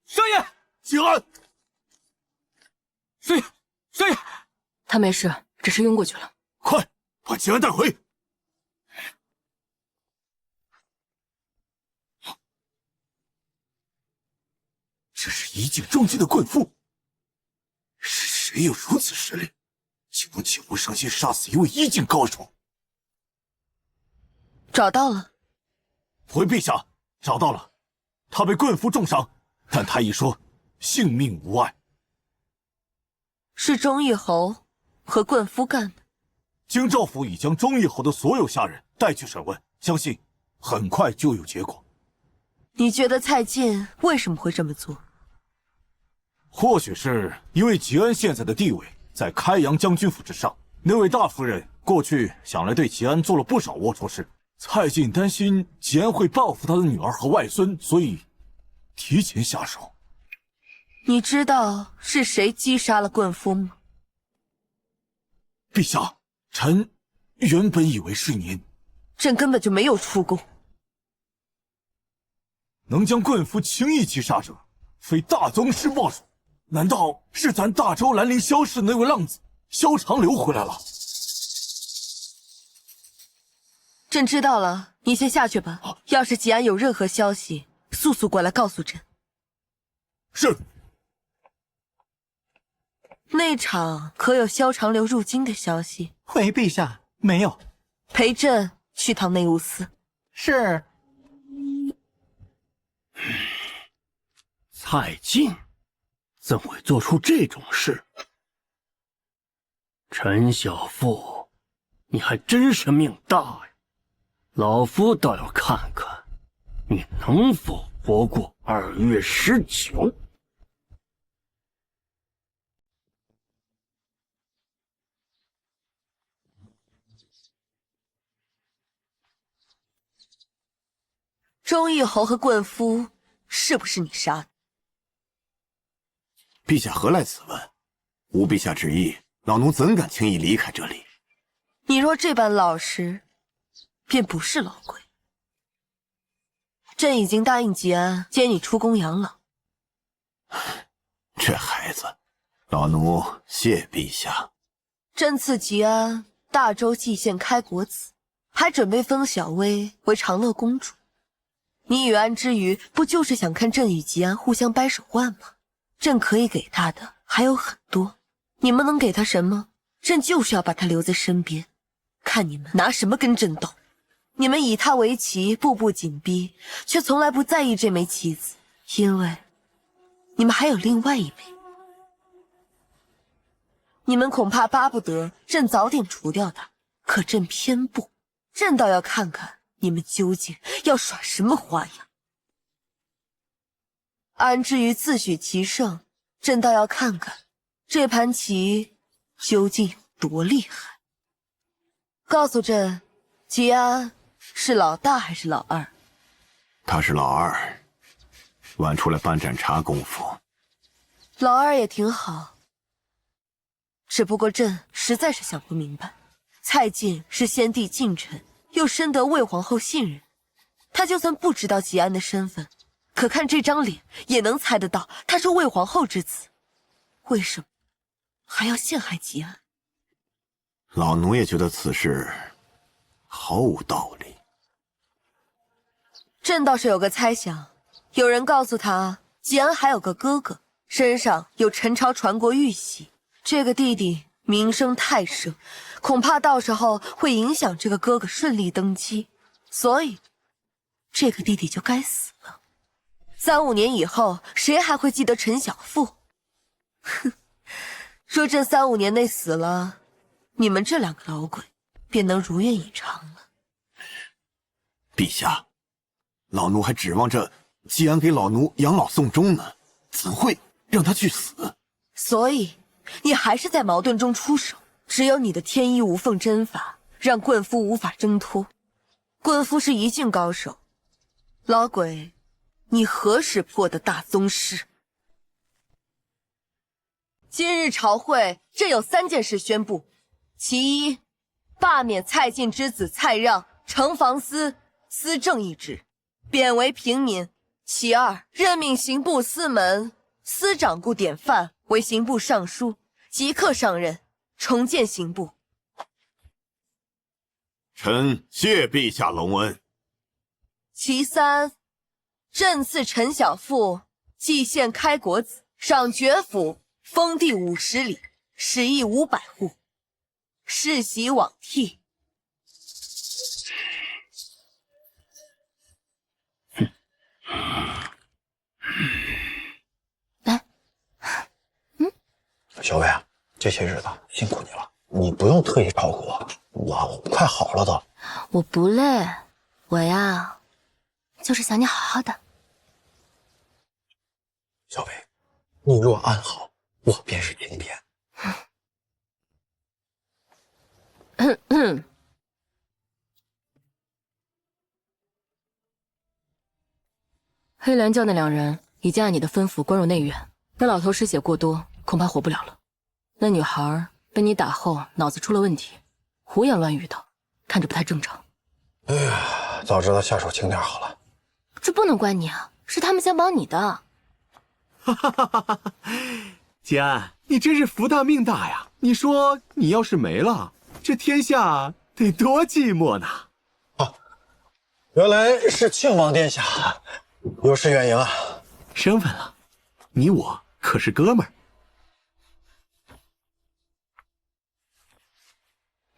少爷，吉安，少爷，少爷，他没事，只是晕过去了。快把吉安带回。这是一镜中极的贵妇，是谁有如此实力？岂不悄无声息杀死一位一境高手？找到了。回陛下，找到了，他被棍夫重伤，但他一说性命无碍。是忠义侯和棍夫干的。京兆府已将忠义侯的所有下人带去审问，相信很快就有结果。你觉得蔡进为什么会这么做？或许是因为吉安现在的地位在开阳将军府之上，那位大夫人过去想来对吉安做了不少龌龊事，蔡进担心吉安会报复他的女儿和外孙，所以提前下手。你知道是谁击杀了棍夫吗？陛下，臣原本以为是您。朕根本就没有出宫。能将棍夫轻易击杀者，非大宗师莫属。难道是咱大周兰陵萧氏那位浪子萧长流回来了？朕知道了，你先下去吧。要是吉安有任何消息，速速过来告诉朕。是。内场可有萧长流入京的消息？回陛下，没有。陪朕去趟内务司。是。蔡进怎会做出这种事？陈小妇，你还真是命大呀！老夫倒要看看你能否活过2月19。忠义侯和棍夫是不是你杀的？陛下何来此问？无陛下旨意，老奴怎敢轻易离开这里？你若这般老实，便不是老鬼。朕已经答应吉安接你出宫养老。这孩子，老奴谢陛下。朕赐吉安大周蓟县开国子，还准备封小薇为长乐公主。你与安之瑜不就是想看朕与吉安互相掰手腕吗？朕可以给他的还有很多，你们能给他什么？朕就是要把他留在身边，看你们拿什么跟朕斗。你们以他为旗，步步紧逼，却从来不在意这枚旗子，因为你们还有另外一枚。你们恐怕巴不得朕早点除掉他，可朕偏不。朕倒要看看你们究竟要耍什么花样。安之瑜自诩棋圣，朕倒要看看这盘棋究竟有多厉害。告诉朕，吉安是老大还是老二？他是老二，晚出来搬盏茶功夫。老二也挺好，只不过朕实在是想不明白，蔡进是先帝近臣，又深得魏皇后信任，他就算不知道吉安的身份，可看这张脸也能猜得到他是魏皇后之子，为什么还要陷害吉安？老奴也觉得此事毫无道理。朕倒是有个猜想，有人告诉他吉安还有个哥哥，身上有陈朝传国玉玺，这个弟弟名声太盛，恐怕到时候会影响这个哥哥顺利登基，所以这个弟弟就该死了。3、5年以后，谁还会记得陈小妇？哼，若朕3、5年内死了，你们这2个老鬼便能如愿以偿了。陛下，老奴还指望着吉安给老奴养老送终呢，怎会让他去死？所以你还是在矛盾中出手，只有你的天衣无缝针法让棍夫无法挣脱。棍夫是一境高手，老鬼，你何时破的大宗师？今日朝会，朕有3件事宣布：其一，罢免蔡进之子蔡让城防司司正一职，贬为平民；其二，任命刑部司门司长顾典范为刑部尚书，即刻上任，重建刑部。臣谢陛下隆恩。其三，朕赐陈小妇蓟县开国子，赏爵府封地50里，食邑500户，世袭罔替。小薇，这些日子辛苦你了，你不用特意照顾我，我快好了都。我不累，我呀，就是想你好好的。小薇，你若安好，我便是天边。黑莲教那2人已经按你的吩咐关入内院，那老头失血过多，恐怕活不了了。那女孩被你打后脑子出了问题，胡言乱语的，看着不太正常。哎呀，早知道下手轻点好了。这不能怪你啊，是他们先帮你的。哈哈哈哈！吉安，你真是福大命大呀！你说你要是没了，这天下得多寂寞呢。啊，原来是庆王殿下，有失远迎啊。生分了，你我可是哥们儿。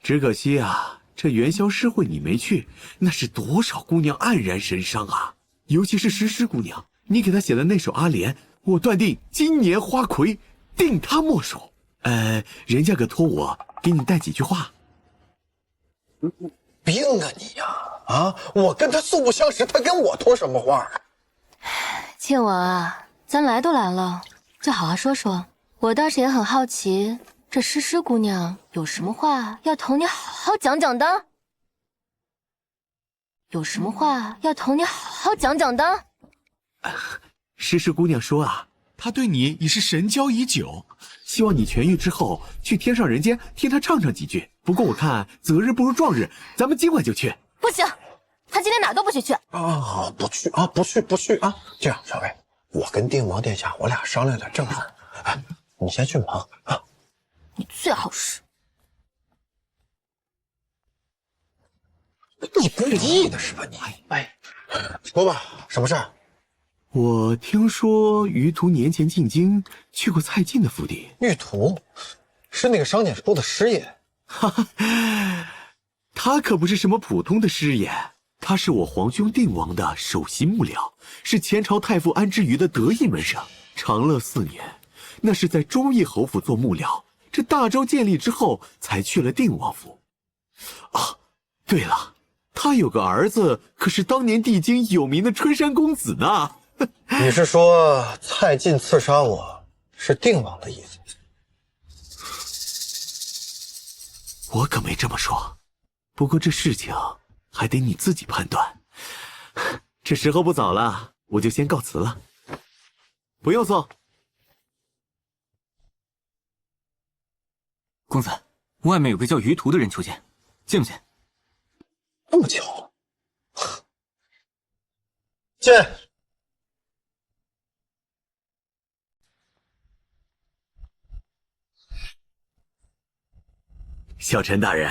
只可惜啊，这元宵诗会你没去，那是多少姑娘黯然神伤啊！尤其是诗诗姑娘，你给她写的那首阿莲，我断定今年花魁定她莫属。人家可托我给你带几句话。病啊你呀！啊，我跟他素不相识，他跟我托什么话？庆王啊，咱来都来了，就好好说说。我倒是也很好奇，这诗诗姑娘有什么话要同你好好讲讲的？有什么话要同你好好讲讲的？诗诗姑娘说啊，她对你已是神交已久，希望你痊愈之后去天上人间听她唱几句。不过我看择日不如撞日，咱们今晚就去。不行，她今天哪都不许去。啊，不去啊，不去啊！这样，小薇，我跟定王殿下我俩商量点正事。哎，你先去忙啊。你最好是。你故意的是吧你？哎，说吧，什么事儿？我听说于途年前进京去过蔡进的府邸。玉图是那个商检处的师爷。哈哈，他可不是什么普通的师爷，他是我皇兄定王的首席幕僚，是前朝太傅安之瑜的得意门生。长乐4年，那是在忠义侯府做幕僚，这大周建立之后才去了定王府。啊，对了，他有个儿子，可是当年帝京有名的春山公子呢。你是说蔡进刺杀我是定王的意思？我可没这么说，不过这事情还得你自己判断。这时候不早了，我就先告辞了。不用送。公子，外面有个叫于途的人求见，见不见？这么巧？见。小陈大人，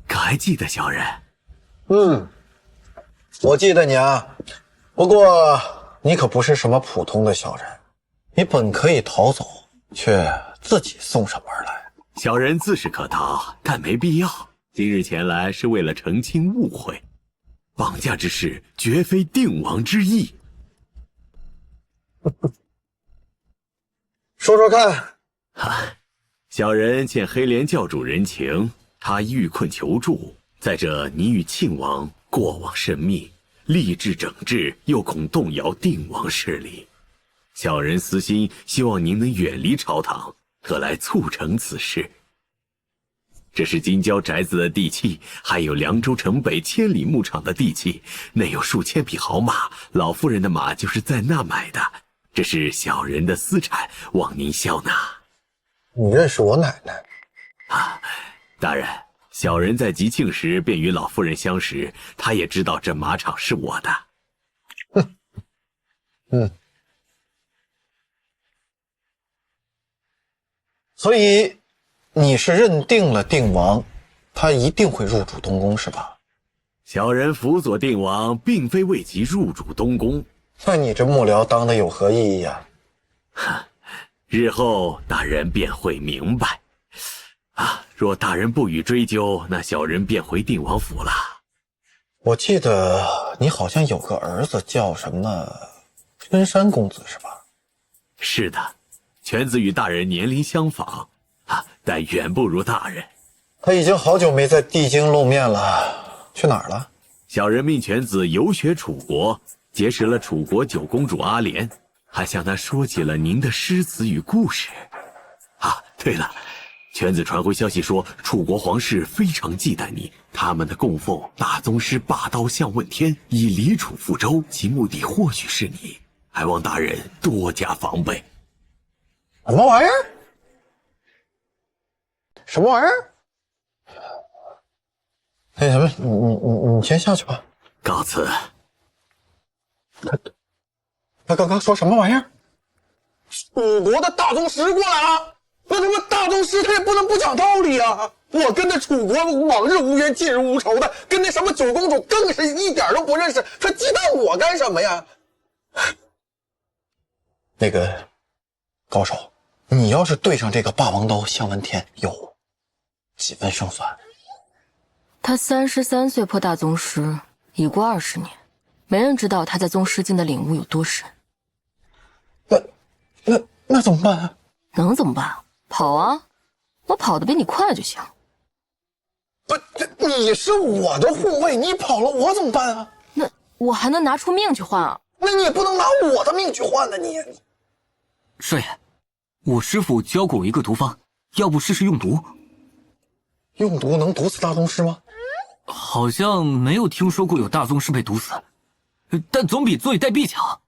可还记得小人？我记得你啊，不过你可不是什么普通的小人，你本可以逃走，却自己送上门来。小人自是可逃，但没必要。今日前来是为了澄清误会，绑架之事绝非定王之意。说说看。小人欠黑莲教主人情，他遇困求助，再者你与庆王过往甚密，立志整治，又恐动摇定王势力。小人私心希望您能远离朝堂，特来促成此事。这是金郊宅子的地契，还有凉州城北千里牧场的地契，内有数千匹好马，老夫人的马就是在那买的。这是小人的私产，望您笑纳。你认识我奶奶？大人，小人在吉庆时便与老夫人相识，她也知道这马场是我的。所以你是认定了定王，他一定会入主东宫是吧？小人辅佐定王，并非为其入主东宫。那你这幕僚当的有何意义啊？日后大人便会明白。若大人不予追究，那小人便回定王府了。我记得你好像有个儿子叫什么春山公子是吧？是的，犬子与大人年龄相仿但远不如大人。他已经好久没在地京露面了，去哪儿了？小人命犬子游学楚国，结识了楚国九公主阿莲，还向她说起了您的诗词与故事。对了，犬子传回消息说，楚国皇室非常忌惮你，他们的供奉大宗师霸刀向问天，以离楚复周，其目的或许是你，还望大人多加防备。什么玩意儿？什么玩意儿？那什么，你先下去吧。告辞。他刚刚说什么玩意儿？楚国的大宗师过来了，那他妈大宗师他也不能不讲道理啊！我跟那楚国往日无冤，近日无仇的，跟那什么九公主更是一点都不认识，他忌惮我干什么呀？那个高手，你要是对上这个霸王刀向问天，有几分胜算？他33岁破大宗师，已过20年，没人知道他在宗师境的领悟有多深。那怎么办啊？能怎么办？跑啊！我跑得比你快就行。不，你是我的护卫，你跑了我怎么办啊？那我还能拿出命去换啊？那你也不能拿我的命去换呢，你。少爷，我师父教过我一个毒方，要不试试用毒？用毒能毒死大宗师吗？好像没有听说过有大宗师被毒死，但总比坐以待毙强。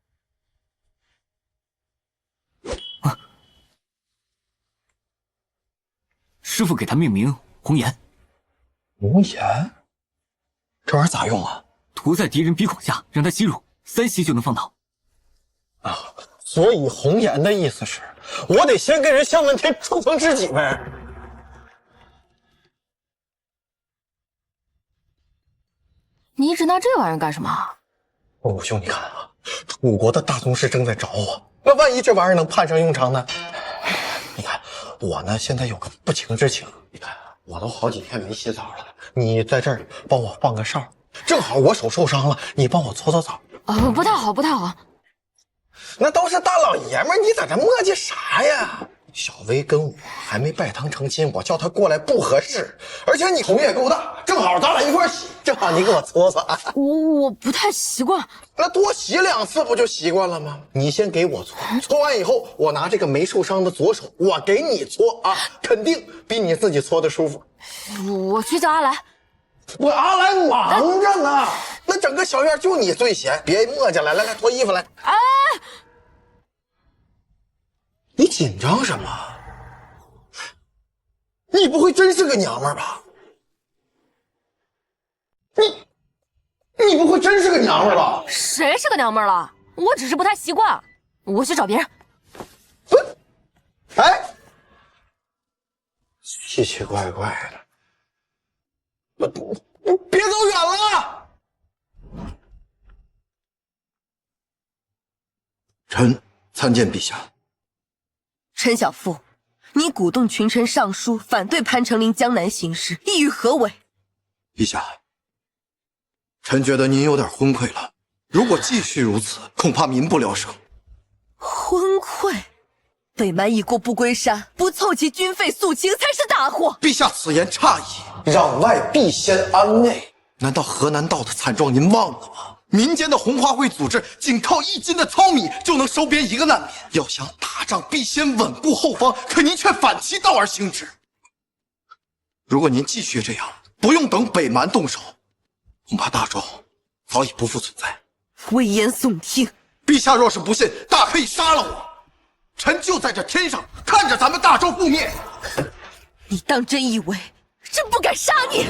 师父给他命名红颜。红颜？这玩意儿咋用啊？涂在敌人鼻孔下，让他吸入，3吸就能放倒。所以红颜的意思是，我得先跟人向问天初逢知己呗。你一直拿这玩意儿干什么？五兄，你看啊，楚国的大宗师正在找我，那万一这玩意儿能派上用场呢？你看我呢，现在有个不情之请，你看我都好几天没洗澡了，你在这儿帮我放个哨，正好我手受伤了，你帮我搓搓澡。不太好，不太好。那都是大老爷们儿，你在这磨叽啥呀？小薇跟我还没拜堂成亲，我叫她过来不合适，而且你头也够大，正好咱俩一块洗，正好你给我搓搓。我不太习惯。那多洗2次不就习惯了吗？你先给我搓，搓完以后，我拿这个没受伤的左手，我给你搓啊，肯定比你自己搓的舒服。我去叫阿来。我阿来忙着呢，那整个小院就你最闲，别磨叽了，来脱衣服来。哎，你紧张什么？你不会真是个娘们儿吧？你不会真是个娘们儿吧？谁是个娘们儿了？我只是不太习惯，我去找别人。哎，奇奇怪怪的。别走远了！臣参见陛下。陈小富，你鼓动群臣上书反对潘成林江南行事，意欲何为？陛下，臣觉得您有点昏聩了，如果继续如此，恐怕民不聊生。昏聩？北蛮已过不归山，不凑齐军费肃清才是大祸。陛下此言差矣，攘外必先安内。难道河南道的惨状您忘了吗？民间的红花会组织仅靠1斤的糙米就能收编1个难民，要想打仗必先稳固后方，可您却反其道而行之。如果您继续这样，不用等北蛮动手，恐怕大周早已不复存在。危言耸听！陛下若是不信，大可以杀了我，臣就在这天上看着咱们大周覆灭。你当真以为朕不敢杀你？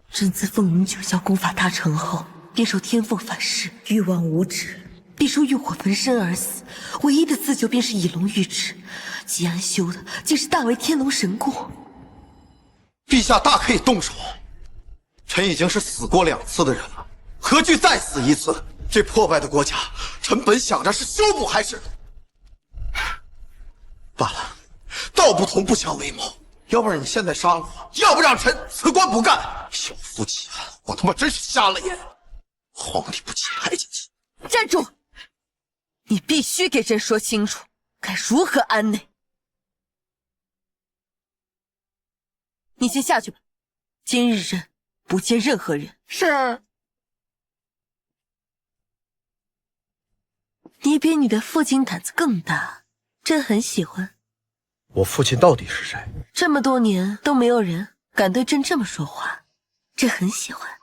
朕自凤云九霄功法大成后，便受天凤反噬，欲望无止，必受欲火焚身而死。唯一的自救便是以龙御旨，吉安修的竟是大为天龙神功。陛下大可以动手，臣已经是死过2次的人了，何惧再死1次？这破败的国家，臣本想着是修补还是……罢了，道不同不相为谋。要不然你现在杀了我，要不让臣辞官不干。小夫妻案，我他妈真是瞎了眼。皇帝不起来进去。站住！你必须给朕说清楚，该如何安内。你先下去吧，今日朕不见任何人。是。你比你的父亲胆子更大，朕很喜欢。我父亲到底是谁？这么多年都没有人敢对朕这么说话，朕很喜欢。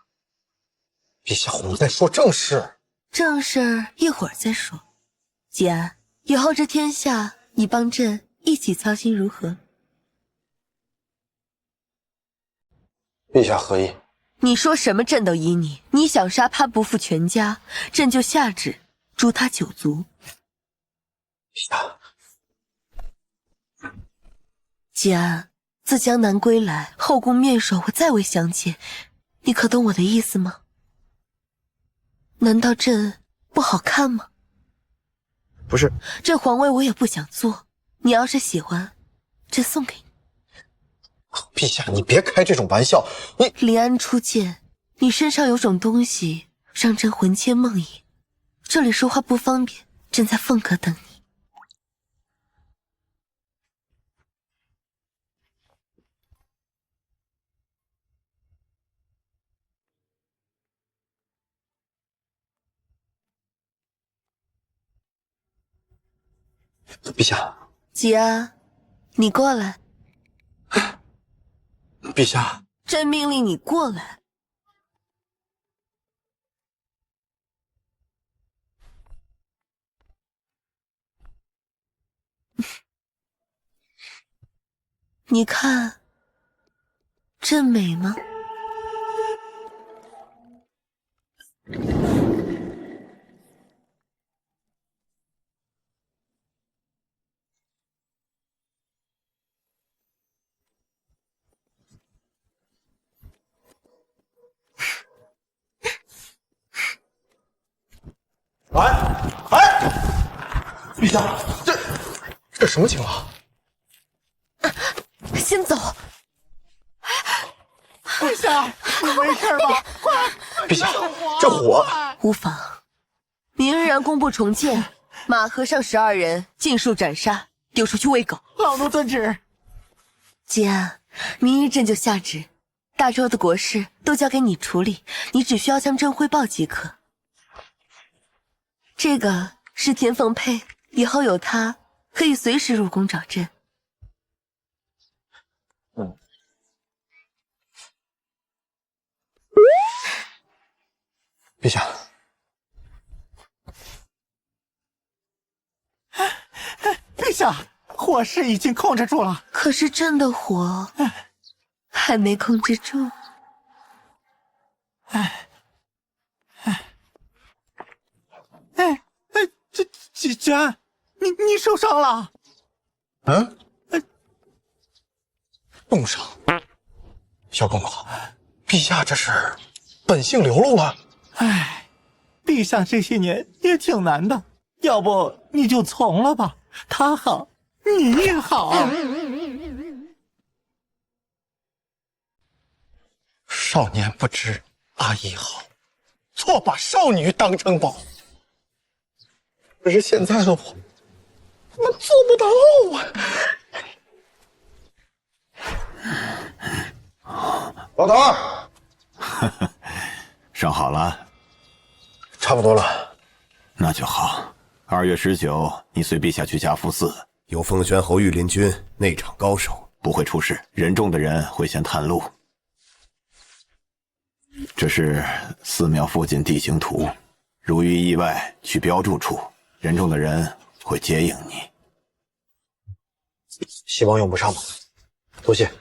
陛下，我们在说正事。正事一会儿再说。吉安，以后这天下你帮朕一起操心如何？陛下何意？你说什么朕都依你。你想杀潘伯父全家，朕就下旨诛他9族。陛下，吉安，自江南归来，后宫面首我再未相见，你可懂我的意思吗？难道朕不好看吗？不是，这皇位我也不想做，你要是喜欢，朕送给你。陛下，你别开这种玩笑。你临安初见，你身上有种东西让朕魂牵梦萦。这里说话不方便，朕在凤阁等你。陛下，吉安，你过来。陛下，朕命令你过来。你看，朕美吗？陛下，这什么情况？先走。陛下，你没事吧？快！陛下，这火无妨。明日让工部重建，马和尚12人尽数斩杀，丢出去喂狗。老奴遵旨。吉安，明日朕就下旨，大周的国事都交给你处理，你只需要向朕汇报即可。这个是田凤佩，以后有他可以随时入宫找朕。陛下，陛下，火势已经控制住了。可是朕的火还没控制住。这吉安，你受伤了？冻伤。小公公，陛下这是本性流露了。陛下这些年也挺难的，要不你就从了吧。他好，你也好。少年不知阿姨好，错把少女当成宝。可是现在的我，怎么做不到啊！老头，伤好了？差不多了。那就好。2月19，你随陛下去嘉福寺，有凤宣侯御林军内场高手，不会出事。人众的人会先探路。这是寺庙附近地形图，如遇意外去标注处，人众的人会接应你。希望用不上吧。多谢。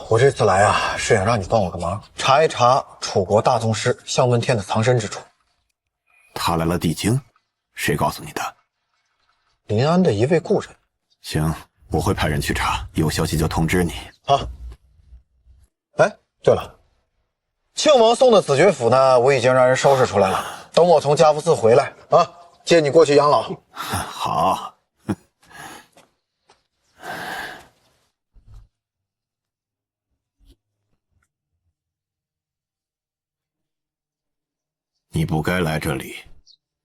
我这次来啊，是想让你帮我个忙，查一查楚国大宗师向问天的藏身之处。他来了地京，谁告诉你的？临安的一位故人。行，我会派人去查，有消息就通知你。好。对了，庆王送的子爵斧呢，我已经让人收拾出来了。等我从家父寺回来啊，接你过去养老。好。你不该来这里。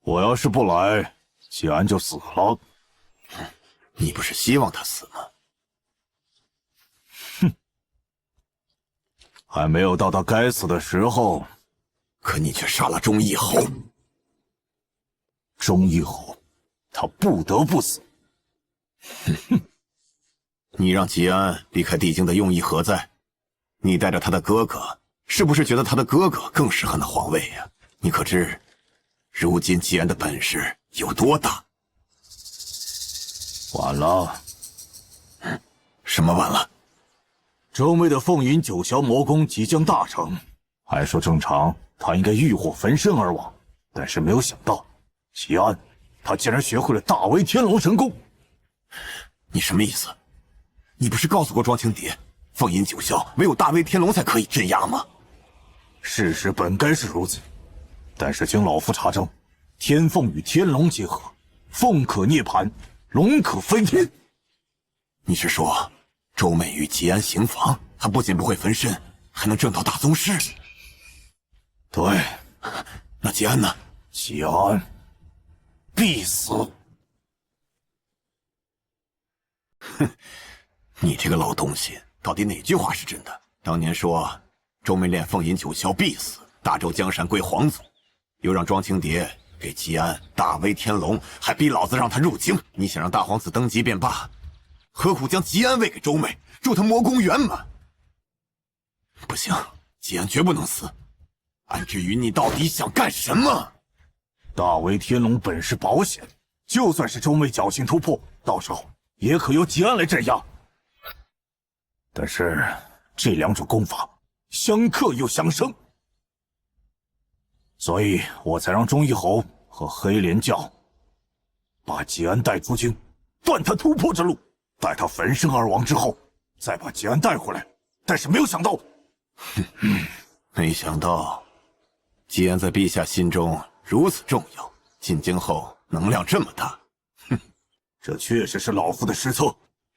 我要是不来，吉安就死了。你不是希望他死吗？哼，还没有到他该死的时候。可你却杀了忠义侯。忠义侯，他不得不死。你让吉安离开帝京的用意何在？你带着他的哥哥，是不是觉得他的哥哥更适合那皇位呀？你可知，如今吉安的本事有多大？晚了。什么晚了？周妹的凤吟九霄魔功即将大成，按说正常他应该欲火焚身而亡，但是没有想到，吉安他竟然学会了大威天龙神功。你什么意思？你不是告诉过庄青蝶，凤吟九霄唯有大威天龙才可以镇压吗？事实本该是如此，但是经老夫查证，天凤与天龙结合，凤可涅槃，龙可飞天。你是说，周妹与吉安行房，她不仅不会焚身，还能挣到大宗师？对。那吉安呢？吉安必死。哼，你这个老东西，到底哪句话是真的？当年说周妹练凤吟九霄必死，大周江山归皇祖，又让庄青蝶给吉安大威天龙，还逼老子让他入京。你想让大皇子登基便罢，何苦将吉安喂给周妹，助他魔功圆满？不行，吉安绝不能死。安之于你到底想干什么？大威天龙本事保险，就算是周妹侥幸突破，到时候也可由吉安来镇压。但是这两种功法相克又相生，所以我才让忠义侯和黑莲教把吉安带出京，断他突破之路。待他焚身而亡之后，再把吉安带回来。但是没有想到，没想到吉安在陛下心中如此重要，进京后能量这么大。这确实是老夫的失策，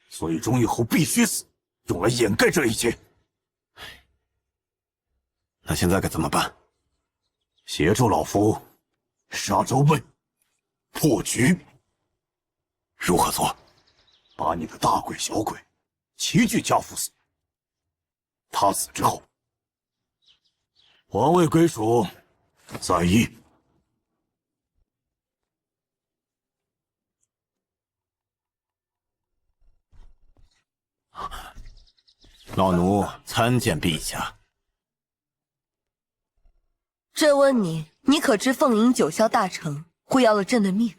所以忠义侯必须死，用来掩盖这一切。那现在该怎么办？协助老夫杀周妹，破局。如何做？把你的大鬼小鬼齐聚家父寺。他死之后，皇位归属在意。老奴参见陛下。朕问你，你可知凤吟九霄大成会要了朕的命？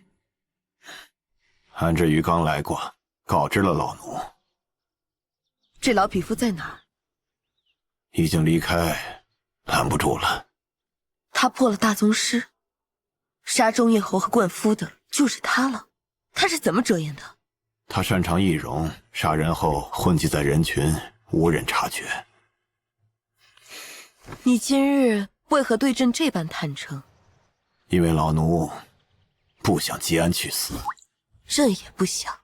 安之瑜刚来过，告知了老奴。这老匹夫在哪儿？已经离开，拦不住了。他破了大宗师，杀忠义侯和冠夫的就是他了。他是怎么遮掩的？他擅长易容，杀人后混迹在人群，无人察觉。你今日为何对朕这般坦诚？因为老奴不想吉安去死。朕也不想，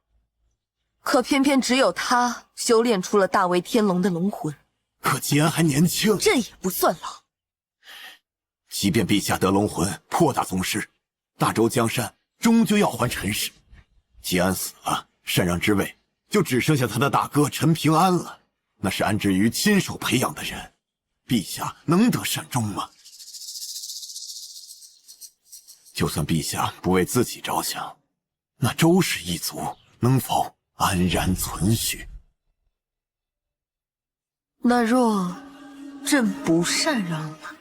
可偏偏只有他修炼出了大威天龙的龙魂。可吉安还年轻，朕也不算老。即便陛下得龙魂，破大宗师，大周江山终究要还陈氏。吉安死了，禅让之位就只剩下他的大哥陈平安了。那是安之瑜亲手培养的人，陛下能得善终吗？就算陛下不为自己着想，那周氏一族能否安然存续？那若朕不禅让呢？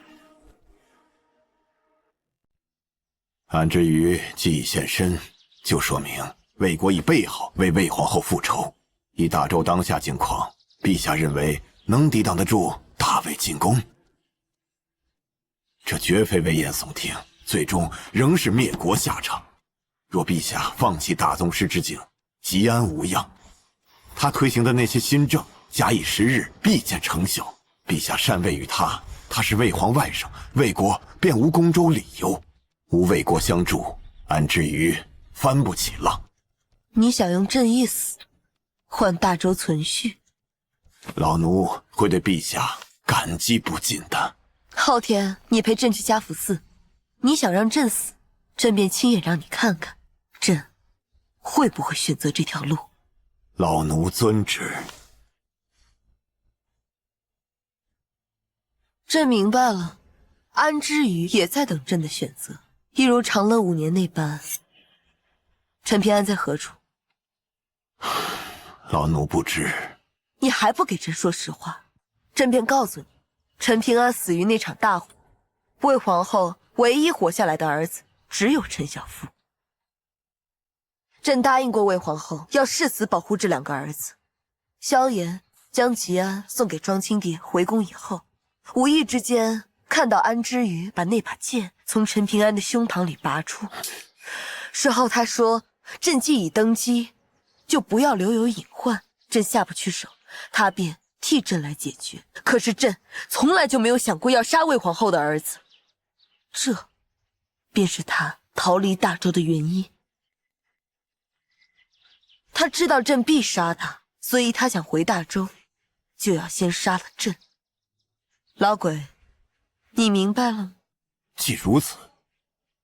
安之瑜既已现身，就说明魏国已备好为魏皇后复仇。以大周当下境况，陛下认为能抵挡得住大魏进攻？这绝非危言耸听，最终仍是灭国下场。若陛下放弃大宗师之境，吉安无恙。他推行的那些新政，假以时日必见成效。陛下禅位于他，他是魏皇外甥，魏国便无攻周理由。无魏国相助，安之鱼翻不起浪。你想用朕一死换大周存续？老奴会对陛下感激不尽的。昊天，你陪朕去家福寺。你想让朕死，朕便亲眼让你看看，朕会不会选择这条路。老奴遵旨。朕明白了，安之瑜也在等朕的选择，一如长乐5年那般。陈平安在何处？老奴不知。你还不给朕说实话，朕便告诉你，陈平安死于那场大火，魏皇后唯一活下来的儿子只有陈小富。朕答应过魏皇后，要誓死保护这2个儿子。萧炎将吉安送给庄青蝶回宫以后，无意之间看到安之瑜把那把剑从陈平安的胸膛里拔出。事后他说，朕既已登基，就不要留有隐患，朕下不去手，他便替朕来解决。可是朕从来就没有想过要杀魏皇后的儿子，这便是他逃离大周的原因。他知道朕必杀他，所以他想回大周，就要先杀了朕。老鬼，你明白了吗？既如此，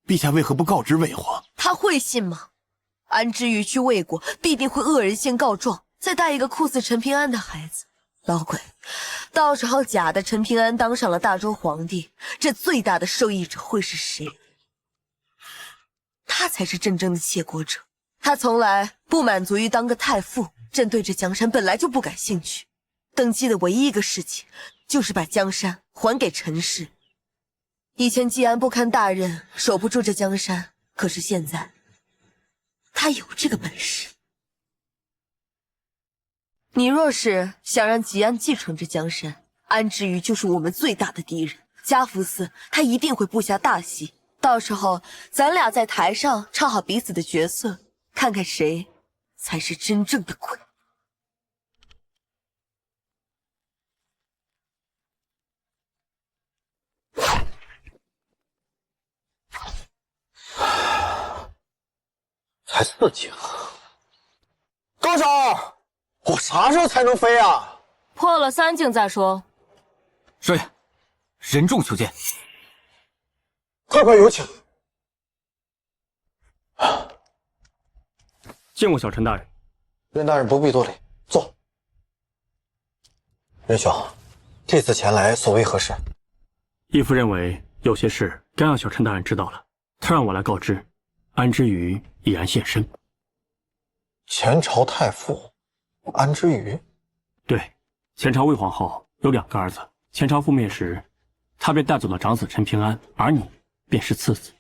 陛下为何不告知魏皇？他会信吗？安之瑜去魏国，必定会恶人先告状，再带一个酷似陈平安的孩子。老鬼，到时候假的陈平安当上了大周皇帝，这最大的受益者会是谁？他才是真正的窃国者。他从来不满足于当个太傅，朕对这江山本来就不感兴趣。登基的唯一一个事情，就是把江山还给陈氏。以前季安不堪大任，守不住这江山，可是现在，他有这个本事。你若是想让吉安继承这江山，安之瑜就是我们最大的敌人。家福寺他一定会布下大戏，到时候咱俩在台上唱好彼此的角色，看看谁才是真正的鬼。才4级了，高手，我啥时候才能飞啊？破了3境再说。是，人众求见。快快有请。见过小陈大人。任大人不必多礼，坐。任兄，这次前来所为何事？义父认为有些事该让小陈大人知道了，他让我来告知。安之瑜已然现身。前朝太傅安之瑜？对，前朝魏皇后有2个儿子，前朝覆灭时，他便带走了长子陈平安，而你便是次子。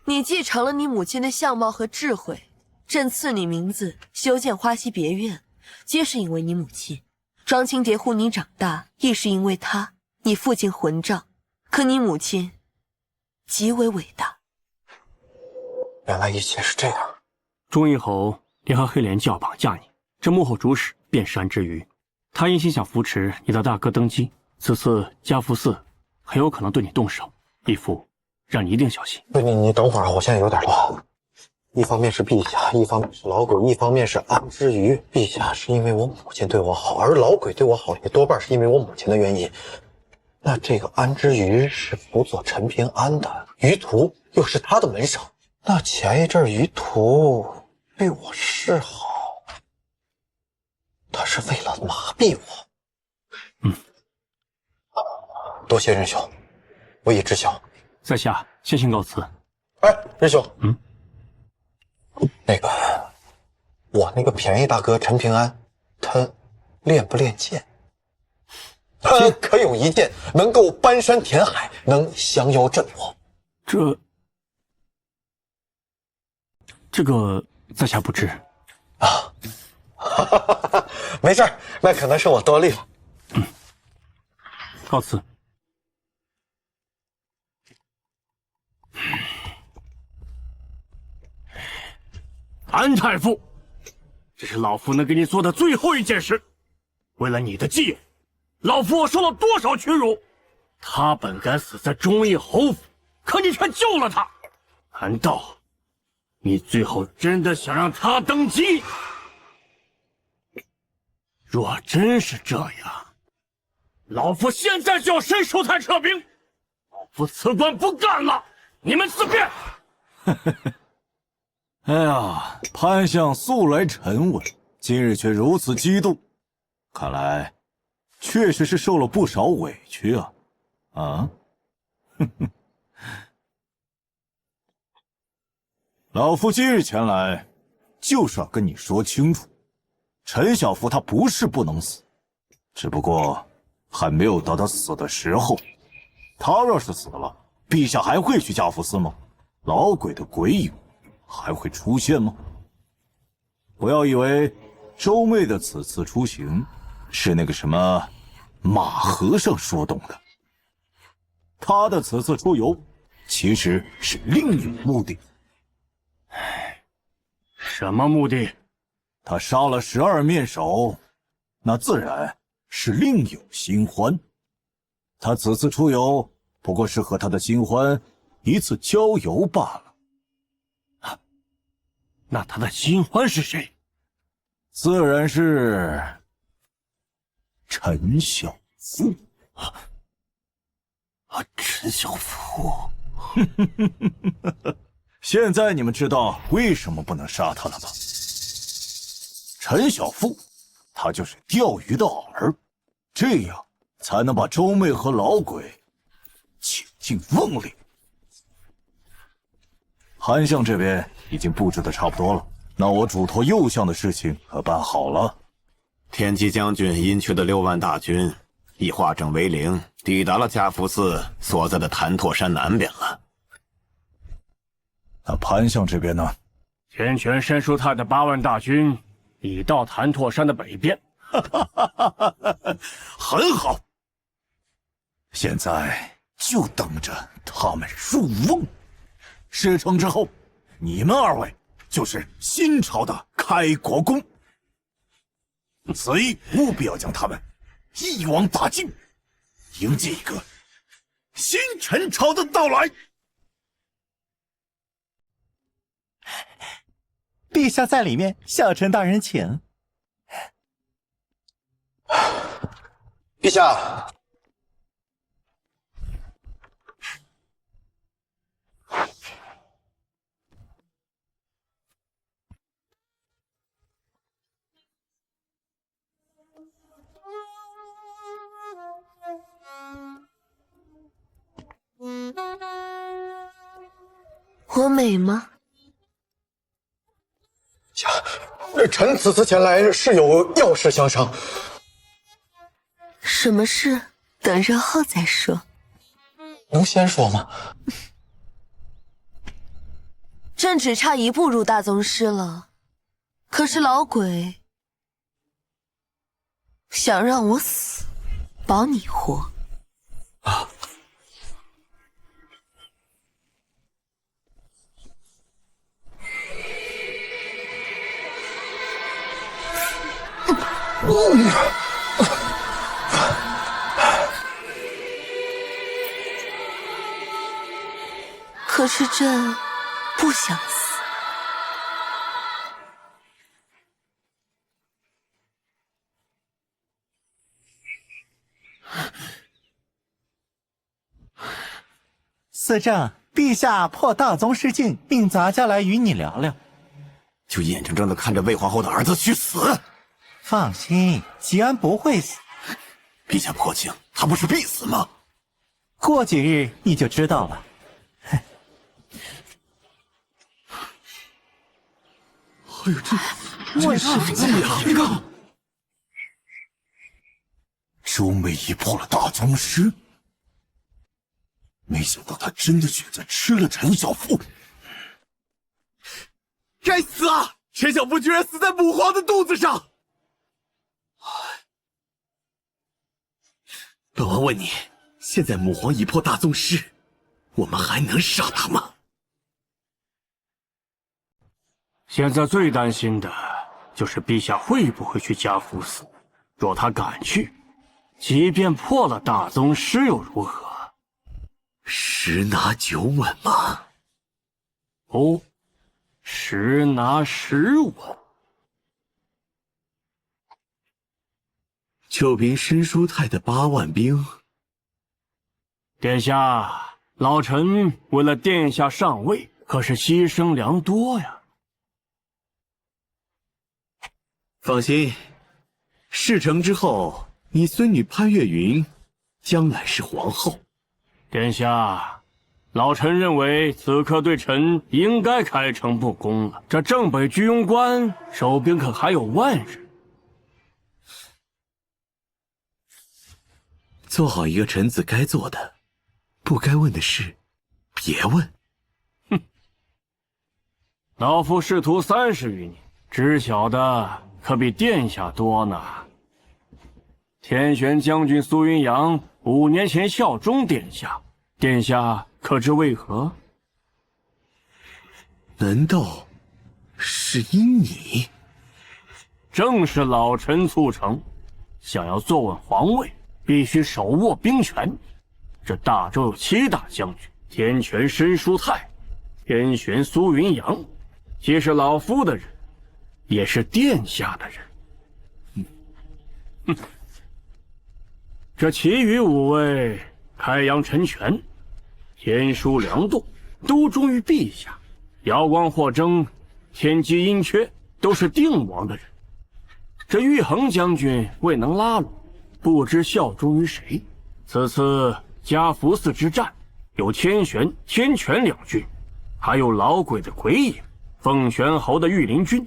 你继承了你母亲的相貌和智慧，朕赐你名字修建花溪别院，皆是因为你母亲。庄青蝶护你长大，亦是因为她。你父亲混账，可你母亲极为伟大。原来一切是这样。钟义侯联合黑莲就要绑架你，这幕后主使便是安之瑜。他一心想扶持你的大哥登基，此次家福寺很有可能对你动手。义父，让你一定小心。你等会儿，我现在有点乱。一方面是陛下，一方面是老鬼，一方面是安之瑜。陛下是因为我母亲对我好，而老鬼对我好也多半是因为我母亲的原因。那这个安之瑜是辅佐陈平安的，于途又是他的门生。那前一阵于途对我示好，他是为了麻痹我。多谢任兄，我已知晓。在下先行告辞。哎，任兄，那个，我那个便宜大哥陈平安，他练不练剑？他可有一剑能够搬山填海，能降妖镇魔？这个在下不知啊。没事，那可能是我多虑了。告辞。安太傅，这是老夫能给你做的最后一件事。为了你的继业，老夫我受了多少屈辱！他本该死在忠义侯府，可你却救了他。难道你最后真的想让他登基？若真是这样，老夫现在就要伸手台撤兵，老夫辞官不干了，你们自便。哎呀，潘相素来沉稳，今日却如此激动，看来确实是受了不少委屈啊！啊，老夫今日前来，就是要跟你说清楚，陈小福他不是不能死，只不过还没有到他死的时候。他若是死了，陛下还会去加福寺吗？老鬼的鬼影还会出现吗？不要以为周妹的此次出行是那个什么马和尚说动的，他的此次出游其实是另有目的。什么目的？他杀了12面首，那自然是另有新欢。他此次出游不过是和他的新欢一次郊游罢了。那他的新欢是谁？自然是陈小福。陈小福。现在你们知道为什么不能杀他了吧？陈小福，他就是钓鱼的饵，这样才能把周妹和老鬼请进瓮里。韩相这边已经布置的差不多了，那我嘱托右相的事情可办好了。天机将军因去的6万大军已化整为零，抵达了加福寺所在的潭拓山南边了。那潘相这边呢？天权山叔太的8万大军已到潭拓山的北边。很好，现在就等着他们入瓮。事成之后，你们2位就是新朝的开国公。此役务必要将他们一网打尽，迎接一个新陈朝的到来。陛下在里面，小臣大人请。陛下，我美吗？臣此次前来是有要事相商。什么事？等日后再说。能先说吗？朕只差1步入大宗师了，可是老鬼想让我死，保你活。啊！可是朕不想死。司正，陛下破大宗师境，命咱家来与你聊聊。就眼睁睁地看着魏皇后的儿子去死？放心，吉安不会死。陛下破境，他不是必死吗？过几日你就知道了。哎呦，这什么呀？你看，周妹已破了大宗师，没想到他真的选择吃了陈小福。该死啊！陈小福居然死在母皇的肚子上！本王问你，现在母皇已破大宗师，我们还能杀他吗？现在最担心的就是陛下会不会去加福寺。若他敢去，即便破了大宗师又如何？十拿九稳吗？不，十拿10稳。就凭申叔泰的8万兵，殿下，老臣为了殿下上位，可是牺牲良多呀。放心，事成之后，你孙女潘越云将来是皇后。殿下，老臣认为此刻对臣应该开诚布公了。这正北居庸关守兵可还有1万人。做好一个臣子该做的，不该问的事，别问。哼，老夫仕途30余年，知晓的可比殿下多呢。天玄将军苏云阳5年前效忠殿下，殿下可知为何？难道是因你？正是老臣促成。想要坐稳皇位，必须手握兵权。这大周有7大将军：天权申叔泰、天玄苏云阳，既是老夫的人，也是殿下的人。这其余5位，开阳陈全、天书梁栋都忠于陛下，瑶光霍征、天机殷缺都是定王的人。这玉衡将军未能拉拢，不知效忠于谁。此次嘉福寺之战，有天玄、天权2军，还有老鬼的鬼影、凤玄侯的御林军，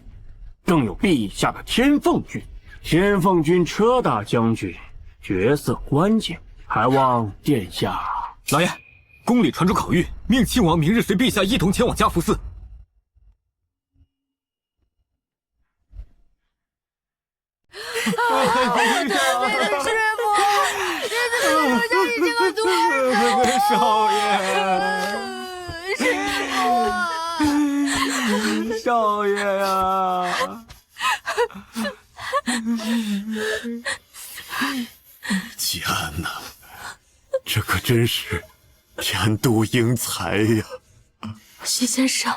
更有陛下的天凤军。天凤军车大将军角色关键，还望殿下。老爷，宫里传出口谕，命亲王明日随陛下一同前往嘉福寺。师傅，这怎么留下你这个徒儿？少爷，少爷呀！吉安呐，这可真是天妒英才呀！徐先生，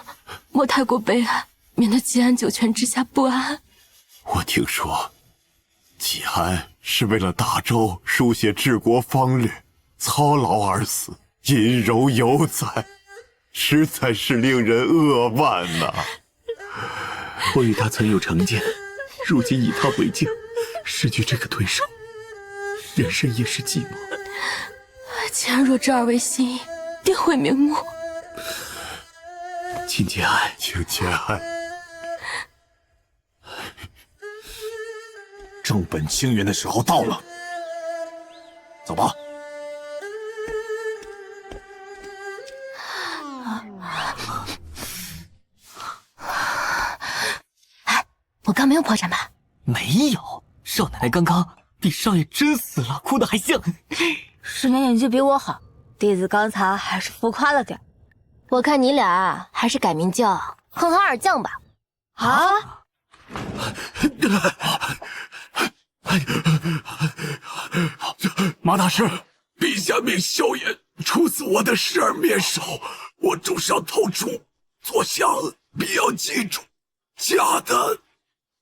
莫太过悲哀，免得吉安九泉之下不安。我听说，吉安是为了大周书写治国方略，操劳而死，阴柔犹在，实在是令人扼腕呐。我与他曾有成见，如今以他为镜，失去这个对手，人生也是寂寞。既然若知二位心意，定会瞑目。请节哀，请节哀。正本清源的时候到了，走吧。哎，我刚没有破绽吧？没有，少奶奶刚刚比少爷真死了，哭得还像。师娘演技比我好，弟子刚才还是浮夸了点。我看你俩还是改名叫哼哈二将吧。啊！马大师，陛下命萧炎处死我的12面首，我重伤透出，坐下必要记住，假的。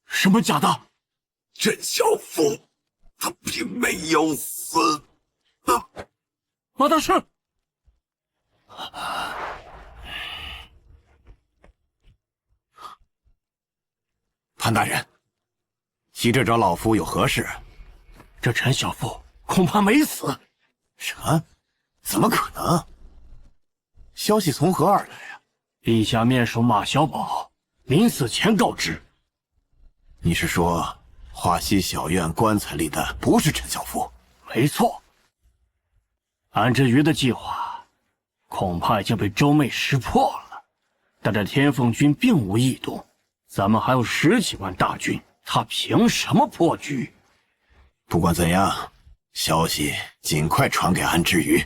什么假的？甄小福，他并没有死。马大师，潘大人，急着找老夫有何事？这陈小妇恐怕没死。什么？怎么可能？消息从何而来呀？陛下面首马小宝临死前告知。你是说华西小院棺材里的不是陈小妇？没错。安之瑜的计划恐怕已经被周妹识破了，但这天凤军并无异动，咱们还有10几万大军，他凭什么破局？不管怎样，消息尽快传给安之瑜。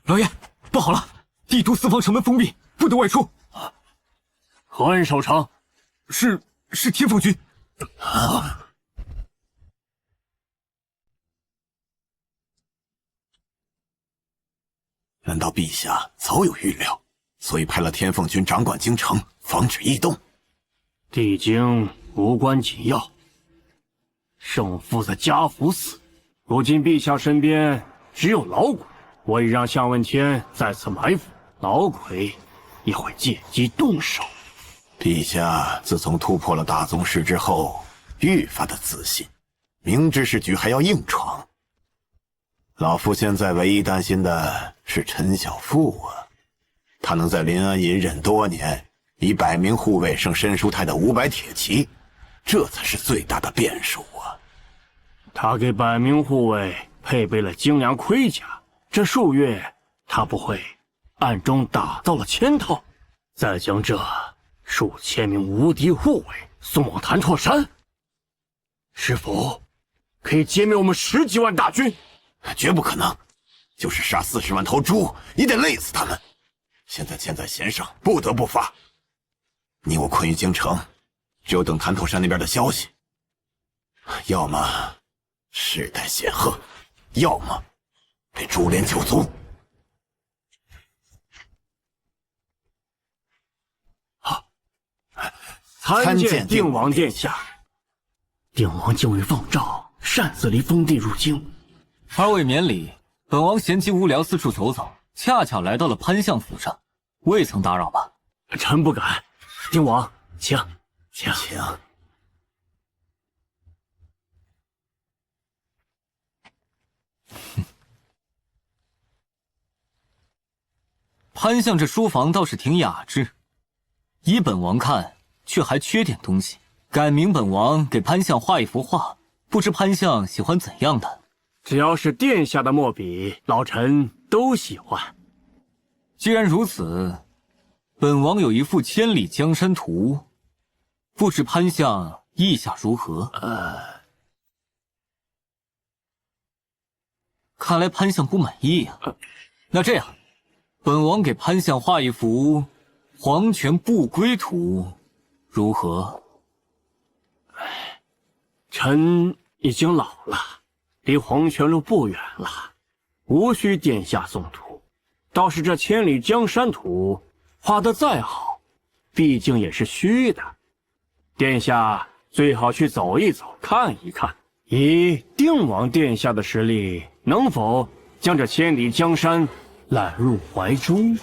老爷，不好了，帝都四方城门封闭，不得外出。何人守城？是天凤军。难道陛下早有预料，所以派了天凤军掌管京城，防止异动？帝京无关紧要，圣父在嘉福寺，如今陛下身边只有老鬼，我已让向问天在此埋伏，老鬼也会借机动手。陛下自从突破了大宗师之后，愈发的自信，明知是局还要硬闯。老夫现在唯一担心的是陈小富啊，他能在临安隐忍多年，以100名护卫胜申叔太的500铁骑，这才是最大的变数啊！他给100名护卫配备了精良盔甲，这数月他不会暗中打造了圈套，再将这数千名无敌护卫送往潭拓山，是否可以歼灭我们10几万大军？绝不可能，就是杀40万头猪，也得累死他们。现在箭在弦上，不得不发。你我困于京城，只有等潭拓山那边的消息，要么世代显赫，要么被株连九族。参见定王殿下。定王竟未放诏，擅自离封地入京。二位免礼，本王闲极无聊，四处走走，恰巧来到了潘相府上，未曾打扰吧？臣不敢。定王，请。潘相这书房倒是挺雅致，依本王看，却还缺点东西。改明本王给潘相画一幅画，不知潘相喜欢怎样的？只要是殿下的墨笔，老臣都喜欢。既然如此，本王有一幅千里江山图，不知潘相意下如何？看来潘相不满意呀。那这样，本王给潘相画一幅黄泉不归图，如何？臣已经老了，离黄泉路不远了，无需殿下送图。倒是这千里江山图画得再好，毕竟也是虚的。殿下最好去走一走，看一看，以定王殿下的实力，能否将这千里江山揽入怀中？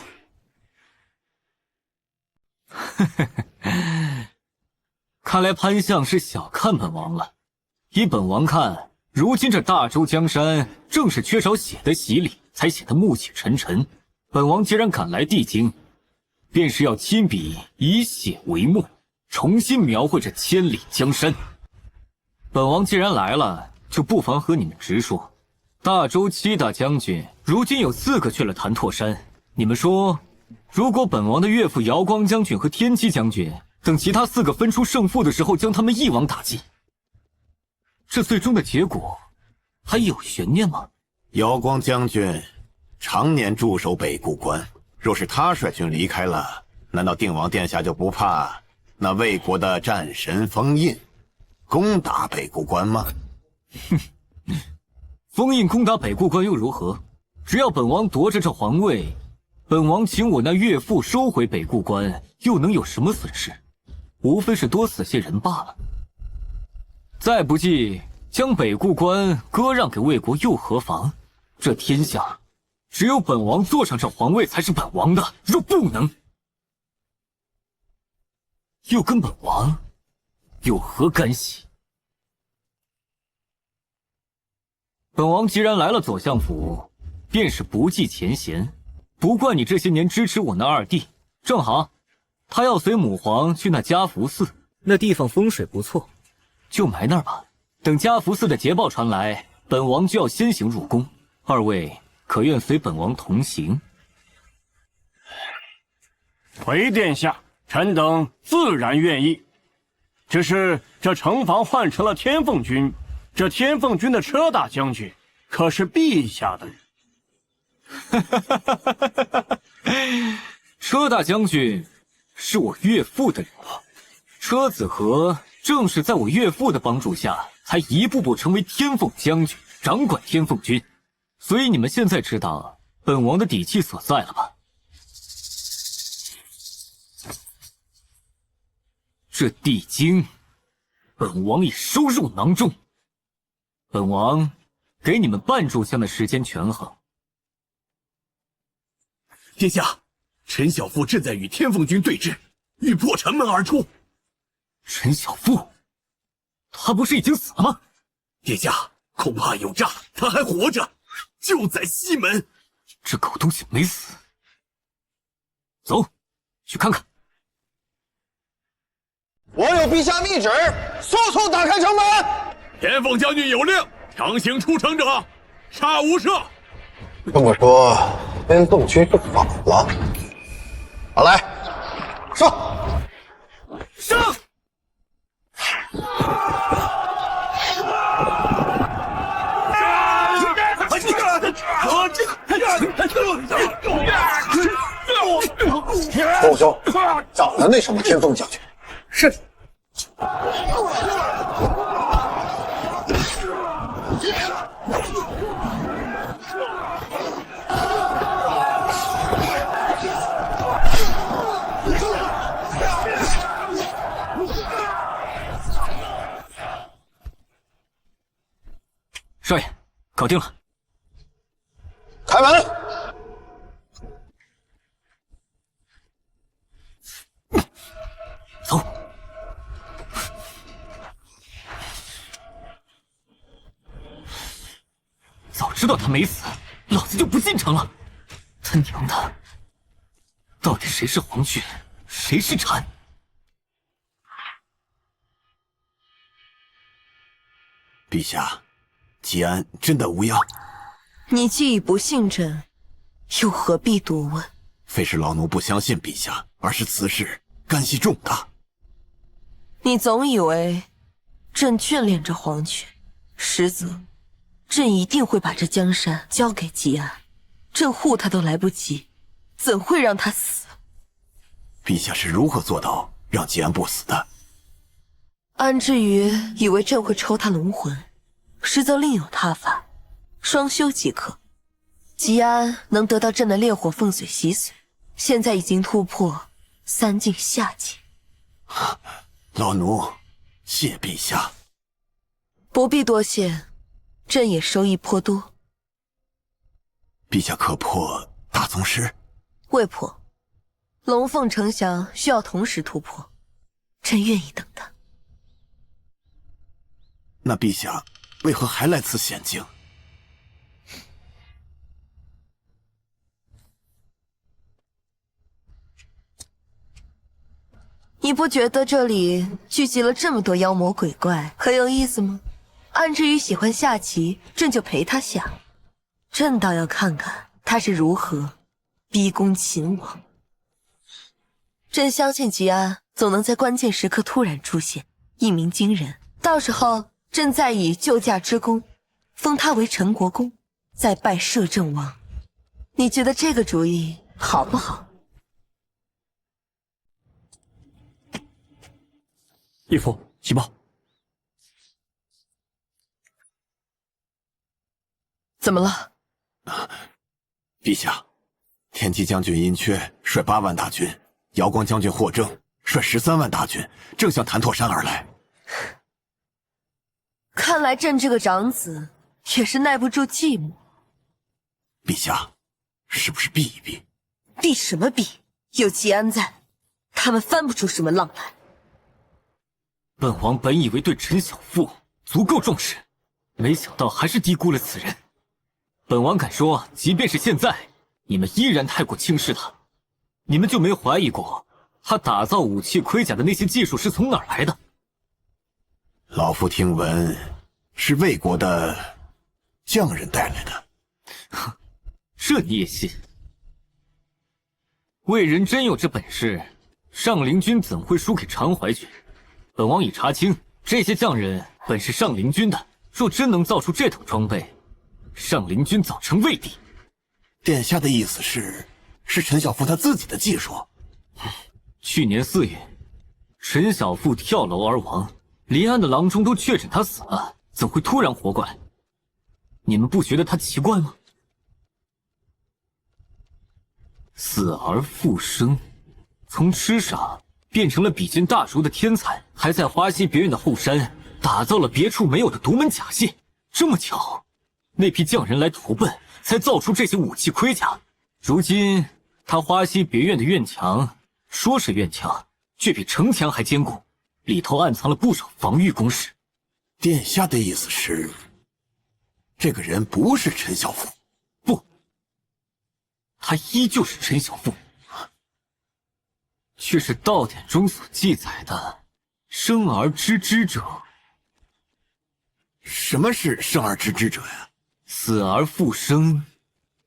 看来潘相是小看本王了。依本王看，如今这大周江山正是缺少血的洗礼，才显得暮气沉沉。本王既然赶来帝京，便是要亲笔以血为墨，重新描绘这千里江山。本王既然来了，就不妨和你们直说，大周7大将军如今有4个去了潭拓山，你们说，如果本王的岳父姚光将军和天机将军等其他4个分出胜负的时候，将他们一网打尽，这最终的结果还有悬念吗？姚光将军常年驻守北固关，若是他率军离开了，难道定王殿下就不怕那魏国的战神封印攻打北固关吗？哼，封印攻打北固关又如何？只要本王夺着这皇位，本王请我那岳父收回北固关，又能有什么损失？无非是多死些人罢了。再不济，将北固关割让给魏国又何妨？这天下，只有本王坐上这皇位才是本王的，若不能，又跟本王有何干系？本王既然来了左相府，便是不计前嫌，不怪你这些年支持我那二弟。正好，他要随母皇去那嘉福寺，那地方风水不错，就埋那儿吧。等嘉福寺的捷报传来，本王就要先行入宫，二位可愿随本王同行？回殿下，臣等自然愿意。只是这城防换成了天凤军，这天凤军的车大将军可是陛下的人。车大将军是我岳父的人啊，车子和正是在我岳父的帮助下，才一步步成为天凤将军，掌管天凤军。所以你们现在知道本王的底气所在了吧？这地精，本王已收入囊中。本王给你们半炷香的时间权衡。殿下，陈小富正在与天凤军对峙，欲破城门而出。陈小富，他不是已经死了吗？殿下，恐怕有诈，他还活着，就在西门。这狗东西没死，走，去看看。我有陛下密旨，速速打开城门。天凤将军有令，强行出城者，杀无赦。这么说，天凤军是反了。好，来，上！上！凤兄，找了那什么天凤将军。是。少爷，搞定了。开门。走。早知道他没死，老子就不进城了。他娘的，到底谁是皇军，谁是蝉？陛下，吉安真的无恙？你既已不信朕，又何必多问？非是老奴不相信陛下，而是此事干系重大。你总以为朕眷恋着皇权，实则朕一定会把这江山交给吉安。朕护他都来不及，怎会让他死？陛下是如何做到让吉安不死的？安之瑜以为朕会抽他龙魂，实则另有他法，双修即可。吉安能得到朕的烈火凤髓洗髓，现在已经突破3境下界。老奴谢陛下。不必多谢，朕也收益颇多。陛下可破大宗师？未破，龙凤呈祥需要同时突破，朕愿意等他。那陛下为何还来此险境？你不觉得这里聚集了这么多妖魔鬼怪很有意思吗？安之瑜喜欢下棋，朕就陪他下。朕倒要看看他是如何逼宫秦王。朕相信吉安总能在关键时刻突然出现，一鸣惊人。到时候朕再以救驾之功封他为陈国公，再拜摄政王。你觉得这个主意好不好？义父，启报。怎么了？陛下，天机将军殷缺率8万大军，瑶光将军霍正率13万大军，正向潭柘山而来。看来朕这个长子也是耐不住寂寞。陛下，是不是避一避？避什么避？有吉安在，他们翻不出什么浪来。本王本以为对陈小富足够重视，没想到还是低估了此人。本王敢说，即便是现在，你们依然太过轻视他。你们就没怀疑过，他打造武器盔甲的那些技术是从哪儿来的？老夫听闻，是魏国的匠人带来的。哼，这你也信？魏人真有这本事，上林军怎会输给常怀军？本王已查清，这些匠人本是上林军的。若真能造出这等装备，上林军早成魏地。殿下的意思是陈小富他自己的技术？去年4月，陈小富跳楼而亡，临安的郎中都确诊他死了，怎会突然活过来？你们不觉得他奇怪吗？死而复生，从痴傻变成了比肩大儒的天才，还在花溪别院的后山打造了别处没有的独门假械。这么巧，那批匠人来投奔，才造出这些武器盔甲。如今他花溪别院的院墙，说是院墙，却比城墙还坚固，里头暗藏了不少防御工事。殿下的意思是，这个人不是陈小富？不，他依旧是陈小富，却是道典中所记载的生而知之者。什么是生而知之者呀？死而复生，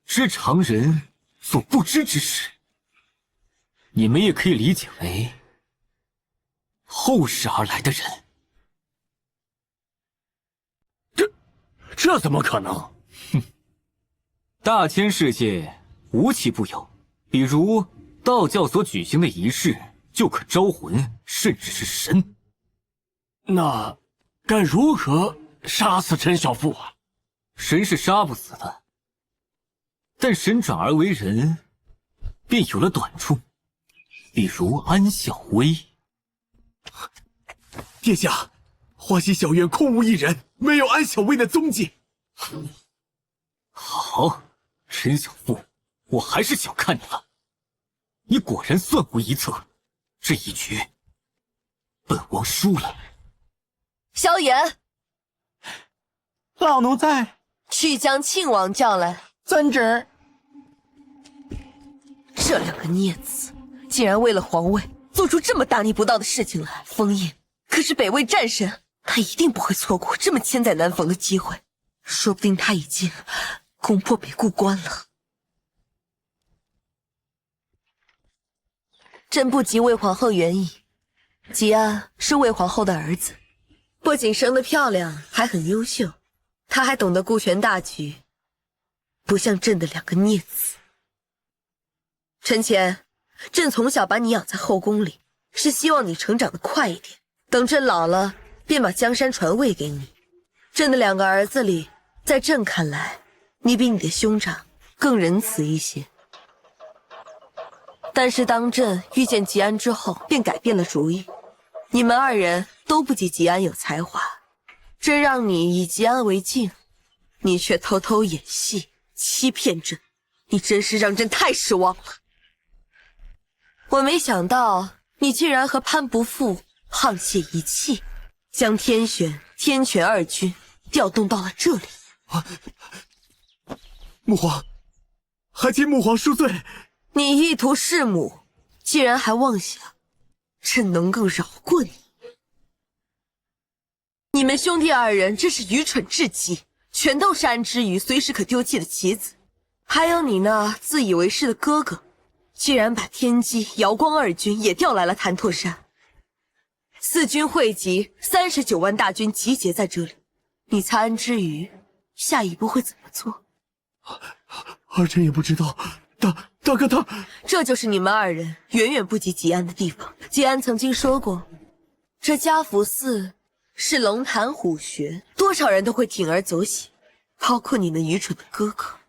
知常人所不知之事。你们也可以理解为后世而来的人。这怎么可能？哼，大千世界无奇不有，比如道教所举行的仪式就可招魂，甚至是神。那该如何杀死陈小富啊？神是杀不死的，但神转而为人，便有了短处，比如安小薇。殿下，花溪小院空无一人，没有安小薇的踪迹。好，陈小富，我还是小看你了。你果然算无一策，这一局，本王输了。萧炎，老奴在。去将庆王叫来。遵旨。这两个孽子，竟然为了皇位做出这么大逆不道的事情来。封印可是北魏战神，他一定不会错过这么千载难逢的机会。说不定他已经攻破北固关了。朕不及魏皇后原意，吉安是魏皇后的儿子，不仅生得漂亮，还很优秀。他还懂得顾全大局，不像朕的两个孽子。陈乾，朕从小把你养在后宫里，是希望你成长得快一点，等朕老了，便把江山传位给你。朕的两个儿子里，在朕看来，你比你的兄长更仁慈一些。但是当朕遇见吉安之后，便改变了主意。你们二人都不及吉安有才华，朕让你以吉安为镜，你却偷偷演戏，欺骗朕，你真是让朕太失望了。我没想到你竟然和潘不负沆瀣一气，将天选、天权二军调动到了这里。母皇，还请母皇恕罪。你意图弑母，竟然还妄想朕能够饶过你？你们兄弟二人真是愚蠢至极，全都是安之瑜随时可丢弃的棋子。还有你那自以为是的哥哥，竟然把天机、瑶光二军也调来了潭拓山。四军汇集，39万大军集结在这里，你猜安之瑜下一步会怎么做？儿臣也不知道。大哥他……这就是你们二人远远不及吉安的地方。吉安曾经说过，这家福寺是龙潭虎穴，多少人都会铤而走险，包括你那愚蠢的哥哥。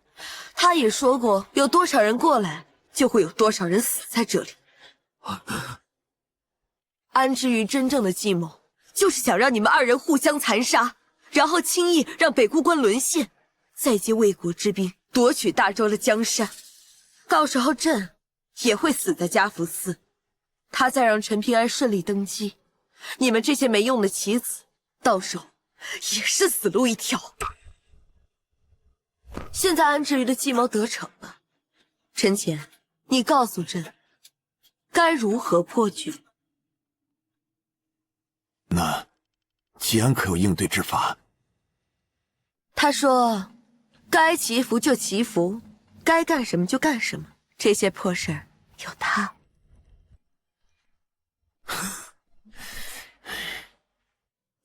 他也说过，有多少人过来，就会有多少人死在这里。安之瑜真正的计谋，就是想让你们二人互相残杀，然后轻易让北固关沦陷，再借魏国之兵夺取大周的江山。到时候朕也会死在家福寺，他再让陈平安顺利登基，你们这些没用的棋子，到时候也是死路一条。现在安之瑜的计谋得逞了，陈乾，你告诉朕，该如何破局？那吉安可有应对之法？他说，该祈福就祈福，该干什么就干什么，这些破事儿有他。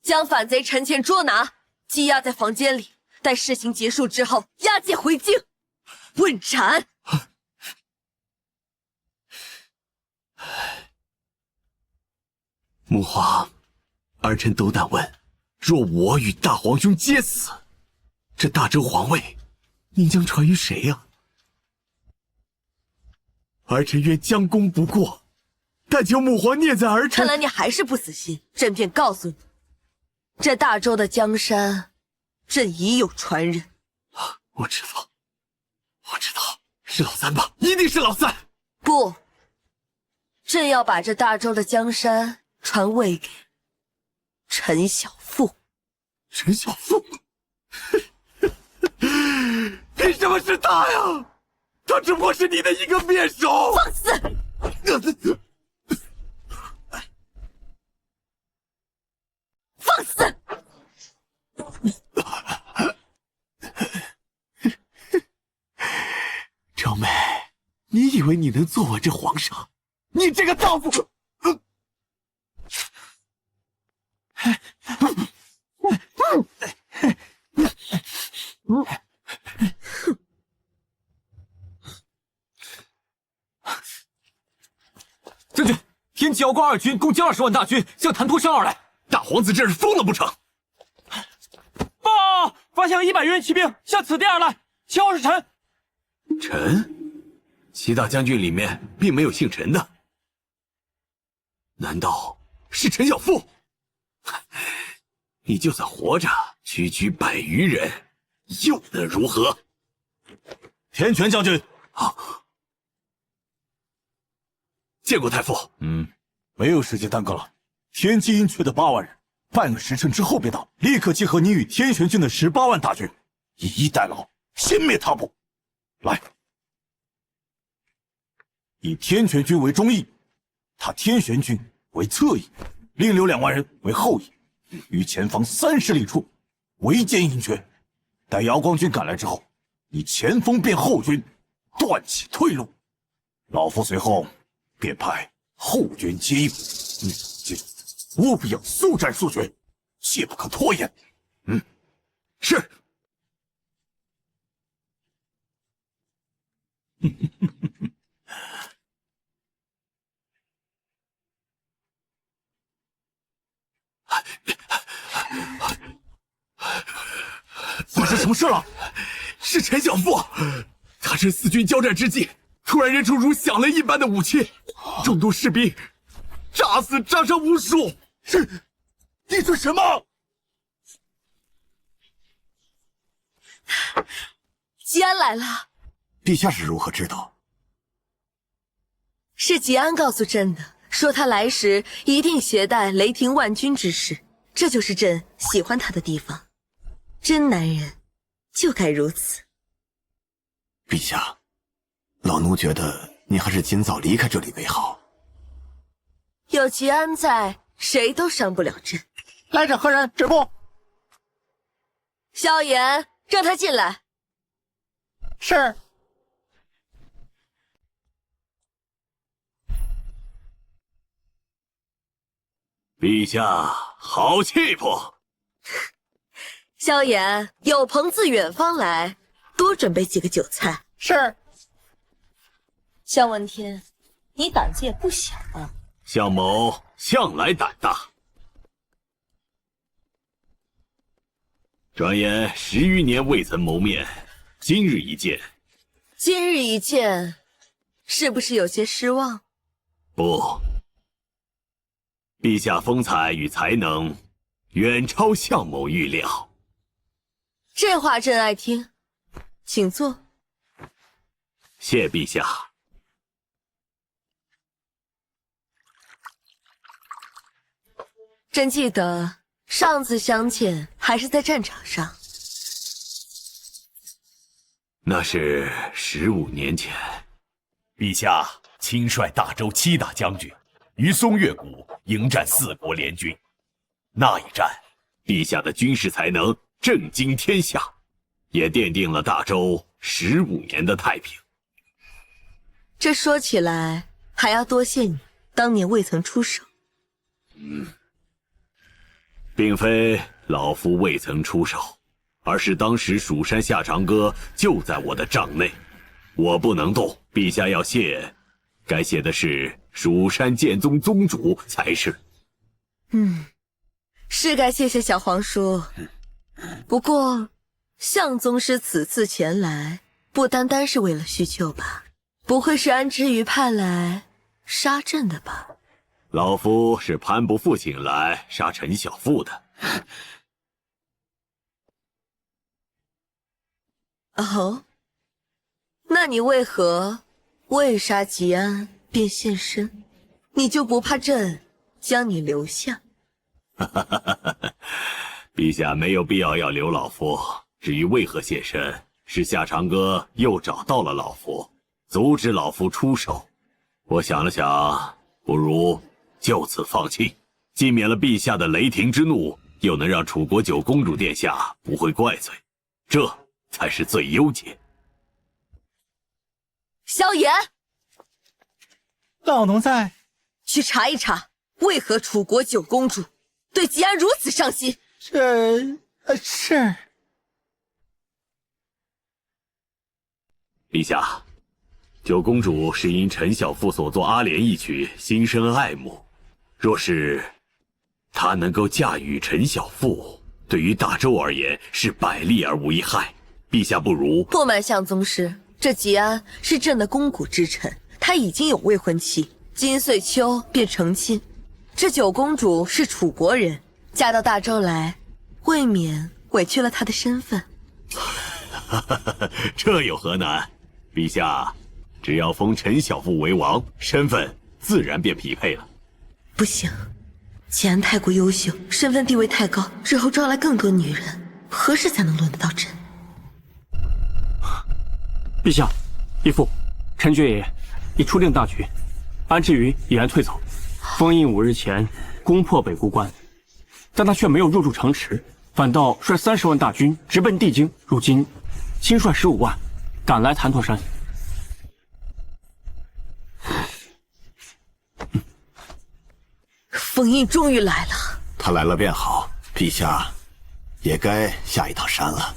将反贼陈乾捉拿，羁押在房间里，待事情结束之后，押解回京问斩。母皇，儿臣斗胆问，若我与大皇兄皆死，这大周皇位，您将传于谁呀？儿臣愿将功补过，但求母皇念在儿臣。看来你还是不死心，朕便告诉你，这大周的江山，朕已有传人。我知道，是老三吧？一定是老三。不，朕要把这大周的江山传位给陈小富。陈小富？凭什么是他呀？他只不过是你的一个面首。放肆！放肆！周妹，你以为你能做我这皇上？你这个荡妇！将军，天齐瑶光二军共计20万大军向潭托山而来，大皇子这是疯了不成？报！发现了100余人骑兵向此地而来，旗号是陈。陈？齐大将军里面并没有姓陈的，难道是陈小富？你就算活着，区区100余人，又能如何？天权将军，见过太傅。没有时间耽搁了。天机阴阙的8万人，半个时辰之后便到，立刻集合你与天玄军的18万大军，以逸待劳，先灭他部。来，以天玄军为中翼，他天玄军为侧翼，另留2万人为后翼，于前方30里处围歼阴阙。待瑶光军赶来之后，你前锋变后军，断其退路。老夫随后便派后军接应。记住，务必要速战速决，切不可拖延。是。发生什么事了？是陈小富，他趁四军交战之际，突然扔出如响雷一般的武器，众多士兵炸死炸伤无数。你说什么？吉安来了。陛下是如何知道？是吉安告诉朕的，说他来时一定携带雷霆万钧之势，这就是朕喜欢他的地方。真男人就该如此。陛下，老奴觉得你还是尽早离开这里为好。有吉安在，谁都伤不了朕。来者何人？止步！萧炎，让他进来。是。陛下好气魄。萧炎，有朋自远方来，多准备几个酒菜。是。萧文天，你胆子也不小啊。项某向来胆大，转眼10余年未曾谋面，今日一见。今日一见，是不是有些失望？不，陛下风采与才能远超项某预料。这话朕爱听，请坐。谢陛下。朕记得上次相见还是在战场上，那是15年前。陛下亲率大周7大将军于松岳谷迎战4国联军，那一战，陛下的军事才能震惊天下，也奠定了大周15年的太平。这说起来还要多谢你当年未曾出手。并非老夫未曾出手，而是当时蜀山下长歌就在我的帐内，我不能动。陛下要谢，该谢的是蜀山剑宗宗主才是。是该谢谢小皇叔。不过，向宗师此次前来，不单单是为了叙旧吧？不会是安之瑜派来杀朕的吧？老夫是潘伯父请来杀陈小妇的。哦，那你为何未杀吉安便现身？你就不怕朕将你留下？陛下没有必要留老夫。至于为何现身，是夏长歌又找到了老夫，阻止老夫出手。我想了想，不如就此放弃，既免了陛下的雷霆之怒，又能让楚国九公主殿下不会怪罪，这才是最优解。萧炎，老奴在。去查一查，为何楚国九公主对吉安如此上心？是。陛下，九公主是因陈小妇所作阿莲一曲心生爱慕，若是她能够驾驭陈小妇，对于大周而言是百利而无一害。陛下不如不瞒向宗师，这吉安是朕的肱骨之臣，他已经有未婚妻，金穗秋便成亲。这九公主是楚国人，嫁到大周来，未免委屈了她的身份。这有何难？陛下只要封陈小妇为王，身份自然便匹配了。不行，吉安太过优秀，身份地位太高，日后招来更多女人，何时才能轮得到朕？陛下，义父，陈爵爷已出令大局，安之瑜已然退走。封印5日前攻破北固关，但他却没有入驻城池，反倒率30万大军直奔地京。如今亲率15万赶来坛陀山。封印终于来了，他来了便好，陛下也该下一趟山了。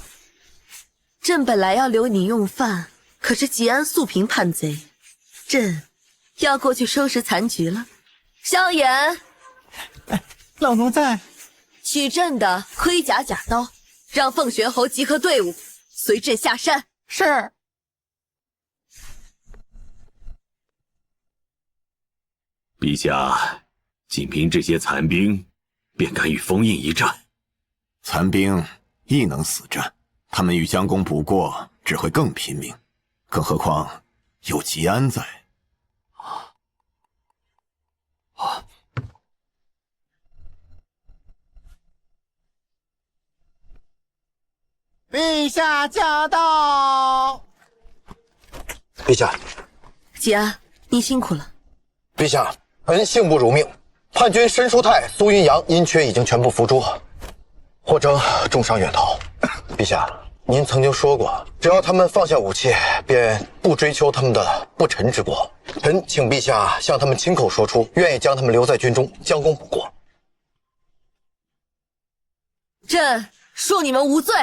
朕本来要留你用饭，可是吉安素平叛贼，朕要过去收拾残局了。萧炎，老奴在。取朕的盔甲甲刀，让凤玄侯集合队伍，随朕下山。是。陛下仅凭这些残兵便敢与封印一战？残兵亦能死战，他们与相公不过，只会更拼命。更何况有吉安在。陛下驾到！陛下，吉安，你辛苦了。陛下，臣幸不辱命。叛军申叔泰、苏云阳因缺已经全部伏诛，霍征重伤远逃。陛下，您曾经说过，只要他们放下武器，便不追求他们的不臣之过。臣请陛下向他们亲口说出，愿意将他们留在军中，将功补过。朕恕你们无罪。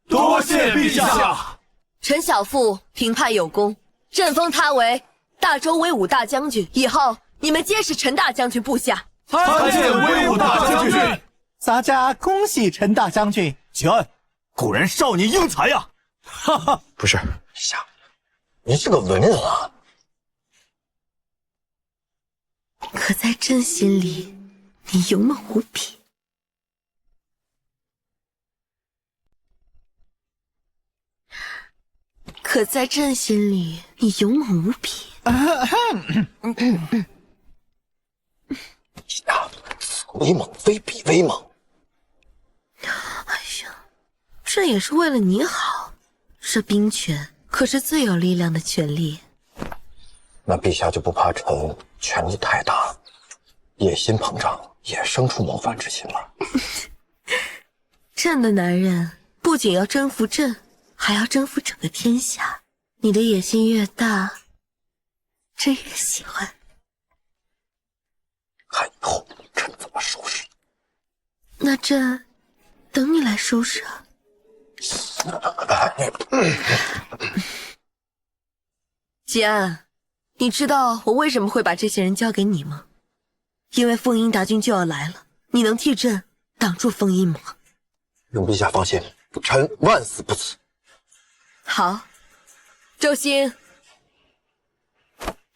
多谢陛下。陈小妇平叛有功，朕封他为大周威武大将军，以后你们皆是陈大将军部下。参见威武大将军。咱家恭喜陈大将军。吉安果然少年英才呀！哈哈，不是，陛下，您是个文人啊。可在朕心里，你勇猛无比。可在朕心里，你勇猛无比。呀，威猛非比威猛。哎呀，这也是为了你好。这兵权可是最有力量的权力。那陛下就不怕臣权力太大，野心膨胀，也生出谋反之心吗？朕的男人不仅要征服朕，还要征服整个天下。你的野心越大，朕越喜欢。看以后朕怎么收拾。那朕等你来收拾啊。吉安，你知道我为什么会把这些人交给你吗？因为封印大军就要来了，你能替朕挡住封印吗？容陛下放心，臣万死不辞。好，周兴，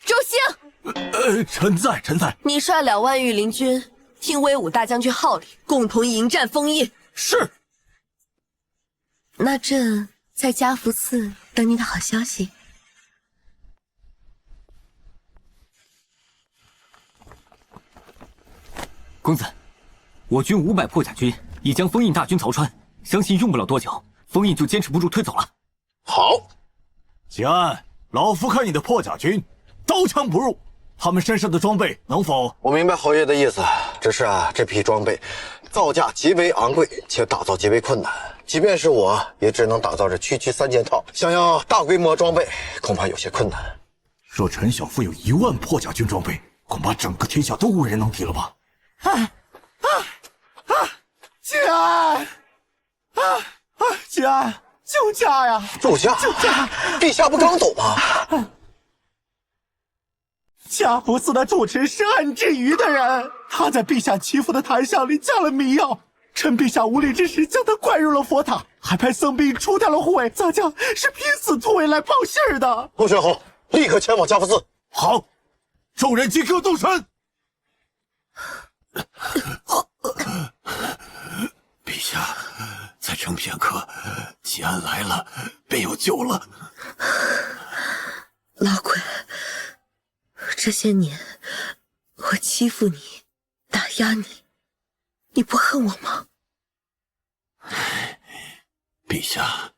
周兴，臣在。你率2万御林军听威武大将军号令，共同迎战封印。是。那朕在嘉福寺等你的好消息。公子，我军500破甲军已将封印大军凿穿，相信用不了多久，封印就坚持不住退走了。好，吉安，老夫看你的破甲军刀枪不入，他们身上的装备能否？我明白侯爷的意思，只是这批装备造价极为昂贵，且打造极为困难。即便是我，也只能打造这区3件套，想要大规模装备，恐怕有些困难。若陈小夫有1万破甲军装备，恐怕整个天下都无人能敌了吧？吉安，吉安，救驾呀！救驾！陛下不刚走吗？嘉福寺的主持是安之瑜的人，他在陛下祈福的檀香里加了迷药，趁陛下无力之时将他灌入了佛塔，还派僧兵除掉了护卫，咱家是拼死突围来报信儿的。陆宣侯，立刻前往嘉福寺。好，众人即刻动身。陛下，再撑片刻，吉安来了，便有救了。老鬼，这些年我欺负你，打压你，你不恨我吗？陛下，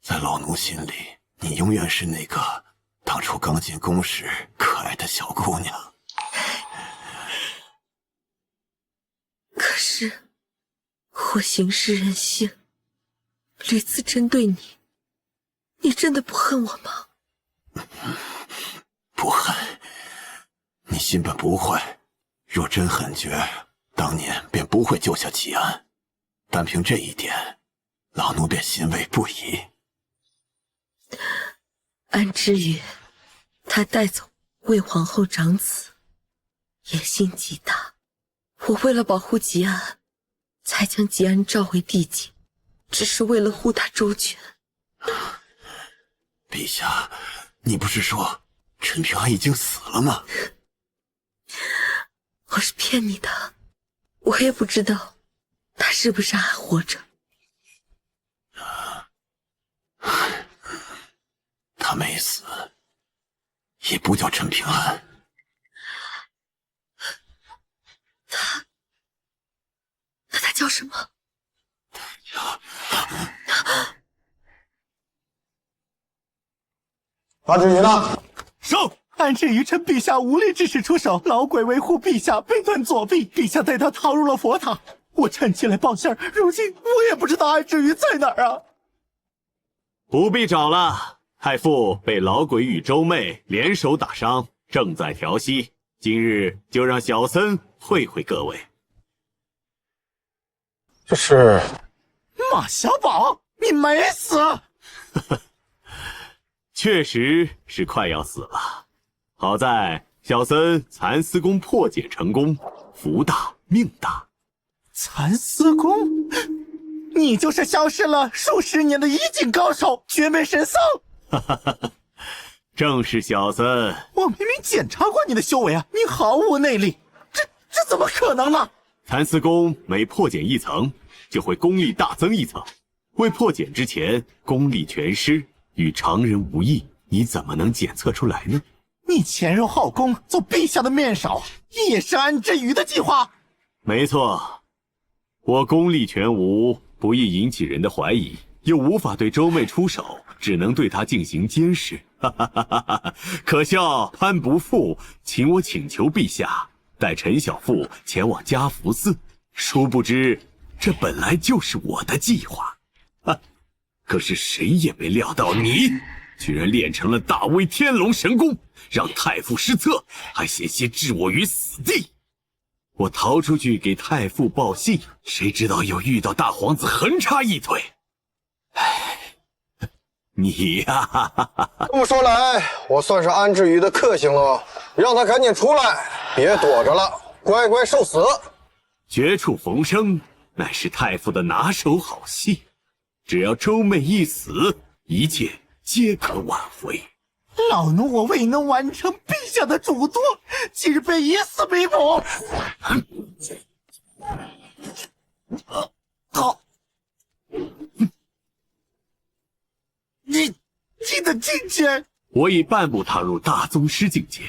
在老奴心里，你永远是那个当初刚进宫时可爱的小姑娘。可是我行事任性，屡次针对你，你真的不恨我吗？不恨，你心本不坏，若真狠绝，当年便不会救下吉安。单凭这一点，老奴便欣慰不已。安之瑜，他带走魏皇后长子，野心极大。我为了保护吉安，才将吉安召回地界，只是为了护他周全。陛下，你不是说陈平安已经死了吗？我是骗你的，我也不知道他是不是还活着。他没死，也不叫陈平安。那他叫什么？安之瑜呢？上！安之瑜趁陛下无力之时出手，老鬼维护陛下，背断左臂，陛下带他逃入了佛塔。我趁机来报信儿，如今我也不知道安之瑜在哪儿啊！不必找了，太傅被老鬼与周妹联手打伤，正在调息。今日就让小僧会会各位。这是马小宝，你没死？确实是快要死了，好在小僧蚕丝宫破解成功，福大命大。蚕丝宫，你就是消失了数十年的一境高手绝美神僧。正是小僧。我明明检查过你的修为啊，你毫无内力，这怎么可能呢？蚕丝宫每破解一层，就会功力大增一层。未破解之前，功力全失，与常人无异，你怎么能检测出来呢？你潜入后宫，做陛下的面首，也是安之瑜的计划。没错，我功力全无，不易引起人的怀疑，又无法对周妹出手，只能对她进行监视。可笑潘不负请我请求陛下带陈小妇前往嘉福寺，殊不知这本来就是我的计划。可是谁也没料到你居然练成了大威天龙神功，让太傅失策，还险些置我于死地。我逃出去给太傅报信，谁知道又遇到大皇子横插一腿。你呀，这么说来，我算是安之瑜的克星了，让他赶紧出来，别躲着了，乖乖受死。绝处逢生乃是太傅的拿手好戏，只要周妹一死，一切皆可挽回。老奴我未能完成陛下的嘱托，今日被以死逼捕。好，你的境界，我已半步踏入大宗师境界。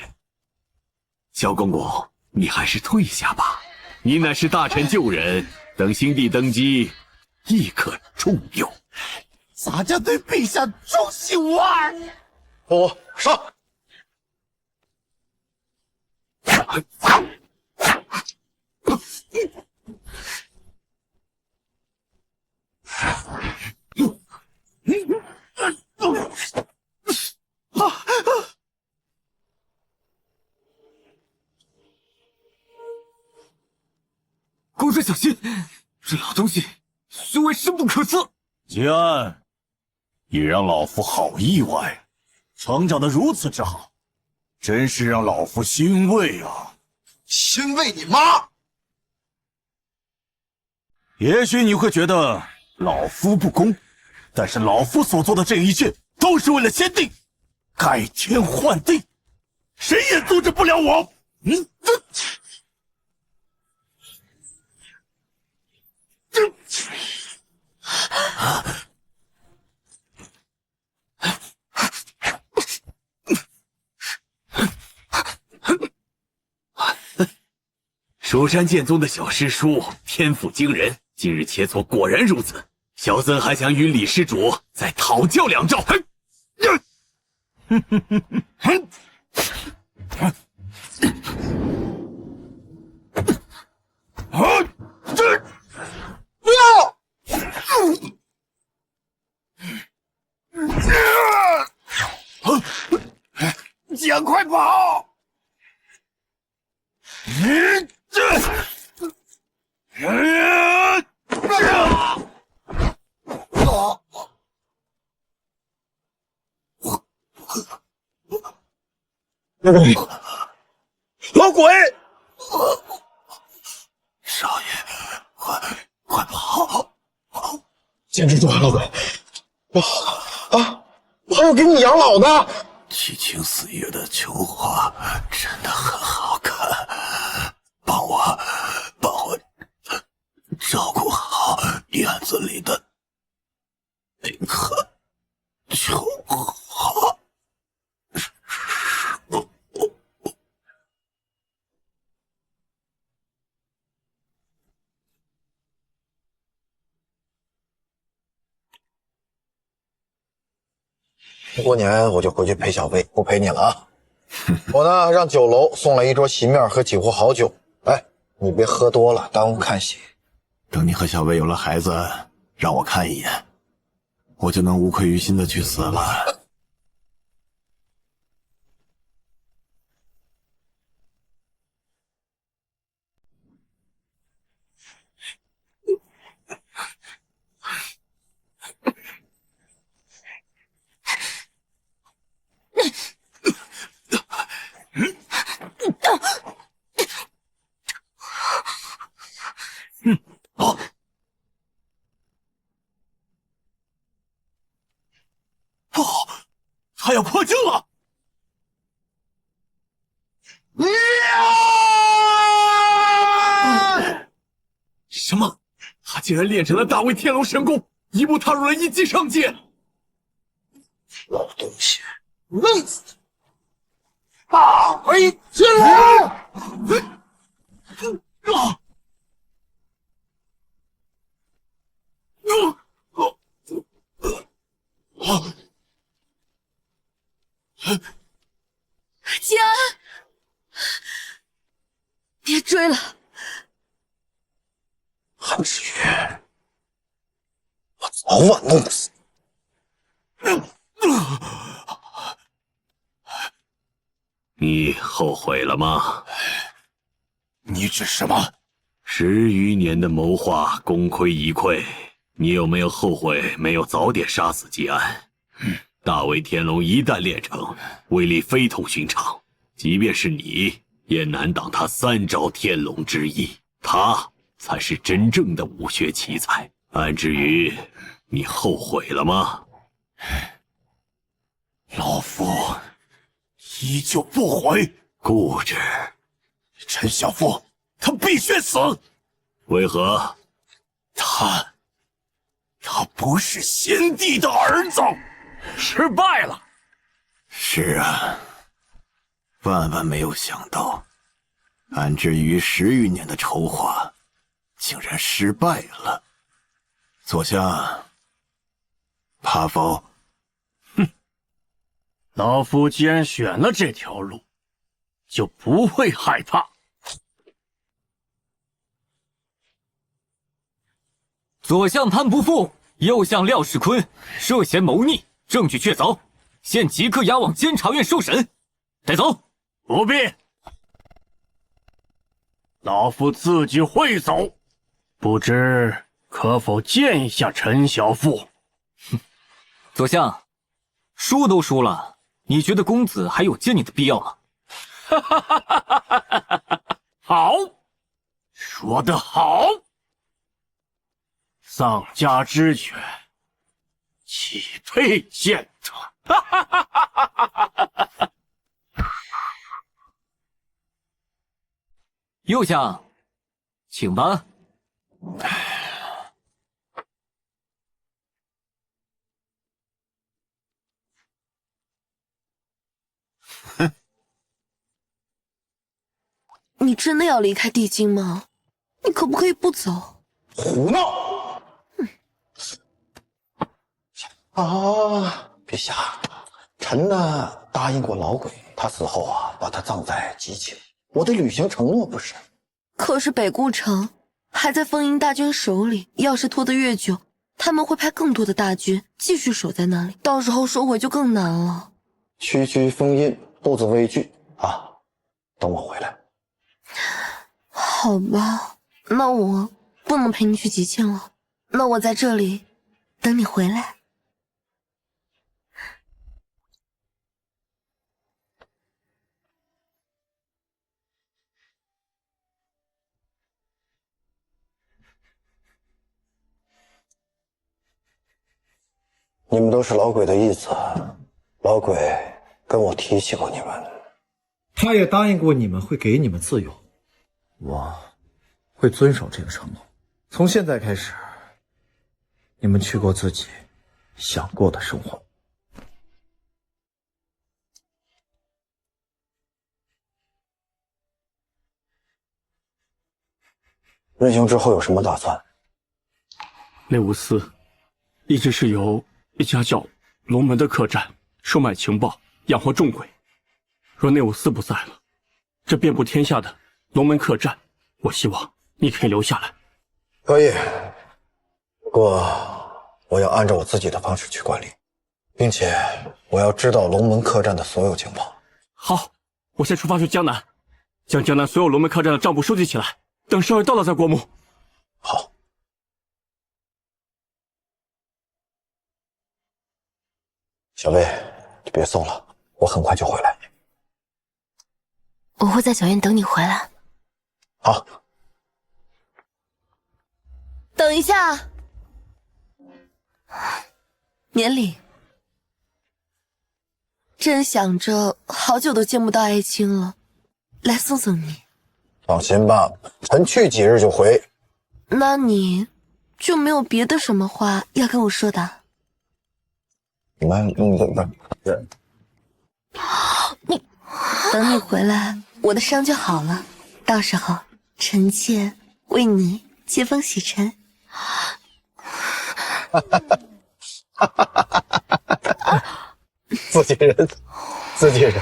萧公公，你还是退下吧。你乃是大臣旧人，等新帝登基，亦可重用。洒家对陛下忠心无二。上！公孙小心，这老东西虽为深不可测。吉安，也让老夫好意外，成长得如此之好，真是让老夫欣慰啊！欣慰你妈！也许你会觉得老夫不公，但是老夫所做的这一切都是为了先帝，改天换地，谁也阻止不了我。蜀山剑宗的小师叔天赋惊人，今日切磋果然如此。小僧还想与李施主再讨教两招。不要！姐，快跑！老鬼！少爷，快跑！坚持住啊，老鬼！我还要给你养老呢。七情四月的秋花真的很好看，帮我照顾好院子里的那棵秋花。过年我就回去陪小薇，不陪你了啊。我呢让酒楼送来一桌席面和几壶好酒，哎，你别喝多了，耽误看戏。等你和小薇有了孩子，让我看一眼，我就能无愧于心的去死了。他要破镜了！什么？他竟然练成了大威天龙神功，一步踏入了一级上界！老东西，弄死他！大威天龙！吉安，别追了！韩志宇，我早晚弄死你后悔了吗？你指什么？10余年的谋划，功亏一篑。你有没有后悔没有早点杀死吉安？大威天龙一旦练成，威力非同寻常，即便是你也难挡他3招天龙之一。他才是真正的武学奇才。安之瑜，你后悔了吗？老夫依旧不悔，固执。陈小富，他必须死。为何？他不是先帝的儿子，失败了。是啊，万万没有想到，安置于10余年的筹划，竟然失败了。左相，怕否？老夫既然选了这条路，就不会害怕。左相潘不负，右相廖世坤涉嫌谋逆，证据确凿，现即刻押往监察院受审。带走。不必，老夫自己会走。不知可否见一下陈小富？左相，输都输了，你觉得公子还有见你的必要吗？好，说得好。丧家之犬，岂配见他？右相，请吧。你真的要离开地京吗？你可不可以不走？胡闹！陛下，臣呢答应过老鬼，他死后把他葬在吉庆，我得履行承诺不是？可是北固城还在封印大军手里，要是拖得越久，他们会派更多的大军继续守在那里，到时候收回就更难了。区区封印，不足畏惧啊！等我回来。好吧，那我不能陪你去吉庆了，那我在这里等你回来。你们都是老鬼的义子，老鬼跟我提起过你们，他也答应过你们会给你们自由，我会遵守这个承诺。从现在开始，你们去过自己想过的生活。任行之后有什么打算？内务司一直是由一家叫龙门的客栈收买情报，养活众鬼。若内务司不在了，这遍布天下的龙门客栈，我希望你可以留下来。可以，不过我要按照我自己的方式去管理，并且我要知道龙门客栈的所有情报。好，我先出发去江南，将江南所有龙门客栈的账簿收集起来，等少爷到了再过目。好。小薇，你别送了，我很快就回来。我会在小院等你回来。好。等一下，年里，朕想着好久都见不到爱卿了，来送送你。放心吧，臣去几日就回。那你就没有别的什么话要跟我说的？你等你回来，我的伤就好了，到时候臣妾为你接风洗尘。自己人，自己人。